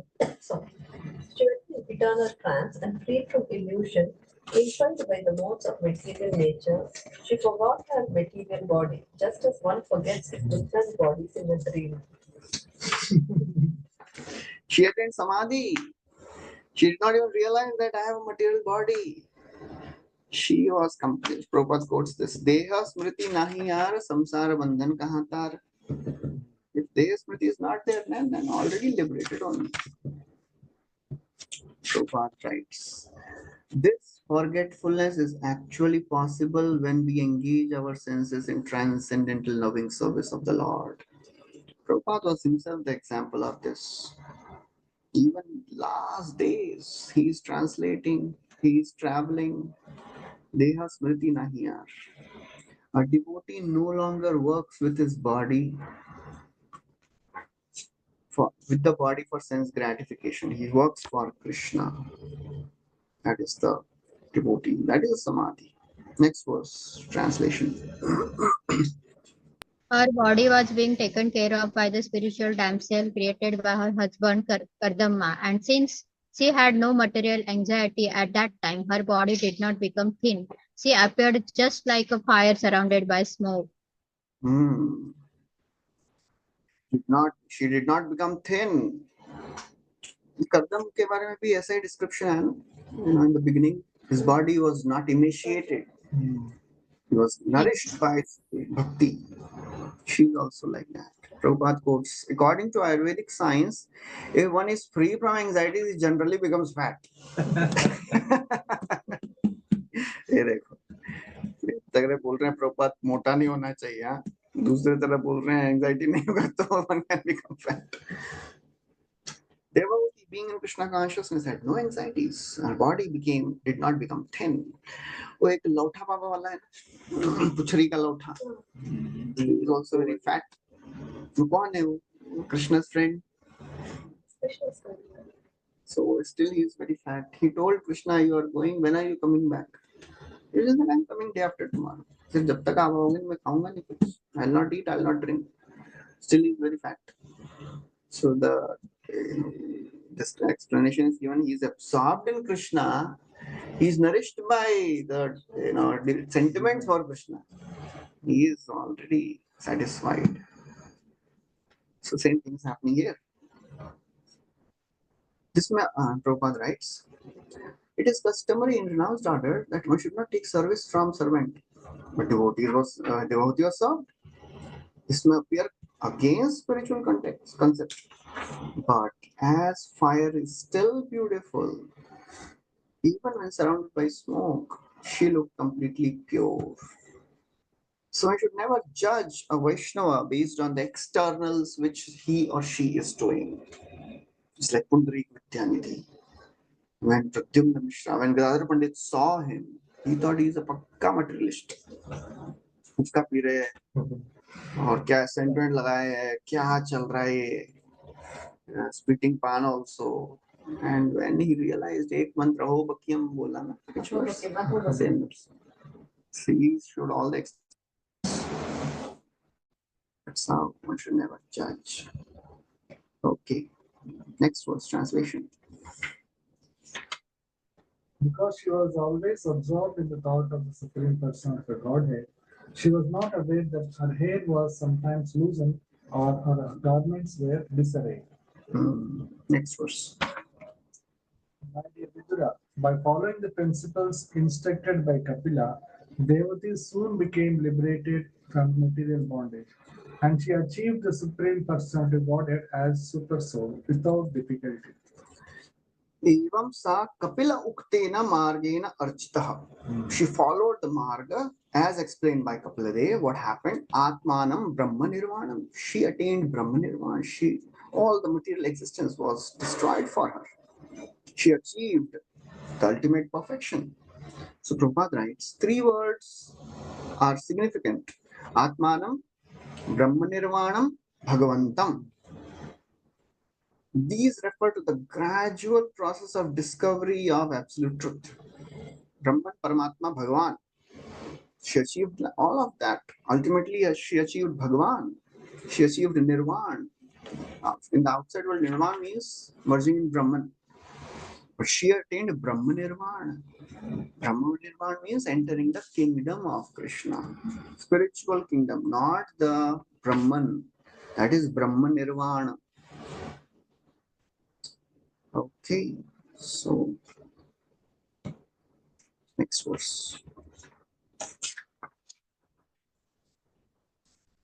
eternal trance and free from illusion, impelled by the modes of material nature, she forgot her material body, just as one forgets his different bodies in a dream. She attained samadhi. She did not even realize that I have a material body. She was complete. Prabhupada quotes this. Deha smriti nahi yaar, samsara bandhan kahan tar. If Deha smriti is not there, then already liberated only. Prabhupada writes. This forgetfulness is actually possible when we engage our senses in transcendental loving service of the Lord. Prabhupada was himself the example of this. Even last days, he is translating, he is traveling. Deha smriti nahi yaar. A devotee no longer works with his body with the body for sense gratification. He works for Krishna. That is the devotee. That is samadhi. Next verse, translation. Her body was being taken care of by the spiritual damsel created by her husband Kardama, and since she had no material anxiety at that time, her body did not become thin. She appeared just like a fire surrounded by smoke. Hmm. She did not become thin. कदम के बारे में भी ऐसा ही description है ना, in the beginning his body was not emaciated, he was nourished by bhakti. She is also like that. Prabhupada quotes, according to Ayurvedic science, if one is free from anxiety, he generally becomes fat. ये देखो, एक तरह बोल रहे हैं प्रभुपाद मोटा नहीं होना चाहिए, हाँ, दूसरे तरह बोल रहे हैं एंजाइटी नहीं होगा तो one can become fat. Devotee, being in Krishna consciousness, had no anxieties. Her body did not become thin. वो एक लौठा बाबा वाला है ना, पुछरी का Lautha, he is also very fat. वो कौन है वो? Krishna's friend. So still he is very fat. He told Krishna, you are going, when are you coming back? He said, I am coming day after tomorrow. He said, जब तक आप आओगे मैं खाऊंगा नहीं कुछ. I will not eat, I will not drink. Still he is very fat. So this explanation is given. He is absorbed in Krishna. He is nourished by the sentiments for Krishna. He is already satisfied. So same thing is happening here. This Prabhupada writes, it is customary in renounced order that one should not take service from servant, but devotee was served. This may appear against spiritual concept, but as fire is still beautiful, even when surrounded by smoke, she looked completely pure. So I should never judge a Vaishnava based on the externals which he or she is doing. It's like Pundarik Vidyanidhi. When Pradyumna Mishra, when Gadadhar Pandit saw him, he thought he is a pakka materialist. उसका P रहे हैं और क्या scented लगाए है, क्या चल रहा है ये, spitting pan also. And when he realized एक मंत्र हो बकी हम बोला ना, which was same. He showed all the. That's how one should never judge. Okay, next verse translation. Because she was always absorbed in the thought of the Supreme Person of the Godhead, she was not aware that her hair was sometimes loosened or her garments were disarrayed. Next verse. My dear Vidura, by following the principles instructed by Kapila, Devati soon became liberated from material bondage, and she achieved the Supreme Personality of Godhead as Super Soul without difficulty. Evam sa kapila uktena margena architah. She followed the marga as explained by Kapila Dev. What happened? Atmanam Brahma Nirvanam. She attained Brahma Nirvana. All the material existence was destroyed for her. She achieved the ultimate perfection. So Prabhupada writes, 3 words are significant. Atmanam, Brahma Nirvanam, Bhagavantam. These refer to the gradual process of discovery of absolute truth. Brahman, Paramatma, Bhagavan. She achieved all of that. Ultimately, she achieved Bhagavan. She achieved Nirvana. In the outside world, Nirvana means merging in Brahman. But she attained Brahma Nirvana. Brahma Nirvana means entering the kingdom of Krishna. Spiritual kingdom, not the Brahman. That is Brahma Nirvana. Okay, so next verse.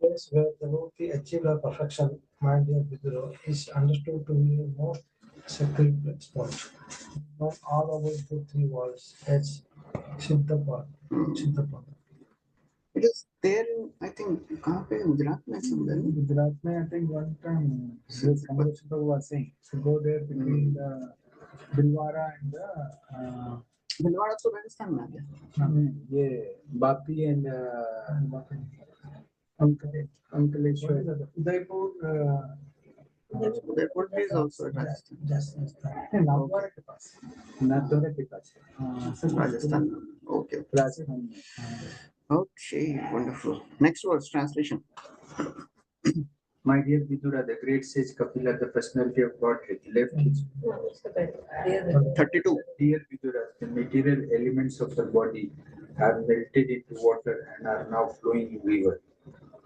Place where the devotee achieved her perfection, my dear Vidura, is understood to be a most sacred spot. Known all over the 3 worlds as Siddhapad. It is there in, I think, कहाँ पे गुजरात में somewhere. Gujarat, I think one time, was saying to go there between the Bhilwara and the Bhilwara तो राजस्थान में आ गया। ये Vapi and Ankaleshwar. Udaipur. Udaipur is also in Rajasthan. Nathdwara के पास. नाथद्वारा के पास है। Rajasthan. Okay. राजस्थान में। Okay, wonderful. Next words translation. My dear Vidura, the great sage Kapila, the personality of Godhead, left his 32. dear Vidura, the material elements of the body have melted into water and are now flowing in river,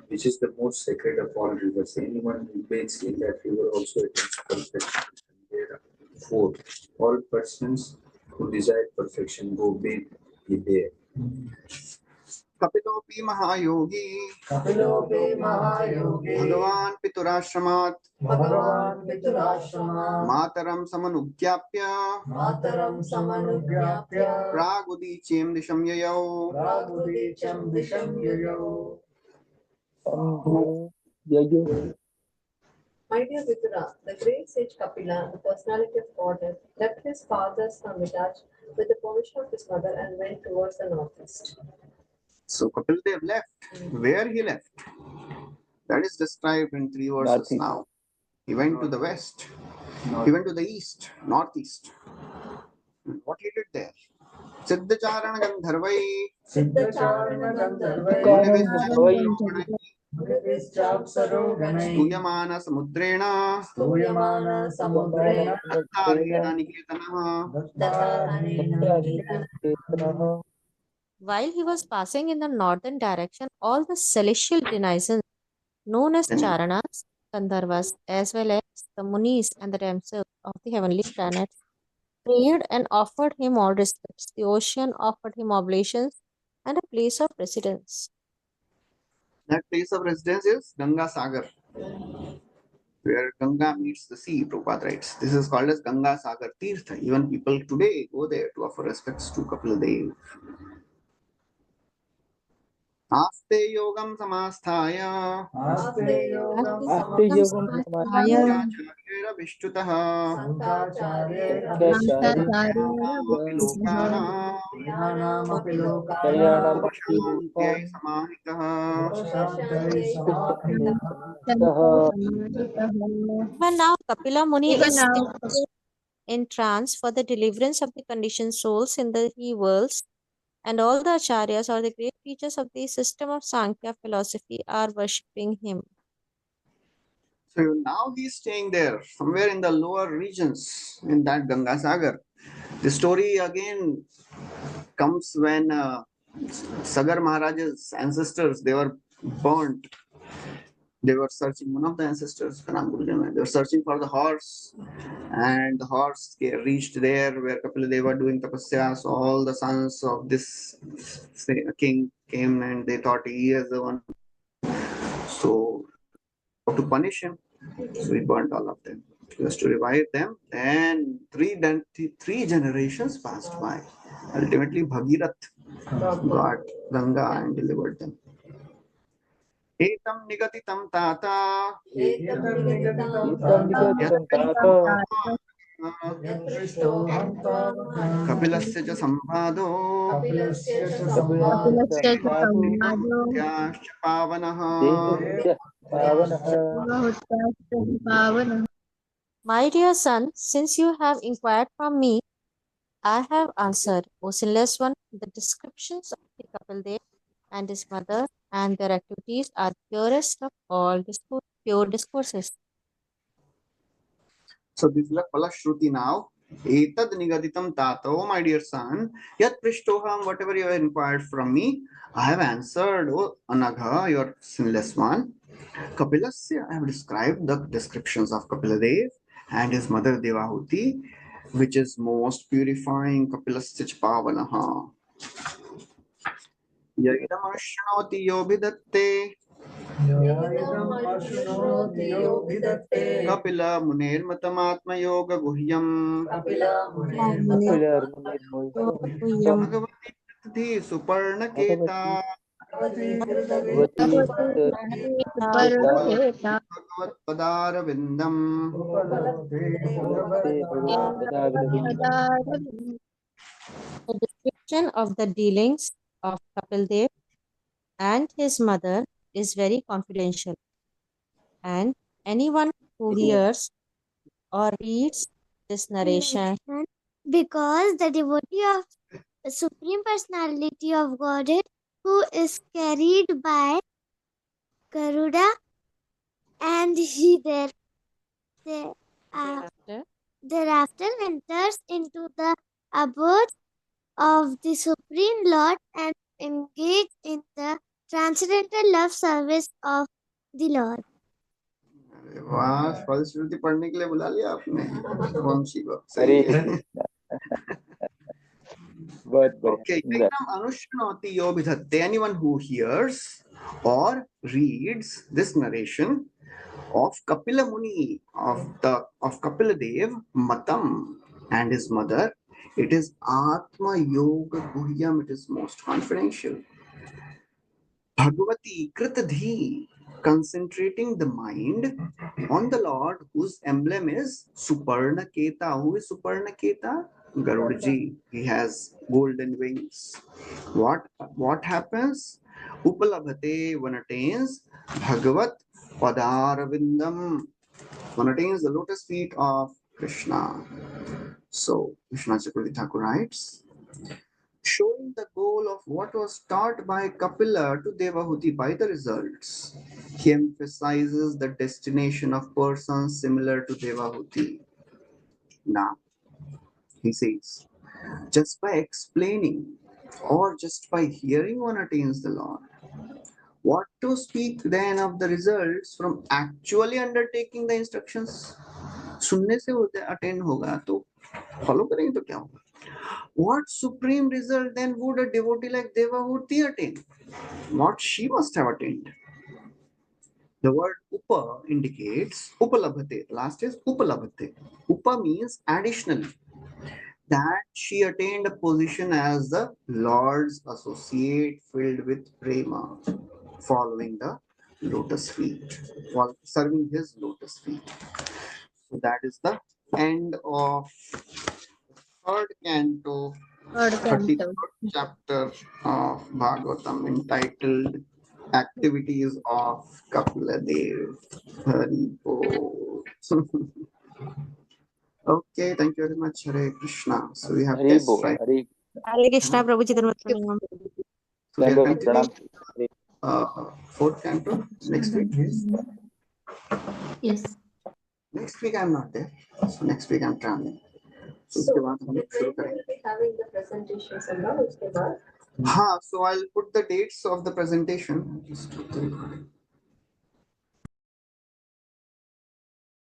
which is the most sacred of all rivers. Anyone who bathes in that river also attains perfection. Therefore, all persons who desire perfection go bathe there. कपिलोपि महायोगी कपिलोपि महायोगी भगवान् पितुराश्रमात् भगवान् पितुराश्रमात् मातरं समनुज्ञाप्य मातरं समनुज्ञाप्य प्रागुदीच्यं दिशं ययौ प्रागुदीचं दिशं ययौ. My dear Vidura, the great sage Kapila, the personality of Godhead, left his father's hermitage with the permission of his mother and went towards the northeast. So Kapildev left. Where he left? That is described in 3 verses Northeast. now. He went to the west. He went to the east, northeast. And what he did there? Siddhacharan Gandharvai सिद्धचारण गंधर्वै मुनिभिश्चाप्सरो गणैः स्तूयमान समुद्रेण स्तूयमान समुद्रेण तारेण निकेतनः दत्तारणेन. While he was passing in the northern direction, all the celestial denizens, known as Charanas, Gandharvas, as well as the Munis and the damsels of the heavenly planets, prayed and offered him all respects. The ocean offered him oblations and a place of residence. That place of residence is Ganga Sagar, where Ganga meets the sea, Prabhupada writes. This is called as Ganga Sagar Tirtha. Even people today go there to offer respects to Kapiladev. Aste yogam samastaya आस्ते योगं Sankacharyera Vishtutaha शंकाचार्येण Lokana विहानामपि लोकानां Shantyai Samahitaha. Even now, Kapila Muni is still in trance for the deliverance of the conditioned souls in the he worlds, and all the acharyas or the great teachers of the system of Sankhya philosophy are worshipping him. So now he's staying there, somewhere in the lower regions in that Ganga Sagar. The story again comes when Sagar Maharaj's ancestors, they were burnt. They were searching, one of the ancestors, they were searching for the horse, and the horse reached there where Kapila were doing tapasya. So all the sons of this king came and they thought he is the one. So to punish him, so he burnt all of them. Just to revive them, and three generations passed by. Ultimately, Bhagirath got Ganga and delivered them. Etam nigatitam tata Kapilasya cha sambhado Tyascha pavanaha. My dear son, since you have inquired from me, I have answered, O sinless one. The descriptions of the Kapildev and his mother and their activities are purest of all pure discourses. So this is like Palashruti now. Etad nigaditam tata, oh my dear son, yat prishtoham, whatever you have inquired from me, I have answered, O Anagha, your sinless one. Kapilasya, I have described the descriptions of Kapiladev and his mother Devahuti, which is most purifying. Kapilasya pavanaha. Yaidam ashnoti yobhidatte Kapila Munir Matamatma Yoga Guhyam Bhagavati Suparna Keta Bhagavat Padara Vindam The description of the dealings of Kapil Dev and his mother is very confidential, and anyone who hears or reads this narration because the devotee of the Supreme Personality of Godhead who is carried by Garuda and he there, uh, thereafter thereafter enters into the abode of the Supreme Lord and engage in the transcendental love service of the Lord. अरे वाह, फलश्रुति पढ़ने के लिए बुला लिया आपने वंशी को, अरे सही है। बहुत Okay, बढ़िया Ekam Anushnoti yo vidhatte. Anyone who hears or reads this narration of Kapila Muni, of Kapila Dev Matam and his mother, it is Atma Yoga Guhyam, it is most confidential. Bhagavati Kritadhi, concentrating the mind on the Lord whose emblem is Suparna Keta. Who is Suparna Keta? Garudaji. He has golden wings. What happens? Upalabhate, one attains Bhagavat Padaravindam. One attains the lotus feet of Krishna. So Krishna Chakravarti Thakur writes, showing the goal of what was taught by Kapila to Devahuti by the results. He emphasizes the destination of persons similar to Devahuti. Now, he says, just by explaining or just by hearing one attains the Lord. What to speak then of the results from actually undertaking the instructions? सुनने से होते attend होगा तो follow करेंगे तो क्या होगा? What supreme result then would a devotee like Devahuti attain? What she must have attained? The word upa indicates upalabhate. Last is upalabhate. Upa means additionally. That she attained a position as the Lord's associate filled with prema, following the lotus feet, while serving his lotus feet. So that is the end of third canto, Third 33rd canto. chapter of Bhagavatam, entitled Activities of Kapila Dev. Hari Bol. Okay, thank you very much. Hare Krishna. So we have Hari guests, बोल right? Hari Hare Krishna, Prabhu Chidanand Pranam. So we are दंडवत continuing प्रणाम fourth canto next week. Yes. Next week I'm not there. So next week I'm traveling. So So, उसके बाद हम लोग शुरू when will करेंगे. be having the presentations and all, उसके बाद? हाँ, so I'll put the dates of the presentation. Just put the recording.